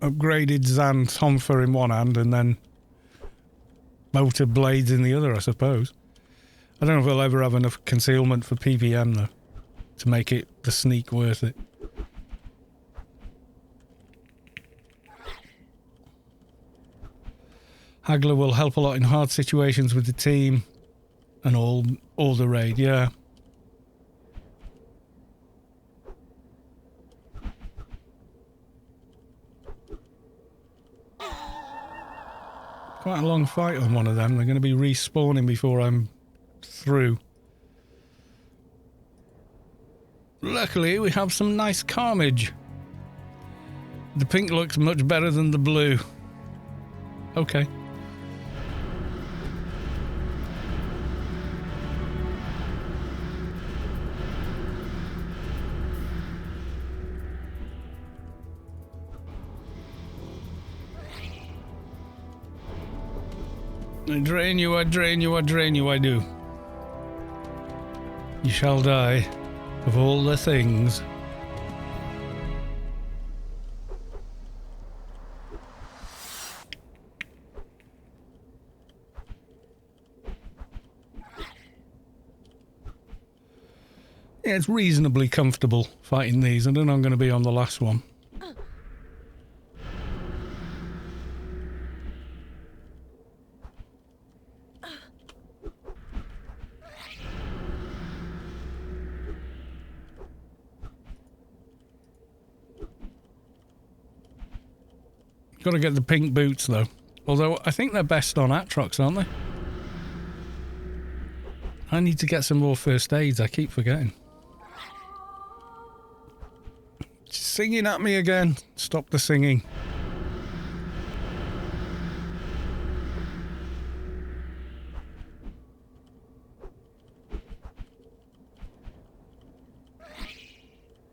upgraded Zan Tomfer in one hand and then motor blades in the other, I suppose. I don't know if we'll ever have enough concealment for PVM, though, to make it the sneak worth it. Haggler will help a lot in hard situations with the team and all the raid, yeah. Quite a long fight on one of them. They're going to be respawning before I'm through. Luckily, we have some nice carnage. The pink looks much better than the blue. Okay. I drain you, I drain you, I drain you, I do. You shall die of all the things. Yeah, it's reasonably comfortable fighting these. I don't know I'm going to be on the last one. Got to get the pink boots, though. Although, I think they're best on Atrox, aren't they? I need to get some more first aids, I keep forgetting. She's singing at me again. Stop the singing.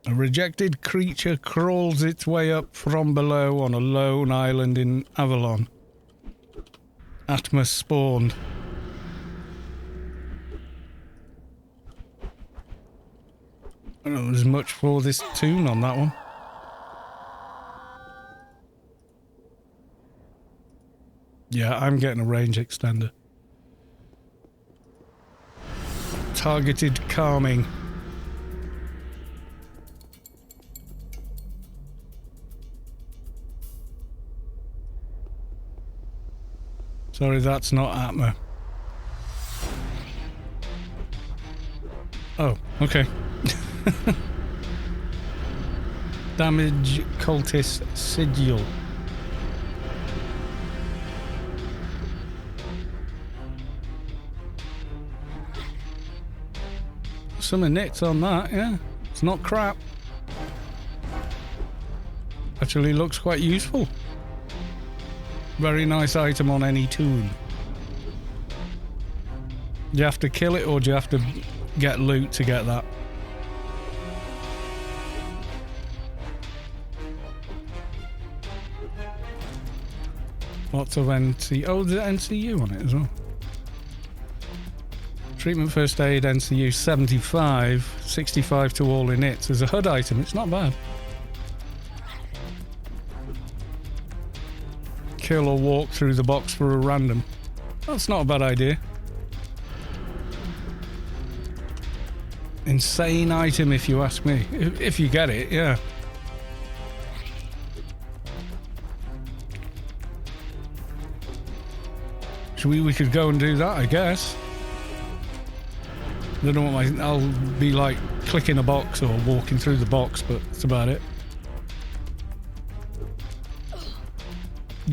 A rejected creature crawls its way up from below on a lone island in Avalon. Atma spawned. I don't know there's much for this tune on that one. Yeah, I'm getting a range extender. Targeted calming. Sorry, that's not Atma. Oh, okay. Damage cultist sigil. Some nits on that, yeah. It's not crap. Actually looks quite useful. Very nice item on any tune. Do you have to kill it or do you have to get loot to get that? Lots of NC. Oh, there's NCU on it as well. Treatment first aid, NCU 75, 65 to all in it. There's a HUD item, it's not bad. Kill or walk through the box for a random. That's not a bad idea. Insane item if you ask me. If you get it, yeah. We could go and do that, I guess. I don't know what I'll be like clicking a box or walking through the box, but that's about it.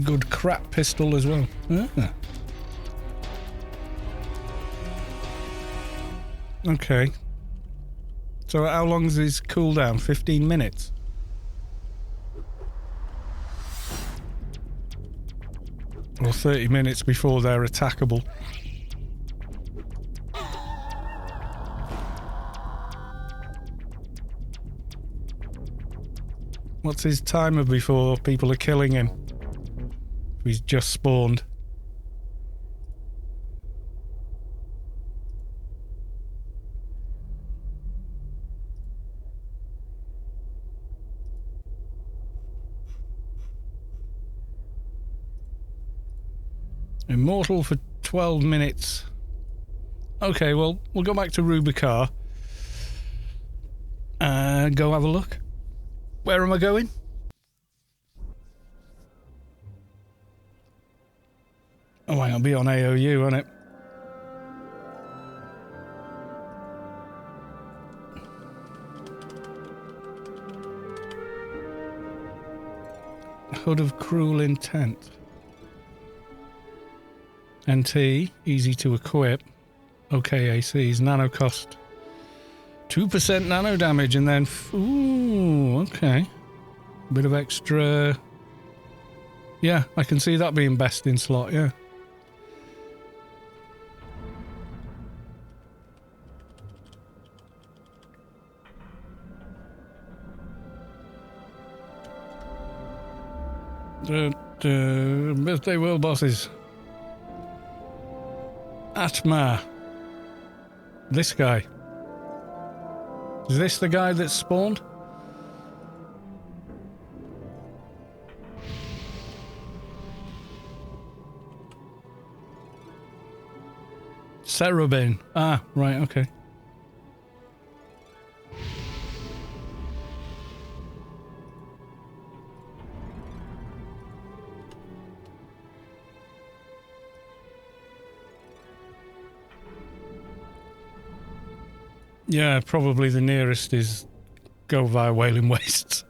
Good crap pistol as well. Ah. Okay. So how long is his cooldown? 15 minutes? Or 30 minutes before they're attackable. What's his timer before people are killing him? He's just spawned. Immortal for 12 minutes. Okay, well, we'll go back to Rubicar. Go have a look. Where am I going? Oh, I'll be on AOU, won't it? Hood of Cruel Intent. NT, easy to equip. OKACs, nano cost 2% nano damage, and then ooh, okay, bit of extra. Yeah, I can see that being best in slot. Yeah. The birthday world bosses. Atma. This guy. Is this the guy that spawned? Cerubin. Ah, right, okay. Yeah, probably the nearest is go via Wailing Wastes.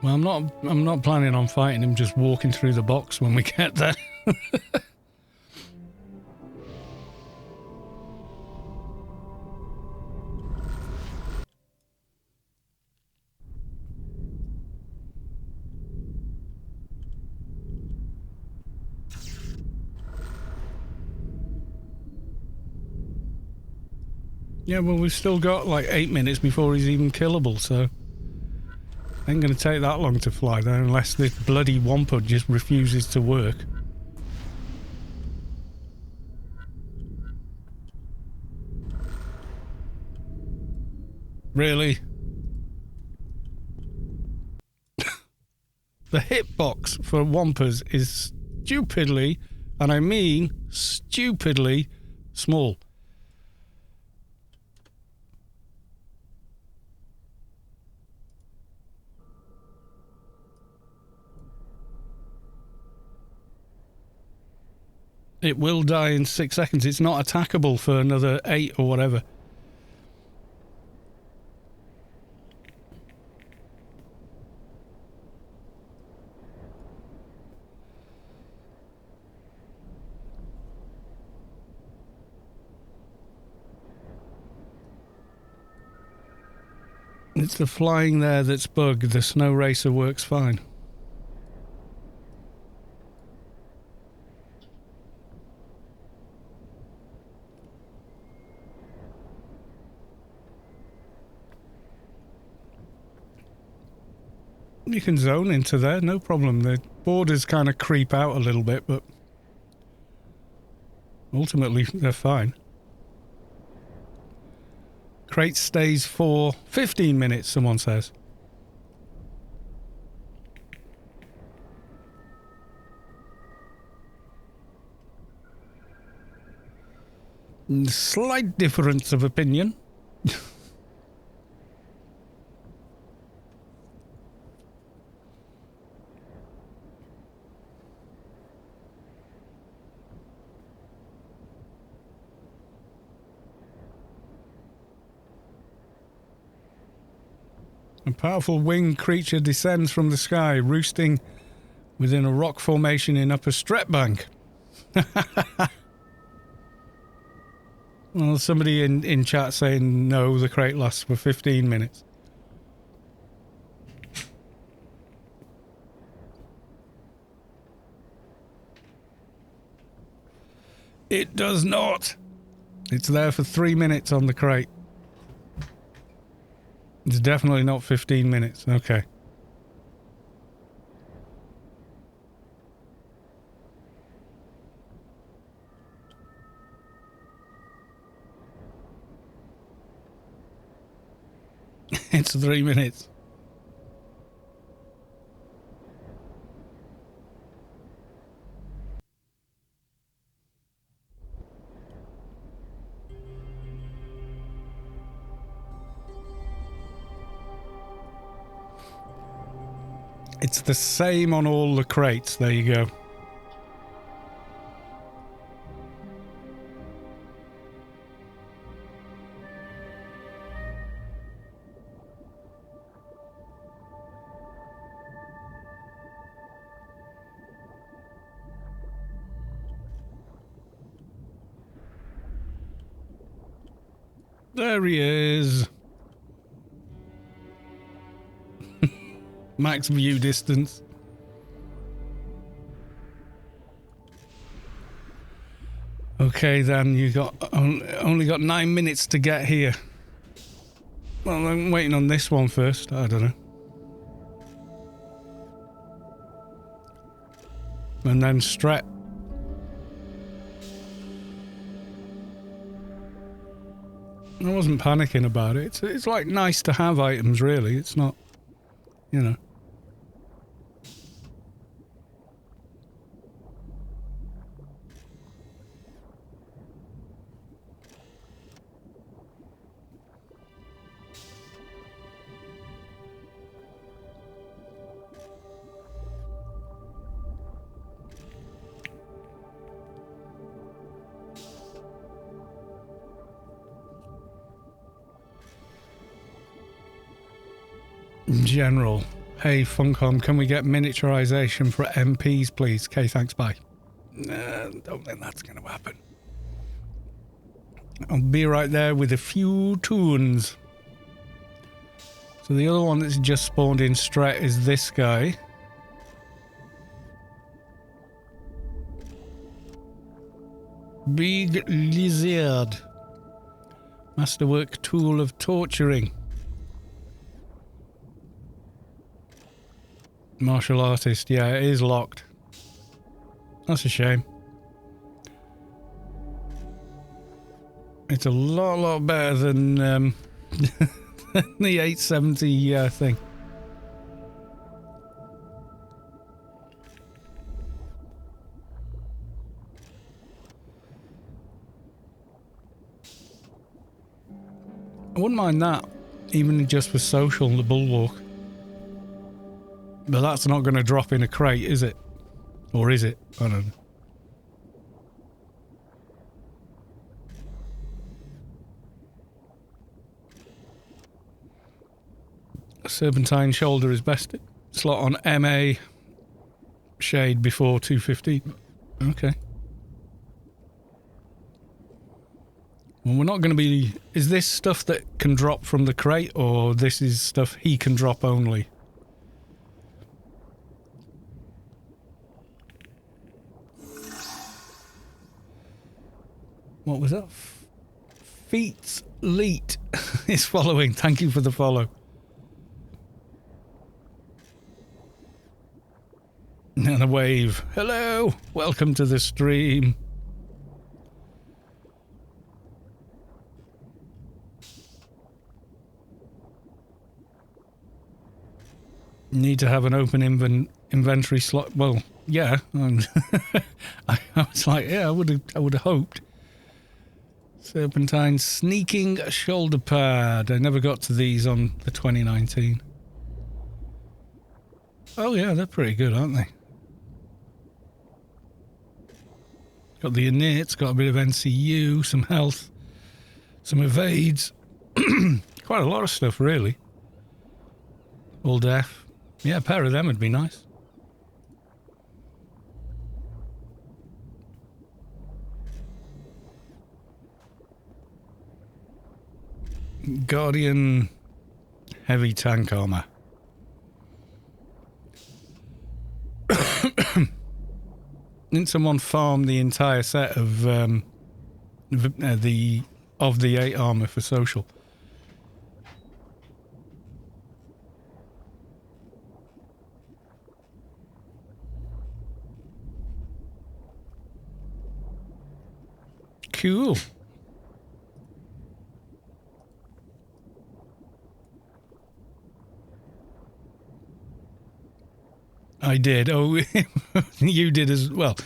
Well, I'm not planning on fighting him, just walking through the box when we get there. Yeah, well, we've still got like 8 minutes before he's even killable, so ain't gonna take that long to fly there unless this bloody Wampa just refuses to work. Really? The hitbox for Wampas is stupidly, and I mean stupidly, small. It will die in 6 seconds. It's not attackable for another 8 or whatever. It's the flying there that's bugged. The snow racer works fine. You can zone into there, no problem. The borders kind of creep out a little bit, but ultimately they're fine. Crate stays for 15 minutes, someone says. Slight difference of opinion. A powerful winged creature descends from the sky, roosting within a rock formation in Upper Stretbank. Well, somebody in chat saying no, the crate lasts for 15 minutes. It does not. It's there for 3 minutes on the crate. It's definitely not 15 minutes. Okay. It's 3 minutes. It's the same on all the crates. There you go. There he is. Max view distance. Okay, then you got only got 9 minutes to get here. Well, I'm waiting on this one first. I don't know. And then Stret. I wasn't panicking about it. It's like nice to have items, really. It's not, you know. General. Hey, Funcom, can we get miniaturization for MPs, please? Okay, thanks, bye. Don't think that's going to happen. I'll be right there with a few tunes. So the other one that's just spawned in Stret is this guy. Big Lizard. Masterwork tool of torturing. Martial artist, yeah, it is locked. That's a shame. It's a lot better than the 870 thing. I wouldn't mind that, even just for social, the bulwark. But that's not going to drop in a crate, is it? Or is it? I don't know. Serpentine shoulder is best. Slot on MA. Shade before 250. Okay. Well, we're not going to be... Is this stuff that can drop from the crate, or this is stuff he can drop only? What was that? Feats Leet is following. Thank you for the follow. And a wave. Hello. Welcome to the stream. Need to have an open inventory slot. Well, yeah. I was like, yeah, I would have hoped. Serpentine sneaking shoulder pad. I never got to these on the 2019. Oh yeah, they're pretty good, aren't they? Got the innate, got a bit of NCU, some health, some evades. Quite a lot of stuff, really. All deaf. Yeah, a pair of them would be nice. Guardian heavy tank armor. Didn't someone farm the entire set of the 8 armor for social? Cool. I did. Oh, you did as well.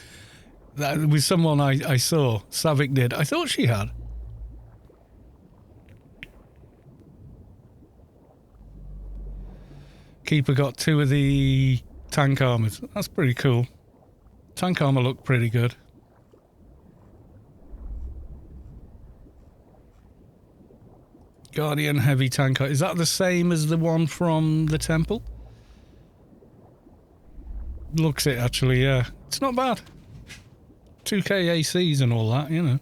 That was someone I saw. Savick did. I thought she had. Keeper got 2 of the tank armors. That's pretty cool. Tank armor looked pretty good. Guardian heavy tank. Is that the same as the one from the temple? Looks it actually, yeah. It's not bad. 2k ACs and all that, you know.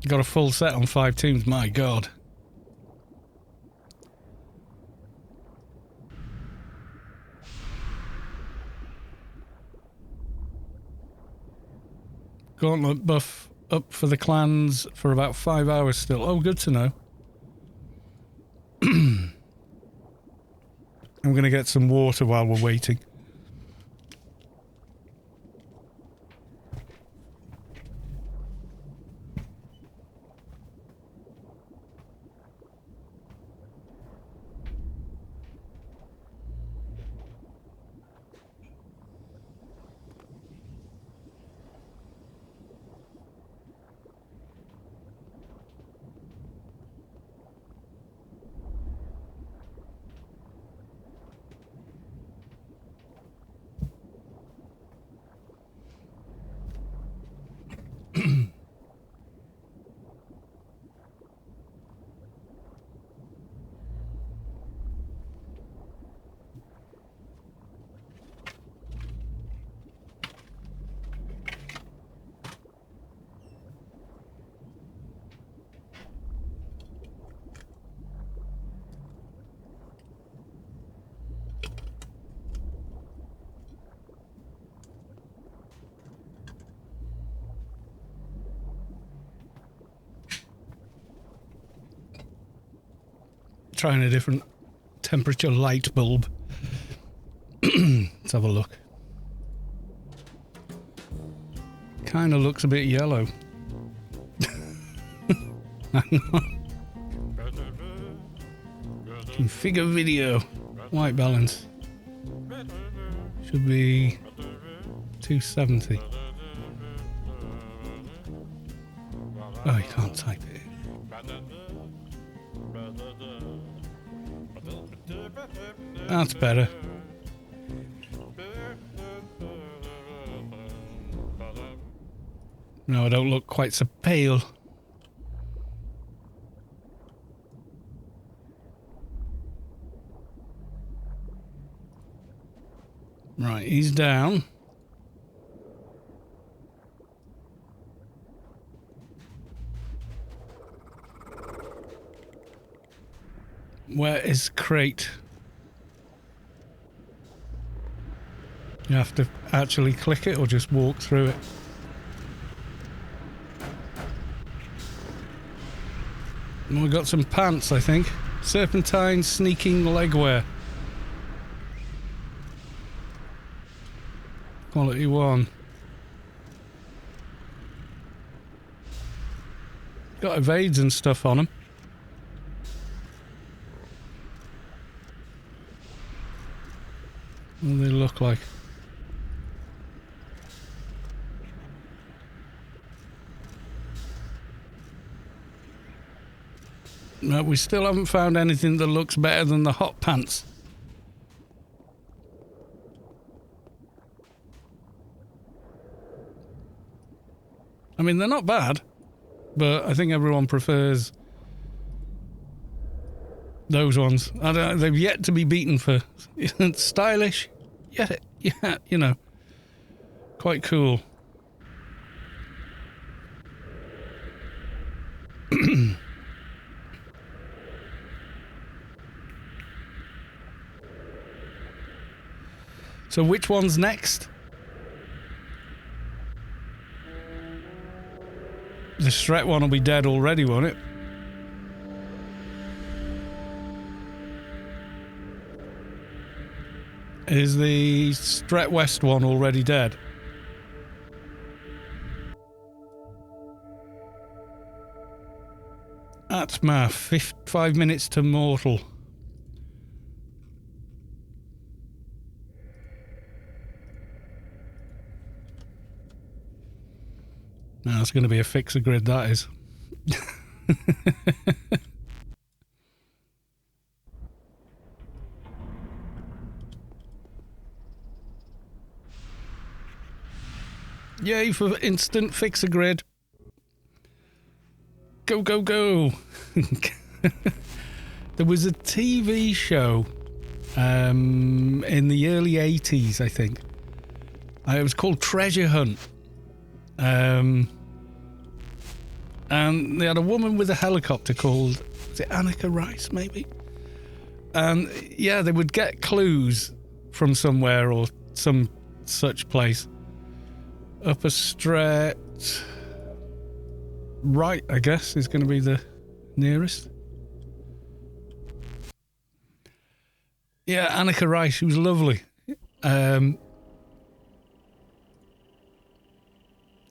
Got a full set on 5 teams, my god. Gauntlet buff up for the clans for about 5 hours still. Oh, good to know. I'm going to get some water while we're waiting. Trying a different temperature light bulb. Let's have a look. Kind of looks a bit yellow. Configure video. White balance. Should be 270. Oh, you can't type it. That's better. No, I don't look quite so pale. Right, he's down. Where is crate? You have to actually click it or just walk through it. And we've got some pants, I think. Serpentine sneaking legwear. Quality 1. Got evades and stuff on them. What do they look like? No, we still haven't found anything that looks better than the hot pants. I mean, they're not bad, but I think everyone prefers those ones. They've yet to be beaten for stylish. Yeah, you know, quite cool. So which one's next? The Stret one will be dead already, won't it? Is the Stret West one already dead? Atma, 5 minutes to mortal. Now, it's going to be a fixer grid, that is. Yay for instant fixer grid. Go, go, go. There was a TV show in the early 80s, I think. It was called Treasure Hunt. And they had a woman with a helicopter called, was it Annika Rice, maybe? And yeah, they would get clues from somewhere or some such place. Up a stretch. Right, I guess, is going to be the nearest. Yeah, Annika Rice, she was lovely.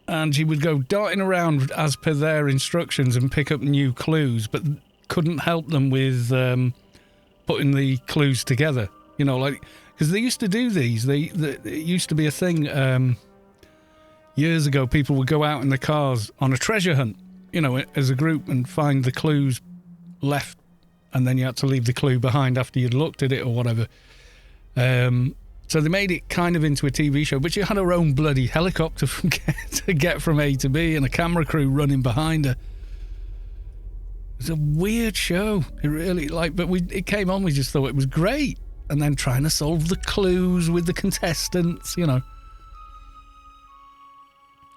And she would go darting around as per their instructions and pick up new clues, but couldn't help them with putting the clues together. You know, like, because they used to do these. It used to be a thing years ago. People would go out in the cars on a treasure hunt, you know, as a group and find the clues left, and then you had to leave the clue behind after you'd looked at it or whatever. So they made it kind of into a TV show, but she had her own bloody helicopter to get from A to B and a camera crew running behind her. It was a weird show. It really, but it came on, we just thought it was great. And then trying to solve the clues with the contestants, you know.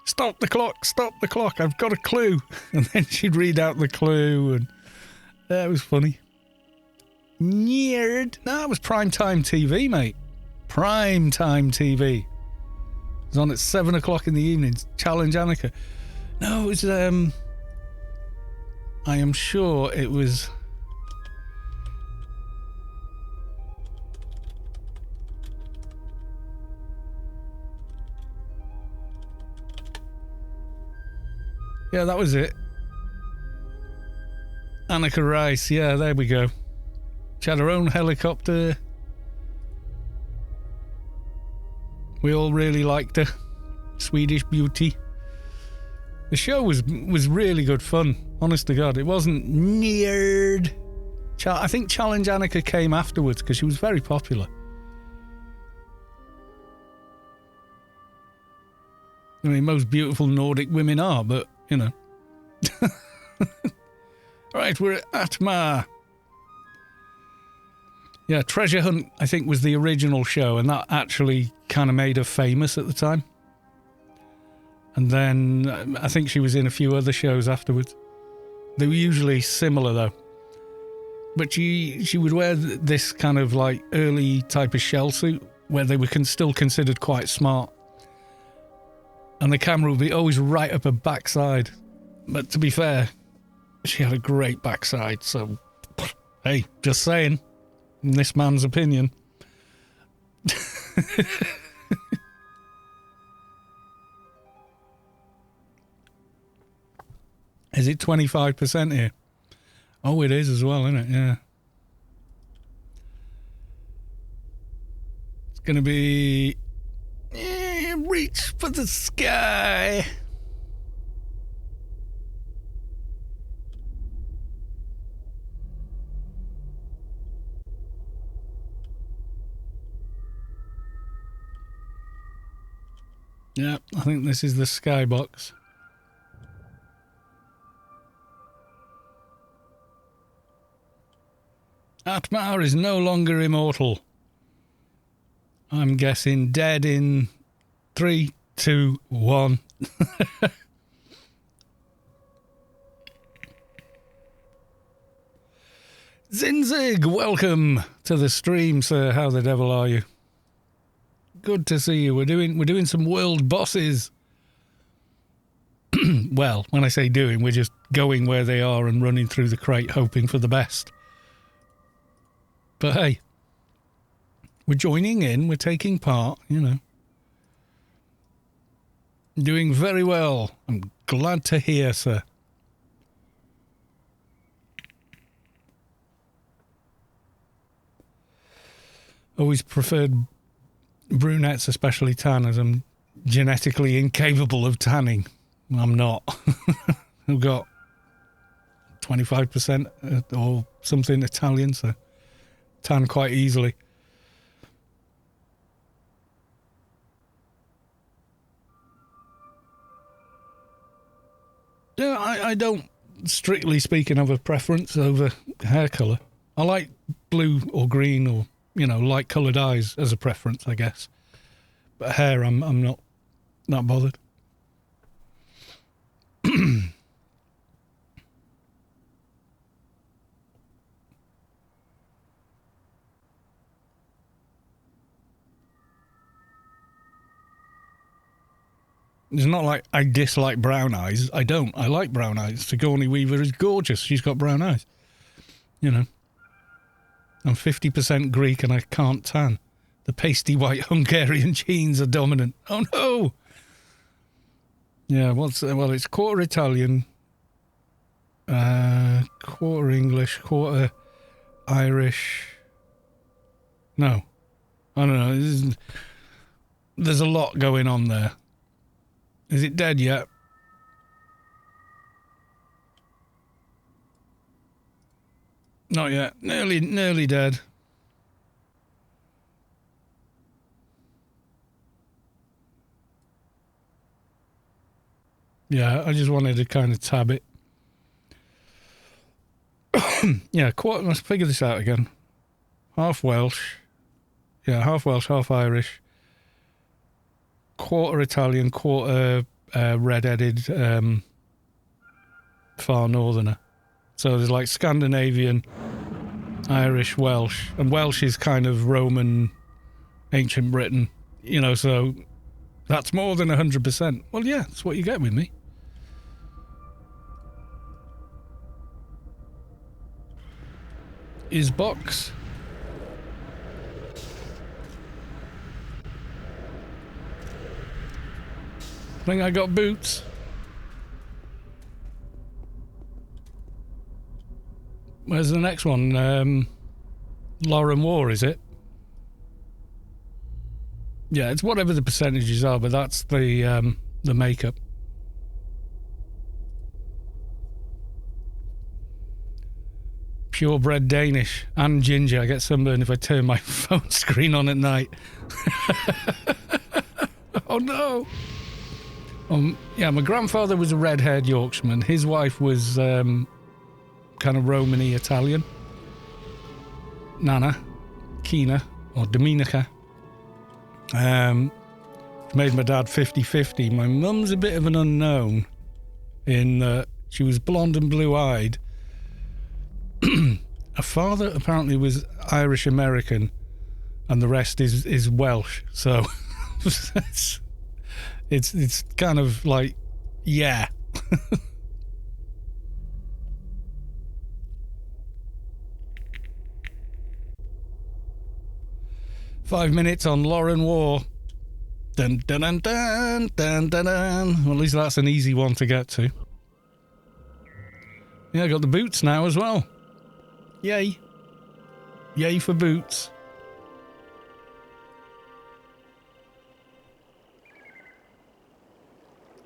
Stop the clock, I've got a clue. And then she'd read out the clue, and that was funny. Nerd. No, it was primetime TV, mate. Primetime TV. It was on at 7 o'clock in the evening. Challenge Annika. No, it was, I am sure it was... Yeah, that was it. Annika Rice, yeah, there we go. She had her own helicopter. We all really liked her. Swedish beauty. The show was really good fun, honest to God. It wasn't nerd. I think Challenge Annika came afterwards because she was very popular. I mean, most beautiful Nordic women are, but, you know. Right, we're at Atma. Yeah, Treasure Hunt, I think, was the original show, and that actually kind of made her famous at the time. And then I think she was in a few other shows afterwards. They were usually similar, though. But she would wear this kind of like early type of shell suit where they were still considered quite smart. And the camera would be always right up her backside. But to be fair, she had a great backside, so hey, just saying. In this man's opinion. Is it 25% here? Oh, it is as well, isn't it? Yeah. It's going to be... reach for the sky. Yeah, I think this is the skybox. Atma is no longer immortal. I'm guessing dead in 3, 2, 1. Zinzig, welcome to the stream, sir. How the devil are you? Good to see you. We're doing some world bosses. Well, when I say doing, we're just going where they are and running through the crate, hoping for the best. But hey, we're joining in. We're taking part. You know, doing very well. I'm glad to hear, sir. Always preferred brunettes, especially tan, as I'm genetically incapable of tanning. I'm not. I've got 25% or something Italian, so tan quite easily. Yeah, I don't, strictly speaking, have a preference over hair colour. I like blue or green or, you know, light coloured eyes as a preference, I guess. But hair, I'm not bothered. It's not like I dislike brown eyes. I don't. I like brown eyes. Sigourney Weaver is gorgeous. She's got brown eyes. You know. I'm 50% Greek and I can't tan. The pasty white Hungarian genes are dominant. Oh no! Yeah, well, it's quarter Italian, quarter English, quarter Irish. No. I don't know. There's a lot going on there. Is it dead yet? Not yet. Nearly dead. Yeah, I just wanted to kind of tab it. Yeah, let's figure this out again. Half Welsh. Yeah, half Welsh, half Irish. Quarter Italian, quarter red-headed far northerner. So there's like Scandinavian, Irish, Welsh. And Welsh is kind of Roman, ancient Britain. You know, so that's more than 100%. Well, yeah, that's what you get with me. Is box. I think I got boots. Where's the next one? Loren Warr, is it? Yeah, it's whatever the percentages are, but that's the makeup. Purebred Danish and ginger. I get sunburned if I turn my phone screen on at night. Oh no! Yeah, my grandfather was a red-haired Yorkshireman. His wife was kind of Romany Italian. Nana, Kina, or Dominica. Made my dad 50-50. My mum's a bit of an unknown in that she was blonde and blue-eyed. Her father apparently was Irish American, and the rest is Welsh. So it's kind of like, yeah. 5 minutes on Loren Warr. Dun dun dun dun dun dun dun. Well, at least that's an easy one to get to. Yeah, I got the boots now as well. Yay. Yay for boots.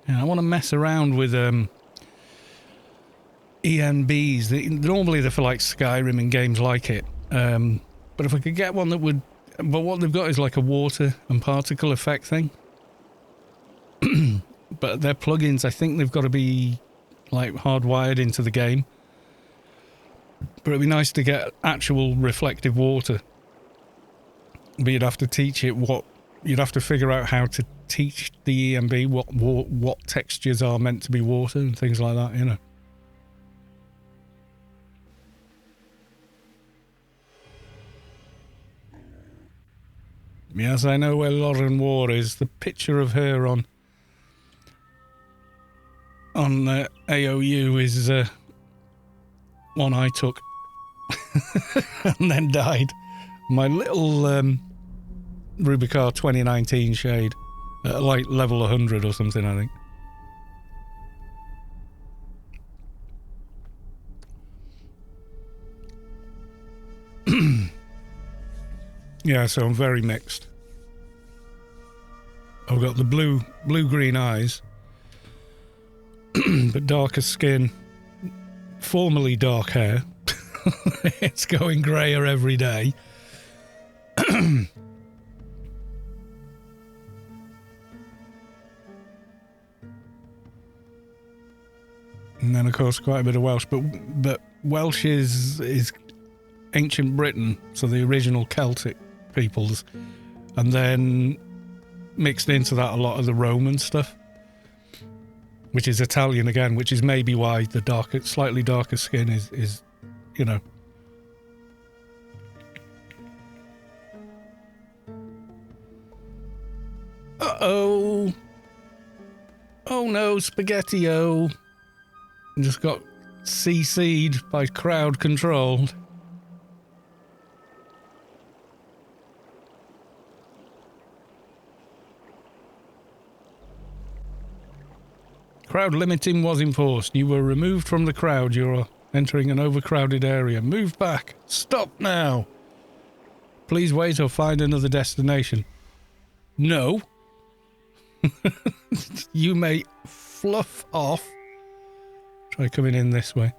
Yeah, I want to mess around with ENBs. Normally they're for like Skyrim and games like it. But if I could get one that would... But what they've got is like a water and particle effect thing. But their plugins, I think they've got to be like hardwired into the game. But it'd be nice to get actual reflective water. But you'd have to teach it what... You'd have to figure out how to teach the ENB what textures are meant to be water and things like that, you know. Yes, I know where Loren Warr is. The picture of her on AOU is one I took and then died. My little Rubicon 2019 shade at like level 100 or something, I think. Yeah, so I'm very mixed. I've got the blue-green eyes. but darker skin, formerly dark hair. It's going greyer every day. And then, of course, quite a bit of Welsh. But Welsh is ancient Britain, so the original Celtic peoples. And then mixed into that a lot of the Roman stuff, which is Italian again, which is maybe why the slightly darker skin is you know. Uh-oh. Oh no, Spaghetti-O. Just got CC'd by crowd controlled. Crowd limiting was enforced. You were removed from the crowd. You're entering an overcrowded area. Move back. Stop now. Please wait or find another destination. No. You may fluff off. Try coming in this way.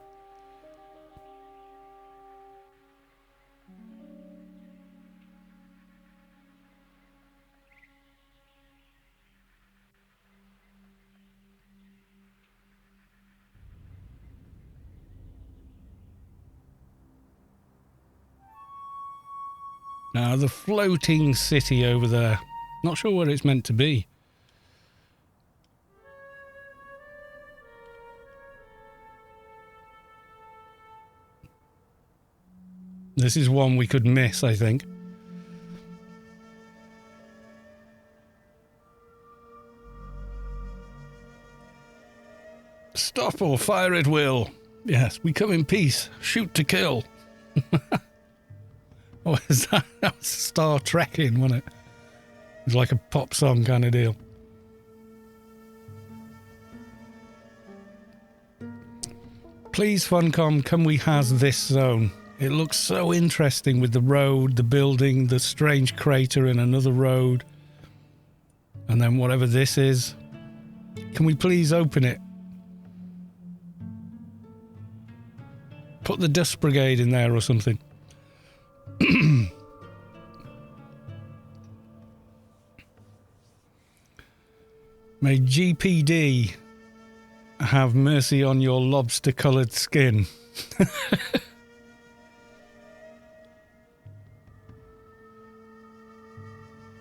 Now, the floating city over there. Not sure what it's meant to be. This is one we could miss, I think. Stop or fire at will. Yes, we come in peace. Shoot to kill. Oh, is that? That was Star Trekking, wasn't it? It was like a pop song kind of deal. Please, Funcom, can we has this zone? It looks so interesting with the road, the building, the strange crater in another road. And then whatever this is. Can we please open it? Put the dust brigade in there or something. May GPD have mercy on your lobster-coloured skin.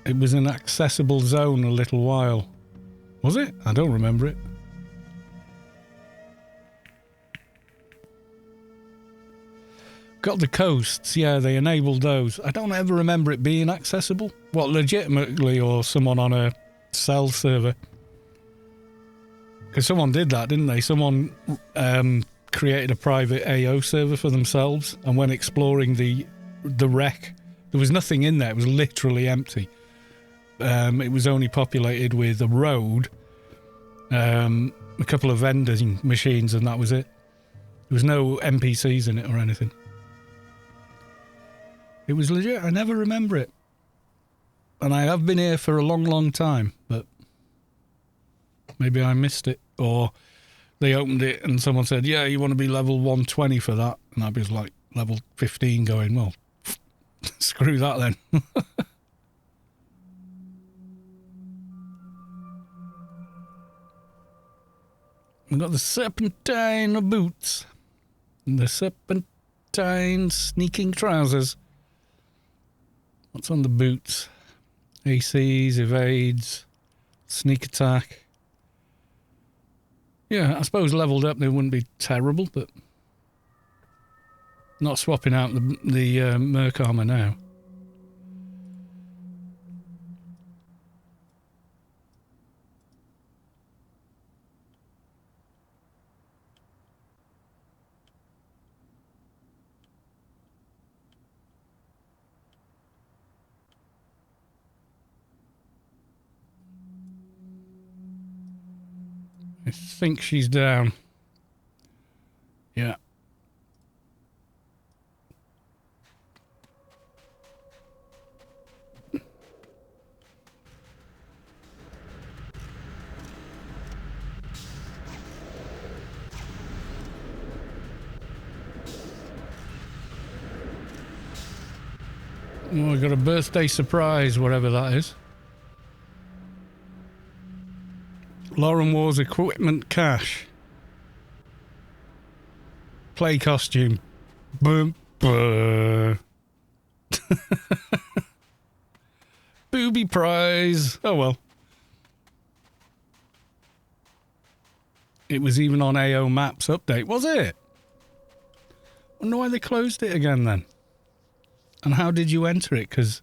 It was an accessible zone a little while. Was it? I don't remember it. Got the coasts, yeah, they enabled those. I don't ever remember it being accessible. What, legitimately, or someone on a cell server? Because someone did that, didn't they? Someone created a private AO server for themselves, and when exploring the wreck, there was nothing in there. It was literally empty. It was only populated with a road, a couple of vending machines, and that was it. There was no NPCs in it or anything. It was legit. I never remember it. And I have been here for a long, long time, but maybe I missed it. Or they opened it and someone said, yeah, you want to be level 120 for that? And I was like, level 15 going, well, screw that then. We've got the serpentine boots. And the serpentine sneaking trousers. What's on the boots? ACs, evades, sneak attack. Yeah, I suppose leveled up they wouldn't be terrible, but not swapping out the Merc armor now. I think she's down. Yeah. Oh, I got a birthday surprise, whatever that is. Loren Warr's equipment cache. Play costume. Boom. Booby prize. Oh well. It was even on AO Maps update, was it? Wonder why they closed it again then. And how did you enter it? Because,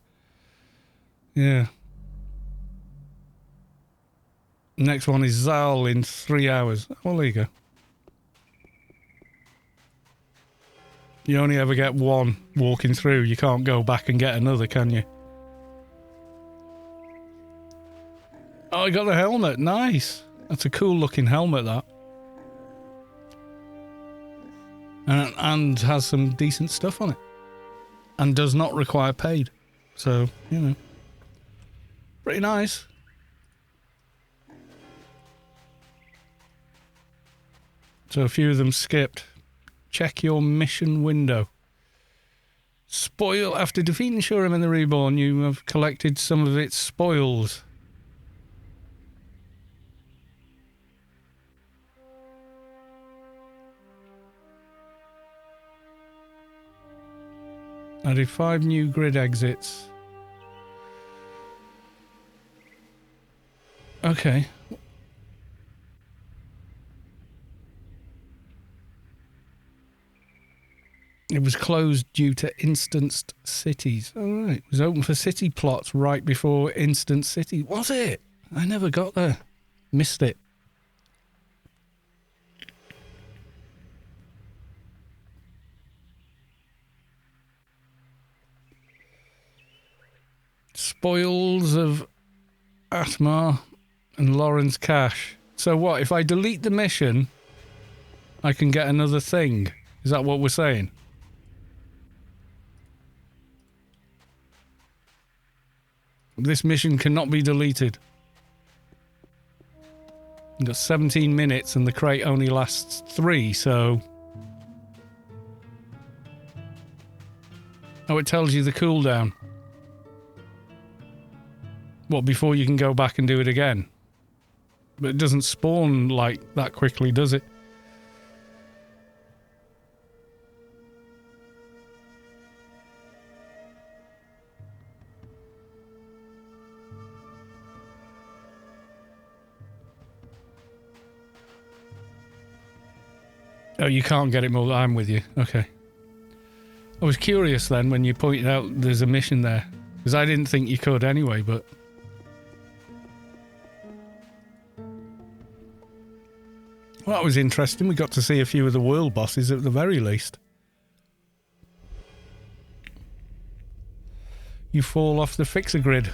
yeah. Next one is Vowel in 3 hours. Well, there you go. You only ever get one walking through. You can't go back and get another, can you? Oh, I got the helmet. Nice. That's a cool looking helmet, that. And has some decent stuff on it. And does not require paid. So, you know. Pretty nice. So a few of them skipped. Check your mission window. Spoil. After defeating Shoplifter in the Reborn, you have collected some of its spoils. Added 5 new grid exits. Okay. It was closed due to instanced cities. All right. It was open for city plots right before instant city. Was it? I never got there. Missed it. Spoils of Atma and Loren's cache. So what? If I delete the mission, I can get another thing. Is that what we're saying? This mission cannot be deleted. You've got 17 minutes and the crate only lasts 3, so... Oh, it tells you the cooldown. What, before you can go back and do it again? But it doesn't spawn like that quickly, does it? Oh, you can't get it more. I'm with you. Okay. I was curious then when you pointed out there's a mission there. Because I didn't think you could anyway, but... Well, that was interesting. We got to see a few of the world bosses at the very least. You fall off the fixer grid.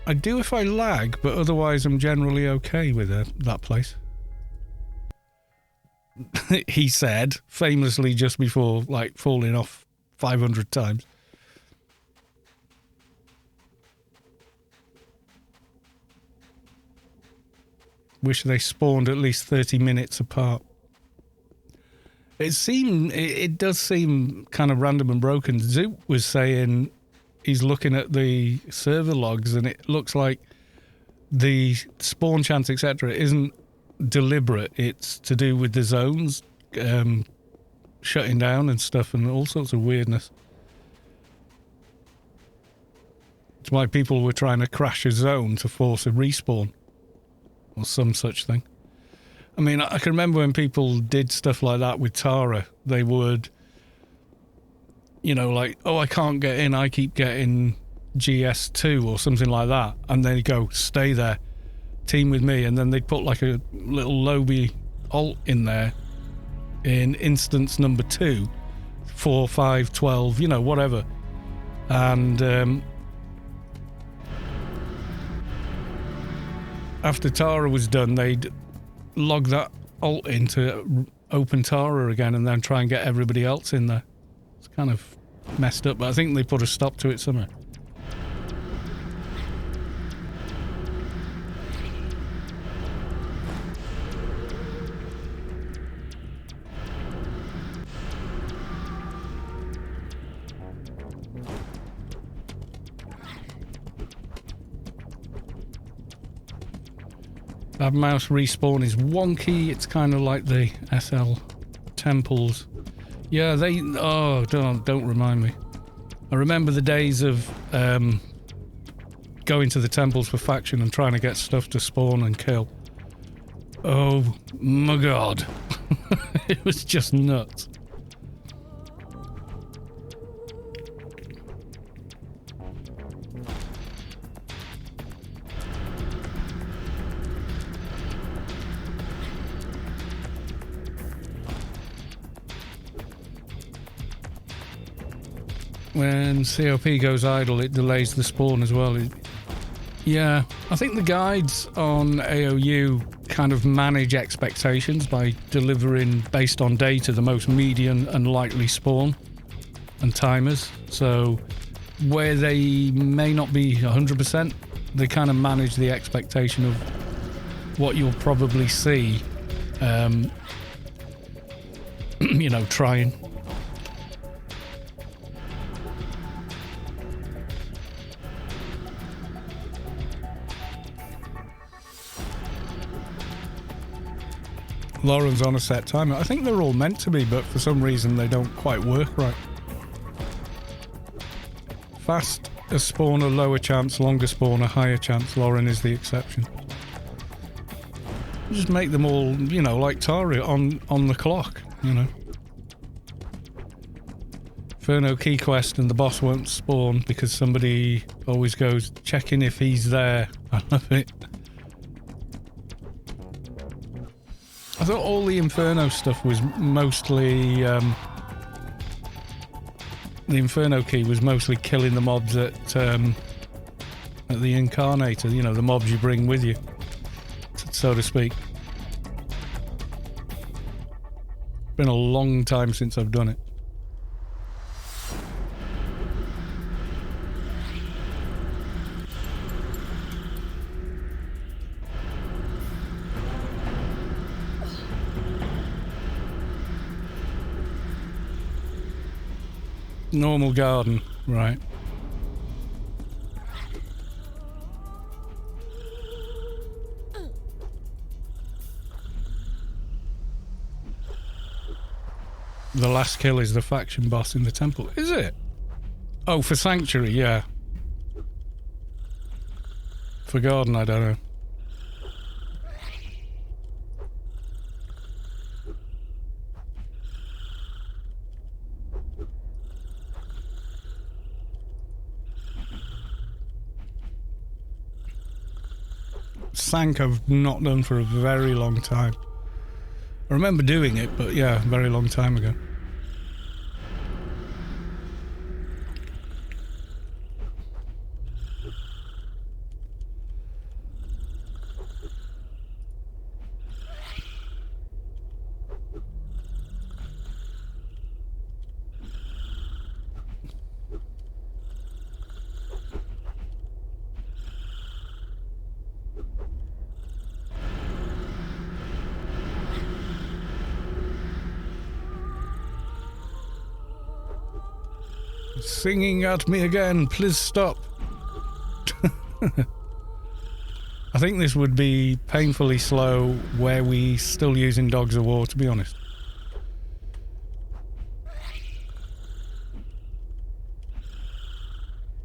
I do if I lag, but otherwise I'm generally okay with that place. He said, famously just before, like, falling off 500 times. Wish they spawned at least 30 minutes apart. It does seem kind of random and broken. Zoop was saying he's looking at the server logs and it looks like the spawn chance, etc., isn't deliberate. It's to do with the zones shutting down and stuff and all sorts of weirdness. It's why people were trying to crash a zone to force a respawn or some such thing. I mean, I can remember when people did stuff like that with Tara. They would, you know, like, oh, I can't get in, I keep getting GS2 or something like that, and they go, stay there, team with me, and then they'd put like a little lobby alt in there in instance number 2, 4, 5, 12, you know, whatever. And after Tara was done, they'd log that alt in to open Tara again and then try and get everybody else in there. It's kind of messed up, but I think they put a stop to it somewhere. That mouse respawn is wonky. It's kind of like the SL temples. Yeah, they... Oh, don't remind me. I remember the days of going to the temples for faction and trying to get stuff to spawn and kill. Oh my god. It was just nuts. When COP goes idle, it delays the spawn as well. Yeah, I think the guides on AOU kind of manage expectations by delivering, based on data, the most median and likely spawn and timers. So where they may not be 100%, they kind of manage the expectation of what you'll probably see, you know, trying. Loren's on a set timer. I think they're all meant to be, but for some reason they don't quite work right. Fast a spawner, lower chance, longer spawner, higher chance. Loren is the exception. Just make them all, you know, like Tari on the clock, you know. Inferno key quest and the boss won't spawn because somebody always goes checking if he's there. I love it. I thought all the Inferno stuff was mostly, the Inferno key was mostly killing the mobs at the Incarnator, you know, the mobs you bring with you, so to speak. Been a long time since I've done it. Normal garden, right. The last kill is the faction boss in the temple, is it? Oh, for Sanctuary, yeah. For garden, I don't know. Sank I've not done for a very long time. I remember doing it, but yeah, a very long time ago. Singing at me again, please stop. I think this would be painfully slow where we still using Dogs of War, to be honest.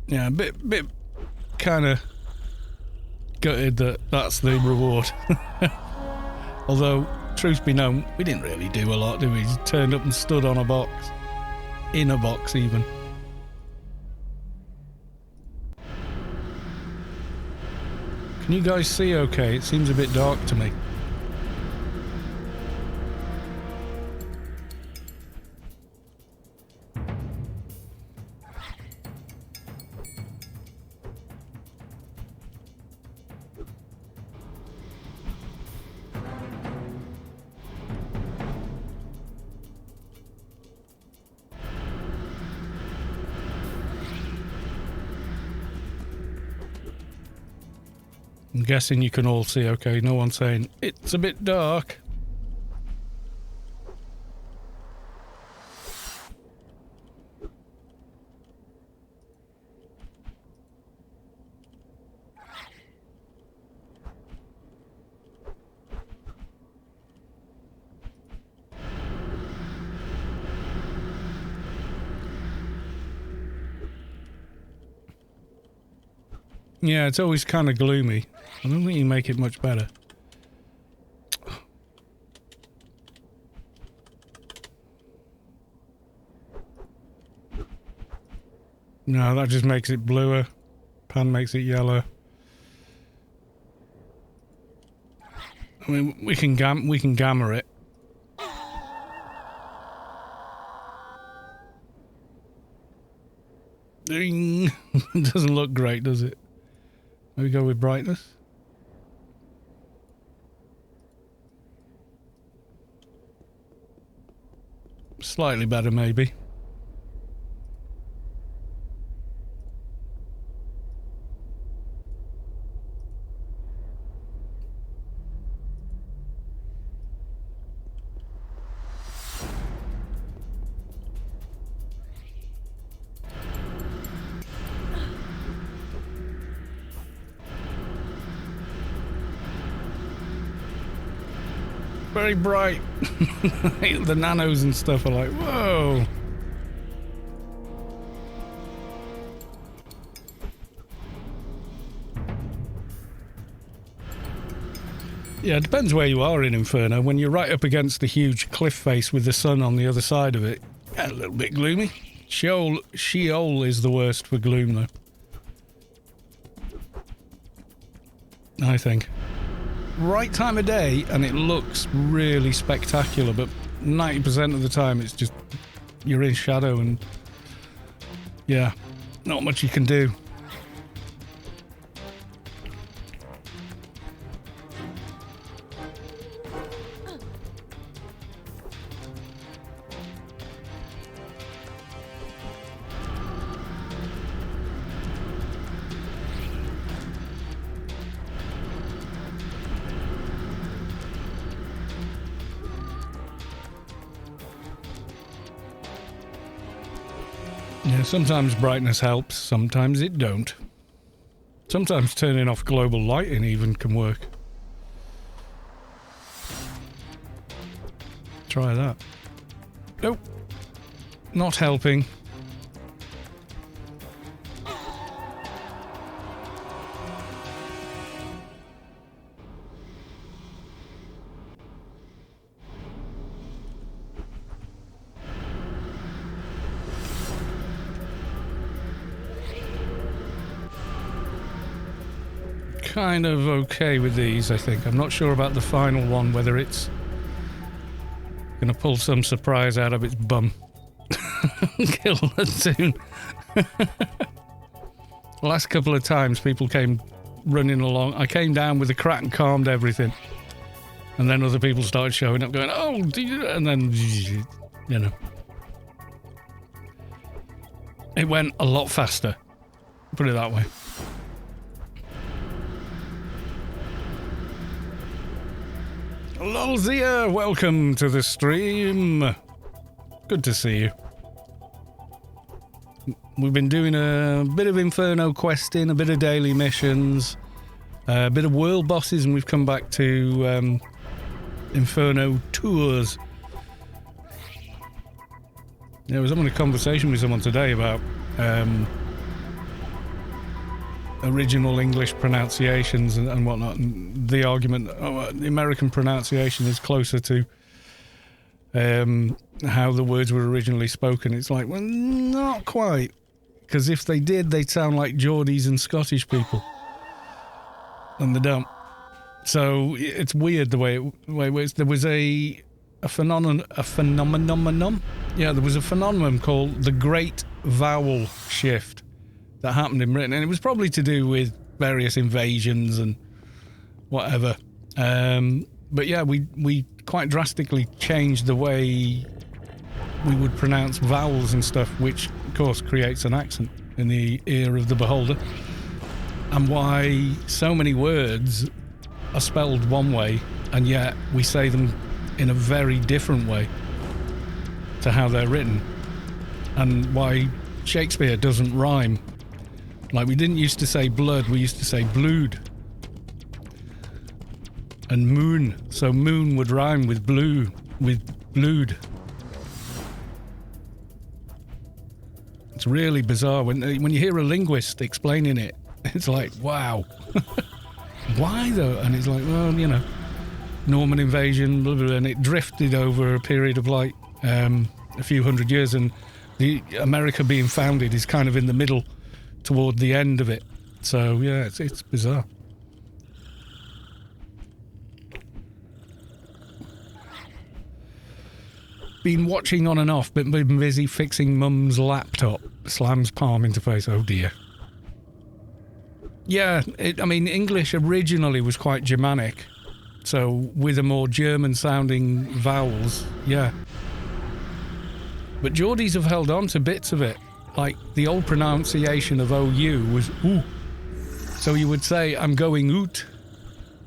Yeah, a bit kind of gutted that that's the reward. Although, truth be known, we didn't really do a lot, did we? Just turned up and stood on a box. In a box, even. Can you guys see okay? It seems a bit dark to me. I'm guessing you can all see okay. No one's saying, it's a bit dark. Yeah, it's always kind of gloomy. I don't think you make it much better. No, that just makes it bluer. Pan makes it yellow. I mean, we can gamma it. Ding. It doesn't look great, does it? Maybe go with brightness. Slightly better, maybe. Very bright. The nanos and stuff are like, whoa. Yeah, it depends where you are in Inferno. When you're right up against the huge cliff face with the sun on the other side of it, yeah, a little bit gloomy. Sheol is the worst for gloom, though. I think. Right time of day and it looks really spectacular, but 90% of the time it's just you're in shadow and yeah, not much you can do. Yeah, sometimes brightness helps, sometimes it don't. Sometimes turning off global lighting even can work. Try that. Nope. Not helping. Kind of okay with these, I think. I'm not sure about the final one, whether it's gonna pull some surprise out of its bum. Kill it soon. Last couple of times people came running along. I came down with a crack and calmed everything. And then other people started showing up going, oh, and then, you know. It went a lot faster. Put it that way. Lolzia, welcome to the stream. Good to see you. We've been doing a bit of Inferno questing, a bit of daily missions, a bit of world bosses, and we've come back to Inferno tours. Yeah, I was having a conversation with someone today about original English pronunciations and whatnot, and the argument, the American pronunciation is closer to how the words were originally spoken. It's like, well, not quite, because if they did, they'd sound like Geordies and Scottish people, and they don't. So it's weird the way it works. There was a phenomenon. Yeah, there was a phenomenon called the Great Vowel Shift that happened in Britain, and it was probably to do with various invasions and whatever. But yeah, we quite drastically changed the way we would pronounce vowels and stuff, which of course creates an accent in the ear of the beholder, and why so many words are spelled one way and yet we say them in a very different way to how they're written, and why Shakespeare doesn't rhyme. Like, we didn't used to say blood, we used to say blood. And moon, so moon would rhyme with blue, with blood. It's really bizarre when you hear a linguist explaining it. It's like, wow. Why though? And it's like, well, you know, Norman invasion, blah, blah, blah, and it drifted over a period of like a few hundred years, and the America being founded is kind of in the middle toward the end of it. So yeah, it's bizarre. Been watching on and off, but been busy fixing Mum's laptop. Slams palm into face. Oh dear. Yeah, I mean, English originally was quite Germanic, so with a more German-sounding vowels, yeah. But Geordies have held on to bits of it. Like, the old pronunciation of OU was ooh. So you would say, I'm going oot,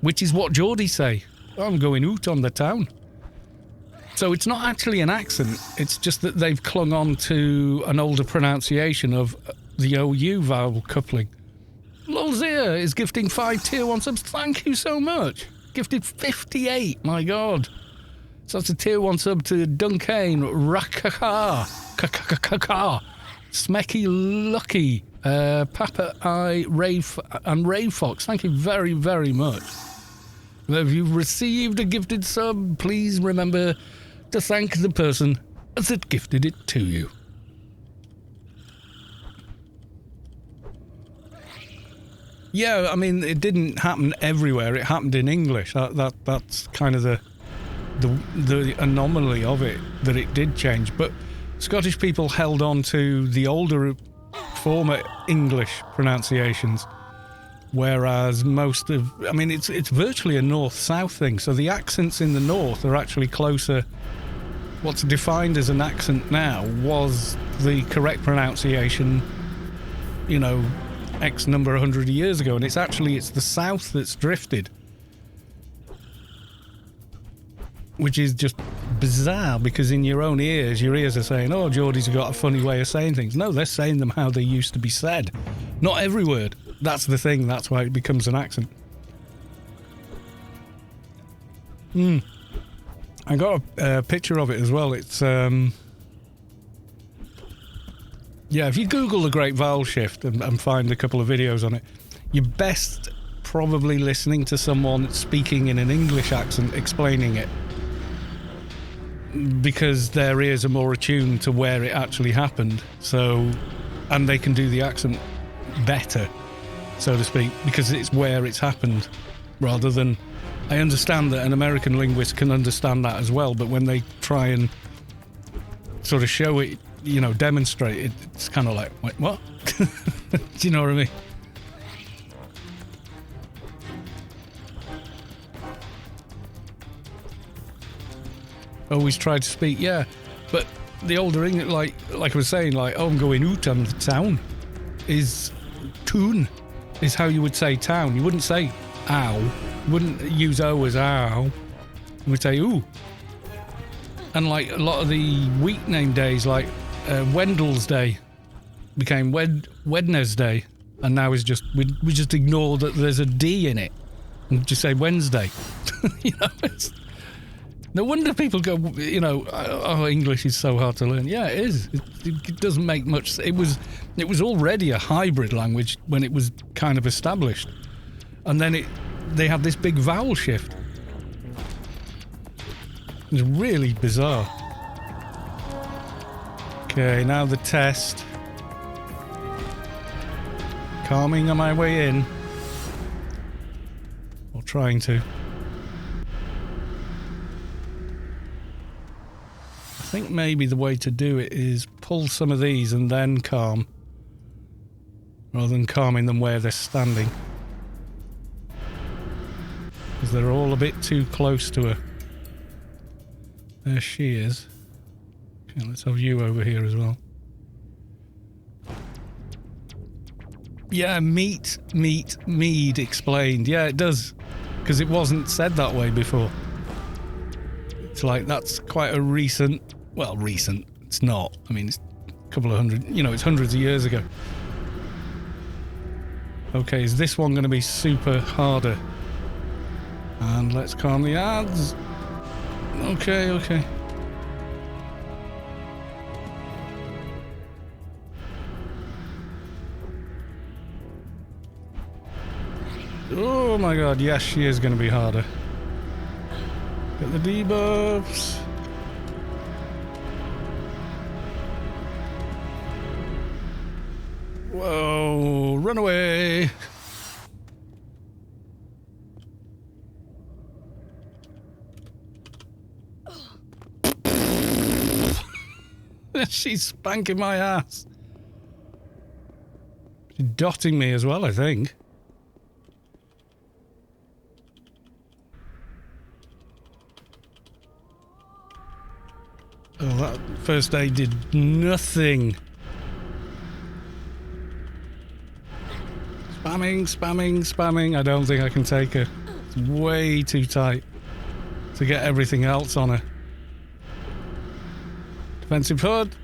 which is what Geordies say. Oh, I'm going oot on the town. So it's not actually an accent, it's just that they've clung on to an older pronunciation of the OU vowel coupling. Lolzia is gifting 5 tier 1 subs. Thank you so much. Gifted 58, my God. So that's a tier 1 sub to Dunkane, Rakaka, Kakakaka, Smecky Lucky, Papa I, Rave, and Ray Fox. Thank you very, very much. If you've received a gifted sub, please remember to thank the person that gifted it to you. Yeah, I mean, it didn't happen everywhere. It happened in English. That's kind of the anomaly of it, that it did change. But Scottish people held on to the older former English pronunciations, whereas most of, I mean, it's virtually a north-south thing. So the accents in the north are actually closer. What's defined as an accent now was the correct pronunciation, you know, X number 100 years ago, and it's the south that's drifted, which is just bizarre, because in your own ears, your ears are saying, oh, Geordies have got a funny way of saying things. No, they're saying them how they used to be said. Not every word. That's the thing. That's why it becomes an accent. I got a picture of it as well. It's yeah, if you Google the Great Vowel Shift and find a couple of videos on it, you're best probably listening to someone speaking in an English accent explaining it, because their ears are more attuned to where it actually happened. So, and they can do the accent better, so to speak, because it's where it's happened, rather than, I understand that an American linguist can understand that as well, but when they try and sort of show it, you know, demonstrate it, it's kind of like, wait, what? Do you know what I mean? Always try to speak, yeah, but the older English, like I was saying, like, oh, I'm going out on the town, is toon, is how you would say town. You wouldn't say ow, you wouldn't use o as ow, you would say ooh. And like a lot of the week name days, like Wendell's Day became Wednesday, and now is just, we just ignore that there's a D in it and just say Wednesday. You know, it's, no wonder people go, you know, oh, English is so hard to learn. Yeah, it is. It doesn't make much sense. It was already a hybrid language when it was kind of established, and then they had this big vowel shift. It's really bizarre. Okay, now the test. Calming on my way in. Or trying to. I think maybe the way to do it is pull some of these and then calm, rather than calming them where they're standing, because they're all a bit too close to her. There she is. Okay, let's have you over here as well. Yeah, meat, mead explained. Yeah, it does, because it wasn't said that way before. It's like, that's quite a recent, well, recent, it's not. I mean, it's a couple of hundred, you know, it's hundreds of years ago. Okay, is this one going to be super harder? And let's calm the ads. Okay. Oh my god, yes, she is going to be harder. Get the debuffs. Whoa, run away. She's spanking my ass. She's dotting me as well, I think. Oh, that first aid did nothing. Spamming. I don't think I can take her. It's way too tight to get everything else on her. Defensive hood.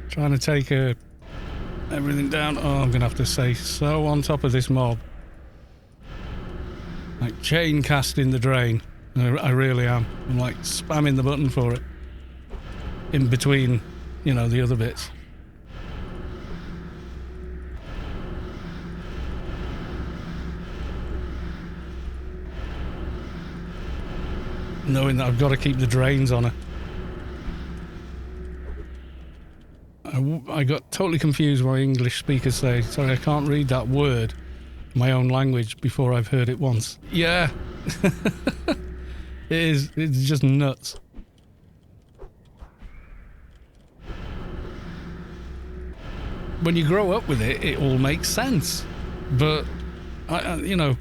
Trying to take everything down. Oh, I'm going to have to stay so on top of this mob. Like chain casting the drain. I really am. I'm like spamming the button for it. In between, you know, the other bits. Knowing that I've got to keep the drains on her. I got totally confused when English speakers say, sorry, I can't read that word in my own language before I've heard it once. Yeah. It's just nuts. When you grow up with it, it all makes sense. But, you know,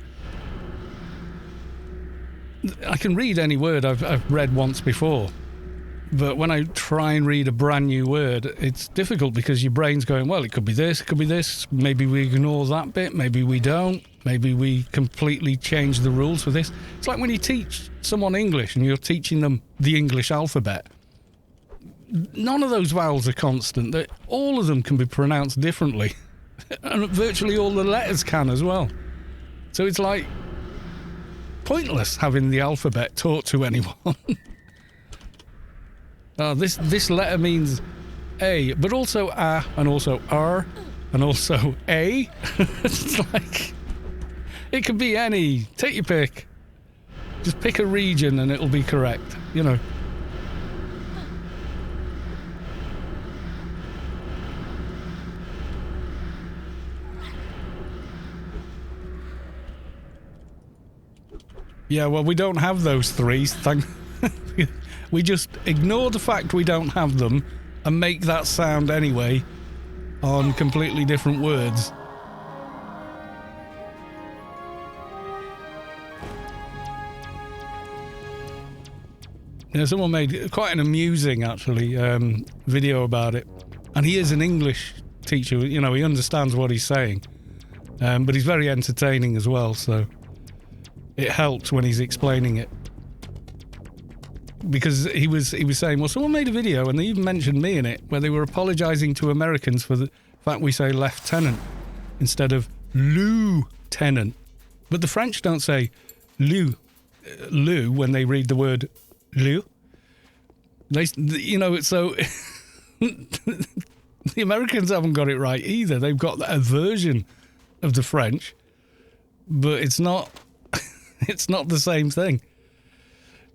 I can read any word I've read once before. But when I try and read a brand new word, it's difficult because your brain's going, well, it could be this, it could be this. Maybe we ignore that bit, maybe we don't. Maybe we completely change the rules for this. It's like when you teach someone English and you're teaching them the English alphabet. None of those vowels are constant. All of them can be pronounced differently. And virtually all the letters can as well. So it's like pointless having the alphabet taught to anyone. This letter means A, but also A, and also R, and also A. It's like, it could be any. Take your pick. Just pick a region and it'll be correct, you know. Yeah, well, we don't have those threes. We just ignore the fact we don't have them and make that sound anyway on completely different words. Yeah, someone made quite an amusing, actually, video about it. And he is an English teacher, you know, he understands what he's saying. But he's very entertaining as well, so it helps when he's explaining it. Because he was saying, well, someone made a video and they even mentioned me in it where they were apologising to Americans for the fact we say lieutenant instead of lieutenant. But the French don't say lou when they read the word lou. They, you know, so the Americans haven't got it right either. They've got a version of the French, but it's not it's not the same thing.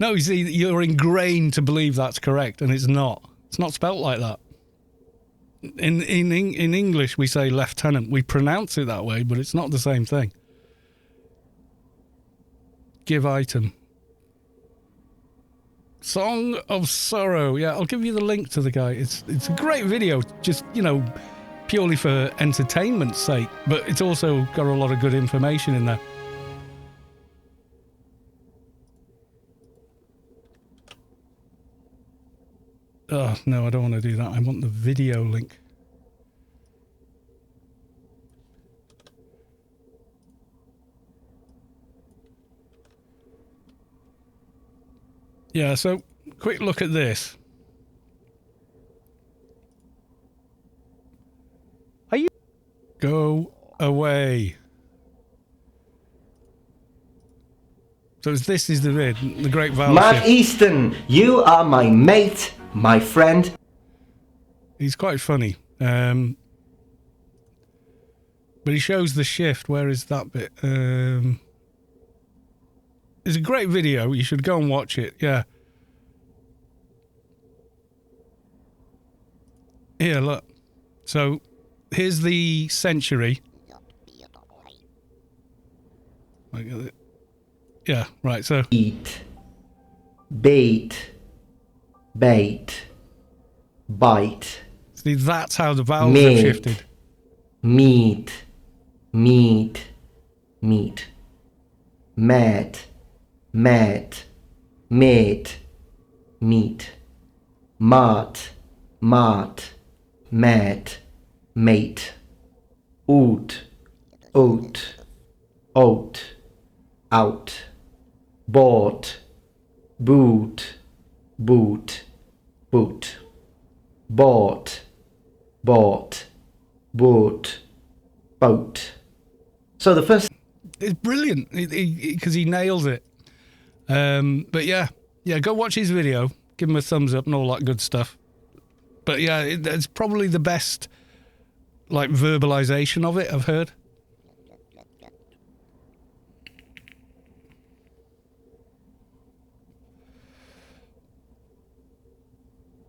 No, you see, you're ingrained to believe that's correct, and it's not. It's not spelt like that. In English, we say lieutenant. We pronounce it that way, but it's not the same thing. Give item. Song of Sorrow. Yeah, I'll give you the link to the guy. It's a great video, just, you know, purely for entertainment's sake, but it's also got a lot of good information in there. Oh, no, I don't want to do that. I want the video link. Yeah, so quick look at this. Are you... Go away. So this is the vid, the Great Vowel Mark shift. Easton, you are my mate, my friend. He's quite funny. But he shows the shift. Where is that bit? It's a great video. You should go and watch it. Yeah. Here, look. So, here's the century. Yeah, right, so... Eat, bait, bait, bite. See, that's how the vowels have shifted. Meat, meat, meat. Mat, mat, mate, meat. Mart, mart, mat, mate. Oot, oat, oat, out. Bought, boot, boot, boot. Bought, bought, boat, boat. So the first... It's brilliant, because he nails it. But yeah, go watch his video. Give him a thumbs up and all that good stuff. But yeah, it's probably the best, like, verbalization of it I've heard.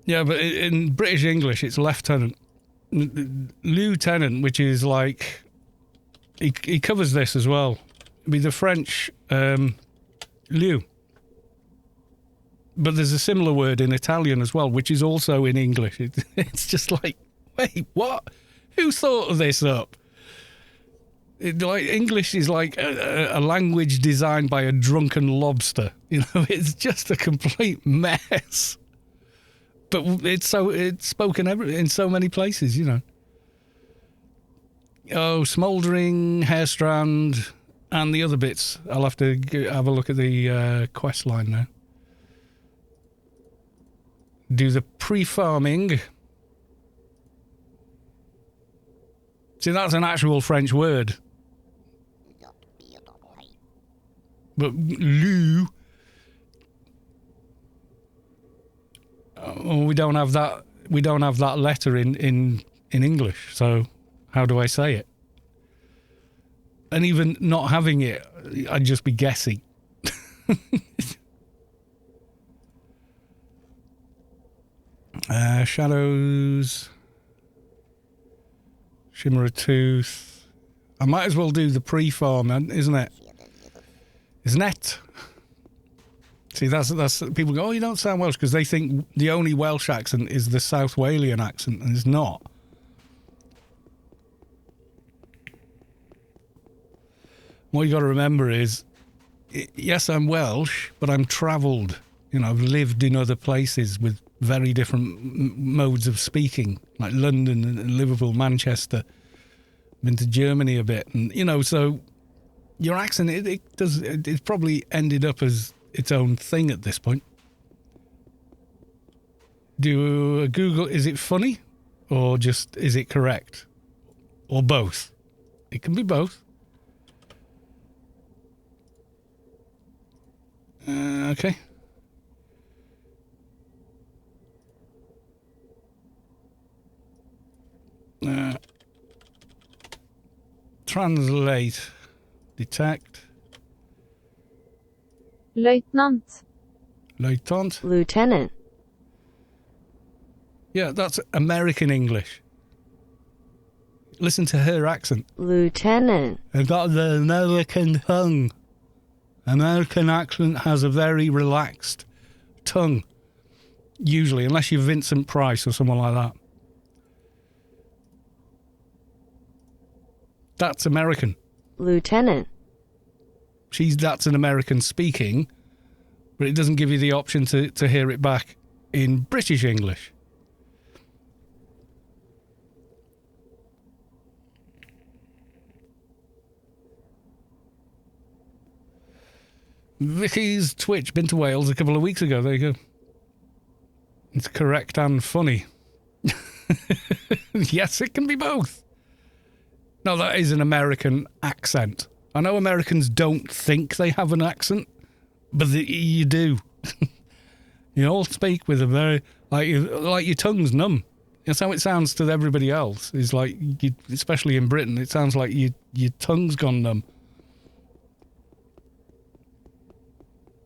Yeah, but in British English, it's lieutenant. Lieutenant, which is like... He covers this as well. It'd be the French lieu. But there's a similar word in Italian as well, which is also in English. It's just like, wait, what? Who thought of this up? English is like a language designed by a drunken lobster. You know, it's just a complete mess. But it's spoken in so many places, you know. Oh, smouldering, hair strand, and the other bits. I'll have to have a look at the quest line now. Do the pre-farming. See, that's an actual French word. But Lou... Oh, we don't have that. We don't have that letter in English. So how do I say it? And even not having it, I'd just be guessing. Shadows, Chimera Tooth. I might as well do the pre-farm, isn't it? Isn't it? See, that's people go, oh, you don't sound Welsh, because they think the only Welsh accent is the South Walian accent, and it's not. What you got to remember is, yes, I'm Welsh, but I'm travelled. You know, I've lived in other places with very different modes of speaking, like London and Liverpool, Manchester. Been to Germany a bit, and you know, so your accent it's probably ended up as its own thing at this point. Do Google, is it funny, or just is it correct, or both? It can be both. Okay. Translate. Detect. Lieutenant. Lieutenant. Lieutenant. Yeah, that's American English. Listen to her accent. Lieutenant. I've got the American tongue. American accent has a very relaxed tongue. Usually, unless you're Vincent Price or someone like that. That's American. Lieutenant. That's an American speaking, but it doesn't give you the option to hear it back in British English. Vicky's Twitch, been to Wales a couple of weeks ago. There you go. It's correct and funny. Yes, it can be both. No, that is an American accent. I know Americans don't think they have an accent, but you do. You all speak with a very... Like your tongue's numb. That's how it sounds to everybody else. Is like, especially in Britain, it sounds like your tongue's gone numb.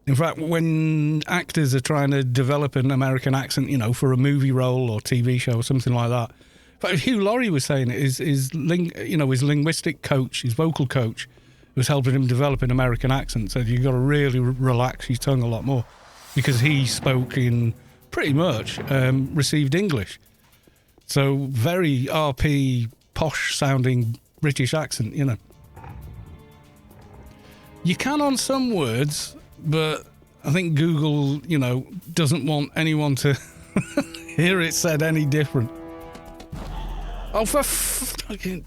In fact, when actors are trying to develop an American accent, for a movie role or TV show or something like that. In fact, Hugh Laurie was saying it, his linguistic coach, his vocal coach, was helping him develop an American accent. Said you've got to really relax your tongue a lot more, because he spoke in pretty much received English. So very RP, posh-sounding British accent, You can on some words, but I think Google, doesn't want anyone to hear it said any different. Oh, for fucking...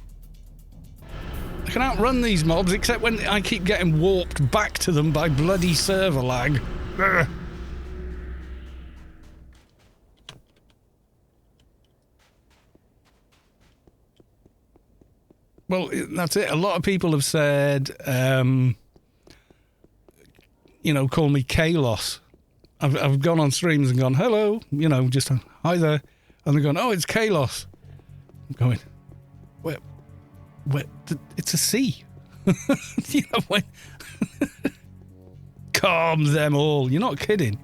I can outrun these mobs, except when I keep getting warped back to them by bloody server lag. Ugh. Well, that's it. A lot of people have said, call me Kalos. I've gone on streams and gone, hello, just hi there. And they're going, oh, it's Kalos. I'm going, where, it's a C. When calm them all. You're not kidding.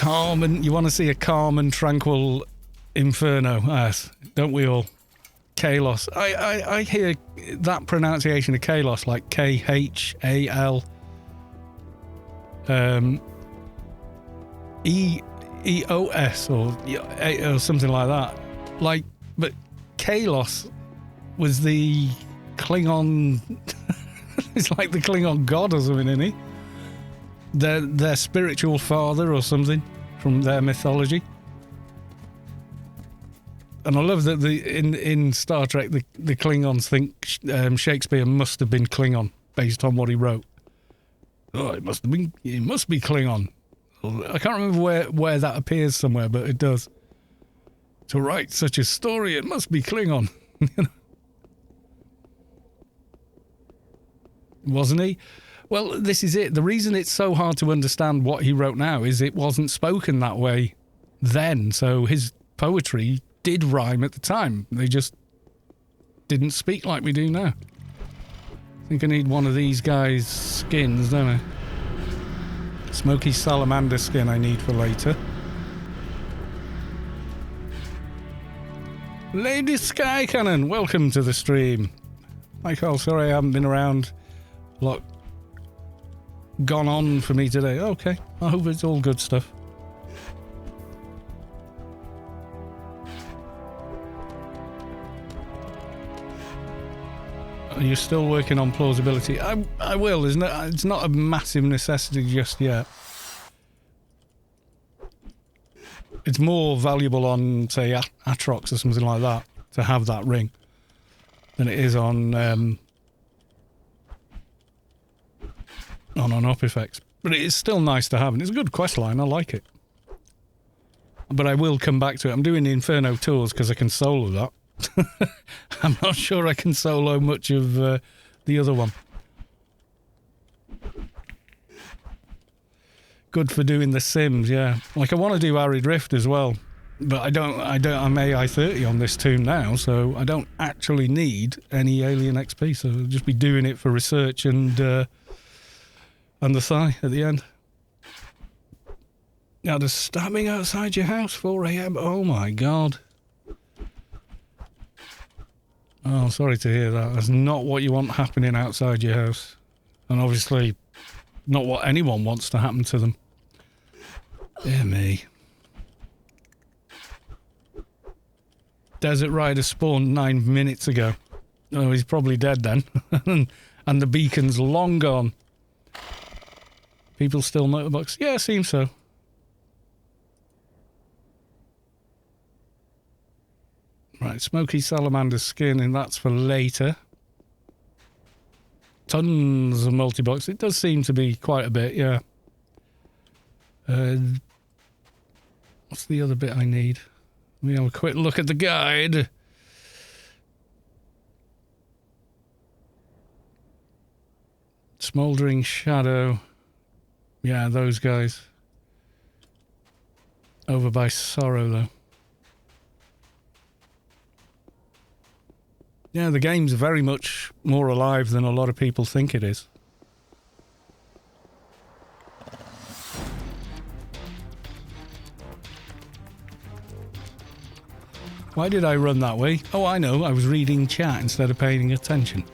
You want to see a calm and tranquil Inferno, yes, don't we all? Kalos. I hear that pronunciation of Kalos like Khal EOS or something like that. Like, but Kalos was the Klingon. It's like the Klingon god or something, isn't he? Their spiritual father or something from their mythology. And I love that in Star Trek the Klingons think Shakespeare must have been Klingon based on what he wrote. Oh, it must be Klingon. I can't remember where that appears somewhere, but it does. To write such a story, it must be Klingon. Wasn't he? Well, this is it. The reason it's so hard to understand what he wrote now is it wasn't spoken that way then. So his poetry did rhyme at the time. They just didn't speak like we do now. I think I need one of these guys' skins, don't I? Smoky salamander skin I need for later. Lady Sky Cannon, welcome to the stream. Michael, sorry I haven't been around. A lot gone on for me today. Okay, I hope it's all good stuff. Are you still working on plausibility? I will. It's not a massive necessity just yet. It's more valuable on, say, Atrox or something like that to have that ring than it is on up effects. But it is still nice to have, and it's a good quest line. I like it. But I will come back to it. I'm doing the Inferno tours because I can solo that. I'm not sure I can solo much of the other one. Good for doing the Sims, yeah. Like I want to do Arid Rift as well, but I'm AI30 on this toon now, so I don't actually need any Alien XP. So I'll just be doing it for research and the thigh at the end. Now there's stabbing outside your house, 4 a.m. Oh my god. Oh, sorry to hear that. That's not what you want happening outside your house. And obviously, not what anyone wants to happen to them. Dear me. Desert Rider spawned 9 minutes ago. Oh, he's probably dead then. And the beacon's long gone. People still motorbox? Yeah, seems so. Right, smoky salamander skin, and that's for later. Tons of multi-box. It does seem to be quite a bit, yeah. What's the other bit I need? Let me have a quick look at the guide. Smouldering Shadow. Yeah, those guys. Over by Sorrow, though. Yeah, the game's very much more alive than a lot of people think it is. Why did I run that way? Oh, I know. I was reading chat instead of paying attention.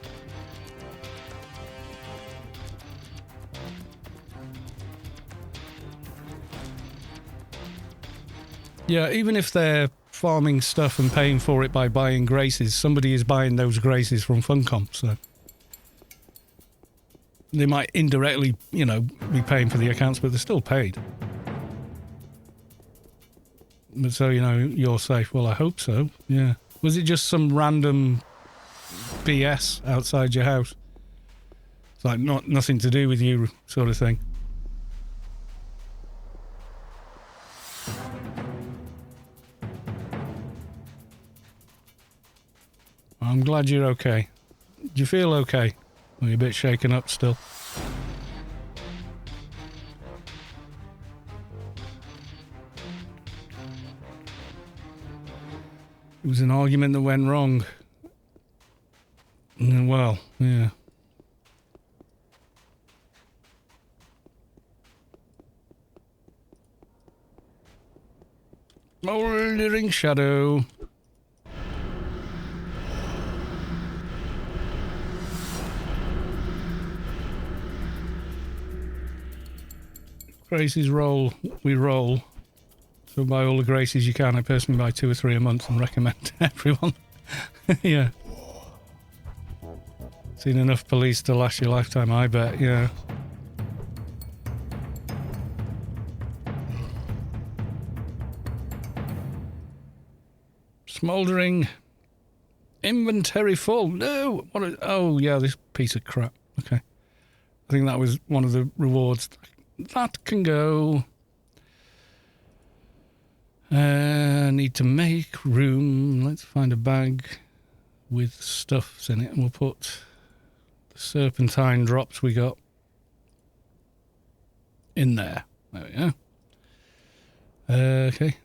Yeah, even if they're farming stuff and paying for it by buying graces, somebody is buying those graces from Funcom, so they might indirectly, you know, be paying for the accounts, but they're still paid. But so, you know, you're safe. Well, I hope so, yeah. Was it just some random BS outside your house? It's like nothing to do with you sort of thing. I'm glad you're okay. Do you feel okay? Are you a bit shaken up still? It was an argument that went wrong. Well, yeah. Mouldering shadow. Graces roll, we roll. So buy all the graces you can. I personally buy 2 or 3 a month and recommend to everyone. Yeah. Seen enough police to last your lifetime, I bet, yeah. Smouldering. Inventory full. No! Oh, yeah, this piece of crap. Okay. I think that was one of the rewards. That can go. Need to make room. Let's find a bag with stuffs in it, and we'll put the serpentine drops we got in there. There we go. Okay.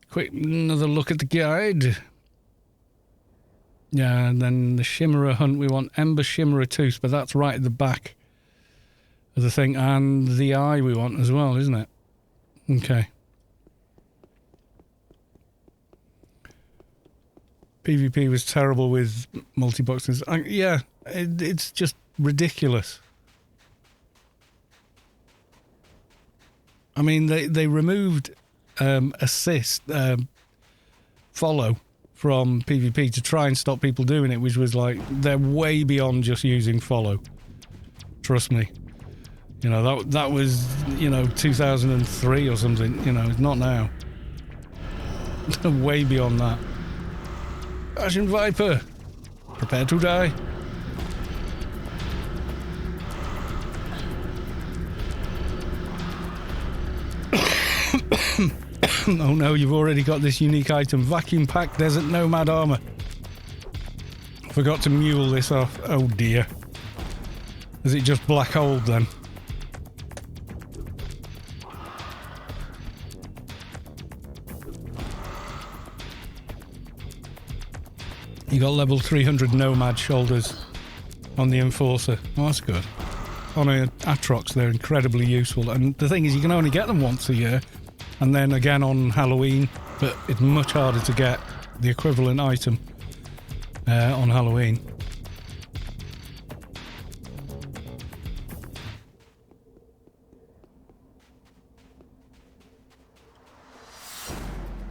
Quick, another look at the guide. Yeah, and then the Chimera hunt. We want Ember Chimera Tooth, but that's right at the back of the thing, and the eye we want as well, isn't it? Okay. PvP was terrible with multi-boxes. Yeah, it's just ridiculous. I mean, they removed assist, follow from PvP to try and stop people doing it, which was like, they're way beyond just using follow. Trust me. You know, that was, you know, 2003 or something. You know, it's not now. Way beyond that. Ashen Viper, prepare to die. Oh no, you've already got this unique item. Vacuum Pack Desert Nomad Armor. Forgot to mule this off. Oh dear. Is it just black hold then? You got level 300 Nomad shoulders on the Enforcer. Oh, that's good. On a Atrox, they're incredibly useful. And the thing is, you can only get them once a year. And then again on Halloween. But it's much harder to get the equivalent item on Halloween.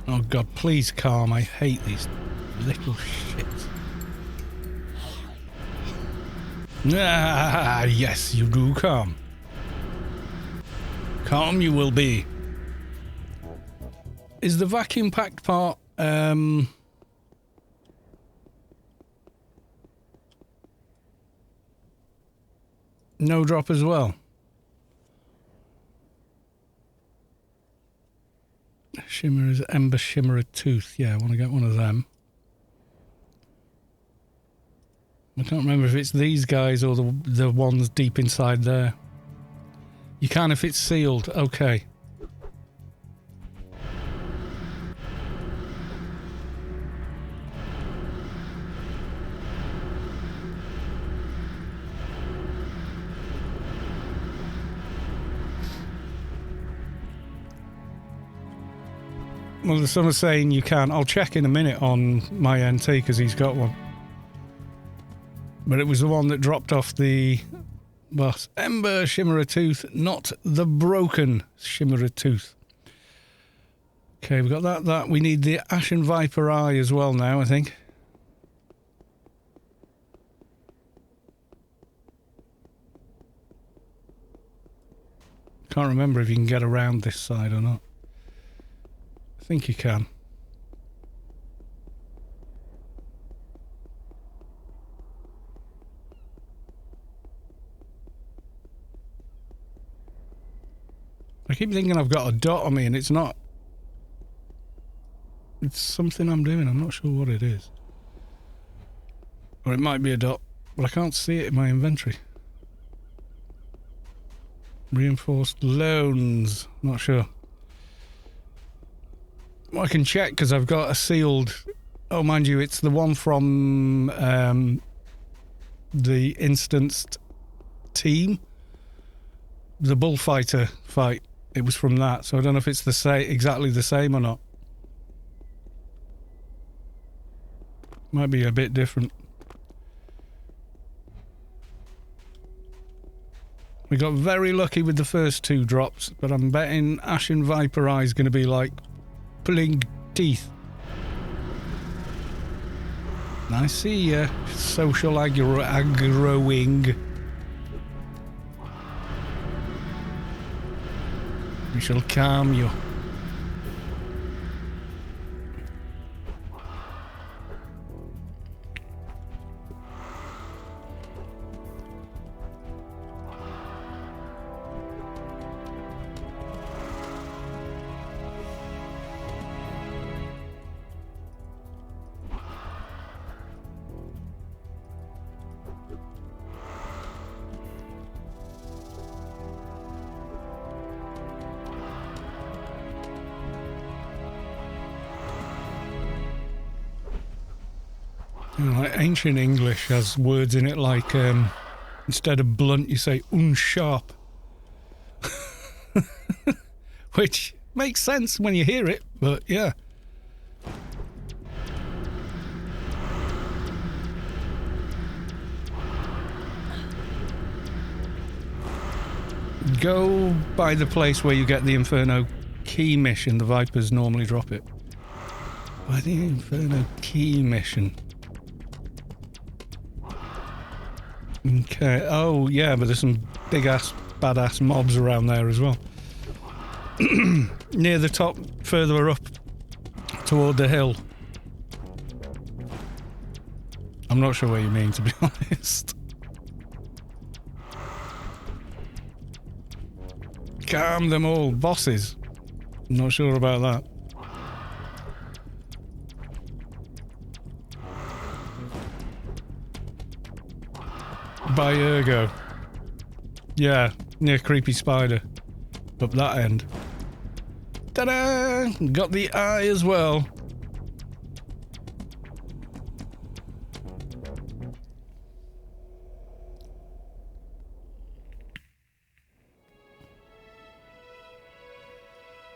Oh god, please calm. I hate these little shits. Ah, yes, you do calm. Calm you will be. Is the vacuum packed part no drop as well? Chimera's Ember Chimera Tooth. Yeah, I want to get one of them. I can't remember if it's these guys or the ones deep inside there. You can if it's sealed. Okay. Well, someone's saying you can. I'll check in a minute on my NT because he's got one. But it was the one that dropped off the boss. Ember Chimera Tooth, not the broken Chimera Tooth. Okay, we've got that. We need the Ashen Viper Eye as well now, I think. Can't remember if you can get around this side or not. I think you can. I keep thinking I've got a dot on me and it's not. It's something I'm doing. I'm not sure what it is. Or it might be a dot, but I can't see it in my inventory. Reinforced loans. Not sure. Well, I can check because I've got a sealed. Oh, mind you, it's the one from the instanced team. The bullfighter fight. It was from that, so I don't know if it's the same, exactly the same or not. Might be a bit different. We got very lucky with the first two drops, but I'm betting Ashen Viper Eye is going to be like pulling teeth. I see ya, social aggroing. We shall calm you. Like ancient English has words in it like instead of blunt you say unsharp. Which makes sense when you hear it, but yeah. Go by the place where you get the Inferno key mission. The Vipers normally drop it. By the Inferno key mission. Okay, oh yeah, but there's some big ass, badass mobs around there as well. Near the top, further up toward the hill. I'm not sure what you mean, to be honest. Calm them all, bosses. I'm not sure about that. By Ergo. Yeah, near Creepy Spider. Up that end. Ta-da! Got the eye as well.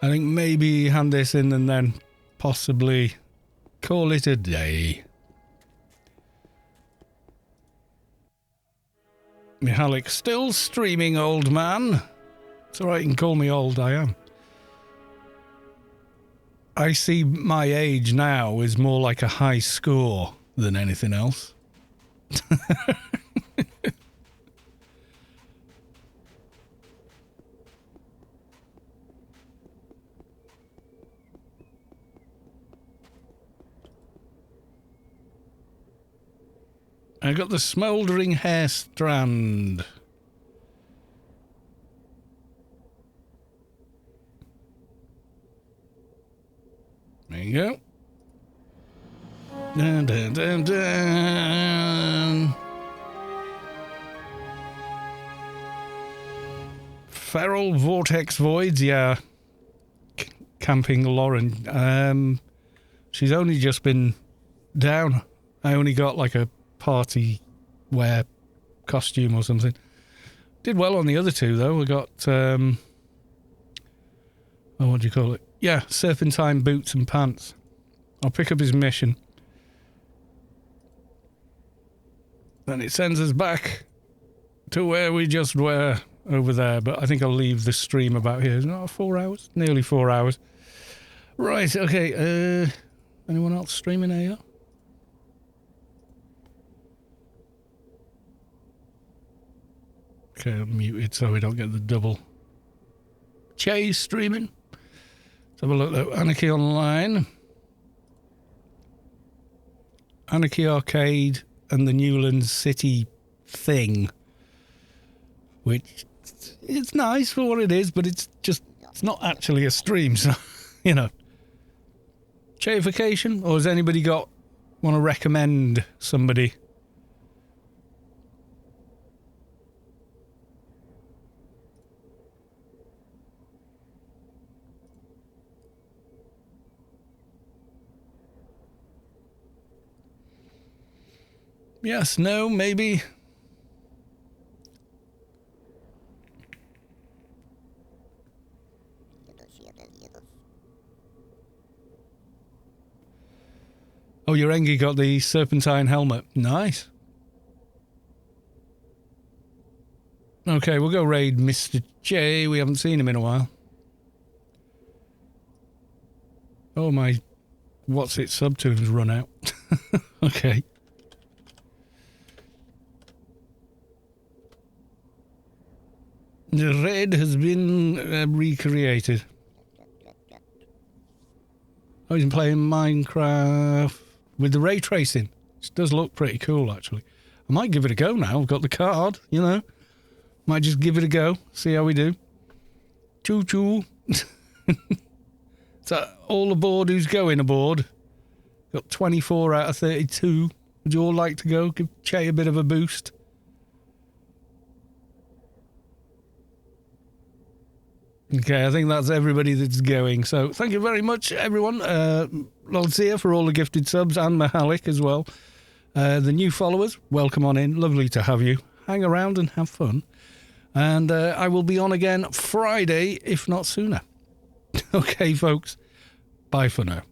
I think maybe hand this in and then possibly call it a day. Mihalik still streaming, old man. It's alright, you can call me old, I am. I see my age now is more like a high score than anything else. I got the smouldering hair strand. There you go. Dun, dun, dun, dun. Feral Vortex Voids, yeah. Camping Loren. She's only just been down. I only got like a party wear costume or something. Did well on the other two though. We got what do you call it? Yeah, serpentine boots and pants. I'll pick up his mission. And it sends us back to where we just were over there. But I think I'll leave the stream about here. Not 4 hours? Nearly 4 hours. Right, okay. Anyone else streaming here? Okay, I'm muted so we don't get the double chase streaming. Let's have a look though. Anarchy Online. Anarchy Arcade and the Newlands City thing. Which, it's nice for what it is, but it's not actually a stream, so, you know. Chaification? Or has anybody want to recommend somebody? Yes, no, maybe. Oh, your Engie got the serpentine helmet. Nice. Okay, we'll go raid Mr. J. We haven't seen him in a while. Oh, my what's it subtune's run out. Okay. The raid has been recreated. Oh, he's playing Minecraft with the ray tracing. It does look pretty cool, actually. I might give it a go now. I've got the card, you know. Might just give it a go. See how we do. Choo-choo. So, all aboard who's going aboard. Got 24 out of 32. Would you all like to go? Give Che a bit of a boost. Okay, I think that's everybody that's going. So thank you very much, everyone. Lolzia for all the gifted subs and Mahalik as well. The new followers, welcome on in. Lovely to have you. Hang around and have fun. And I will be on again Friday, if not sooner. Okay, folks. Bye for now.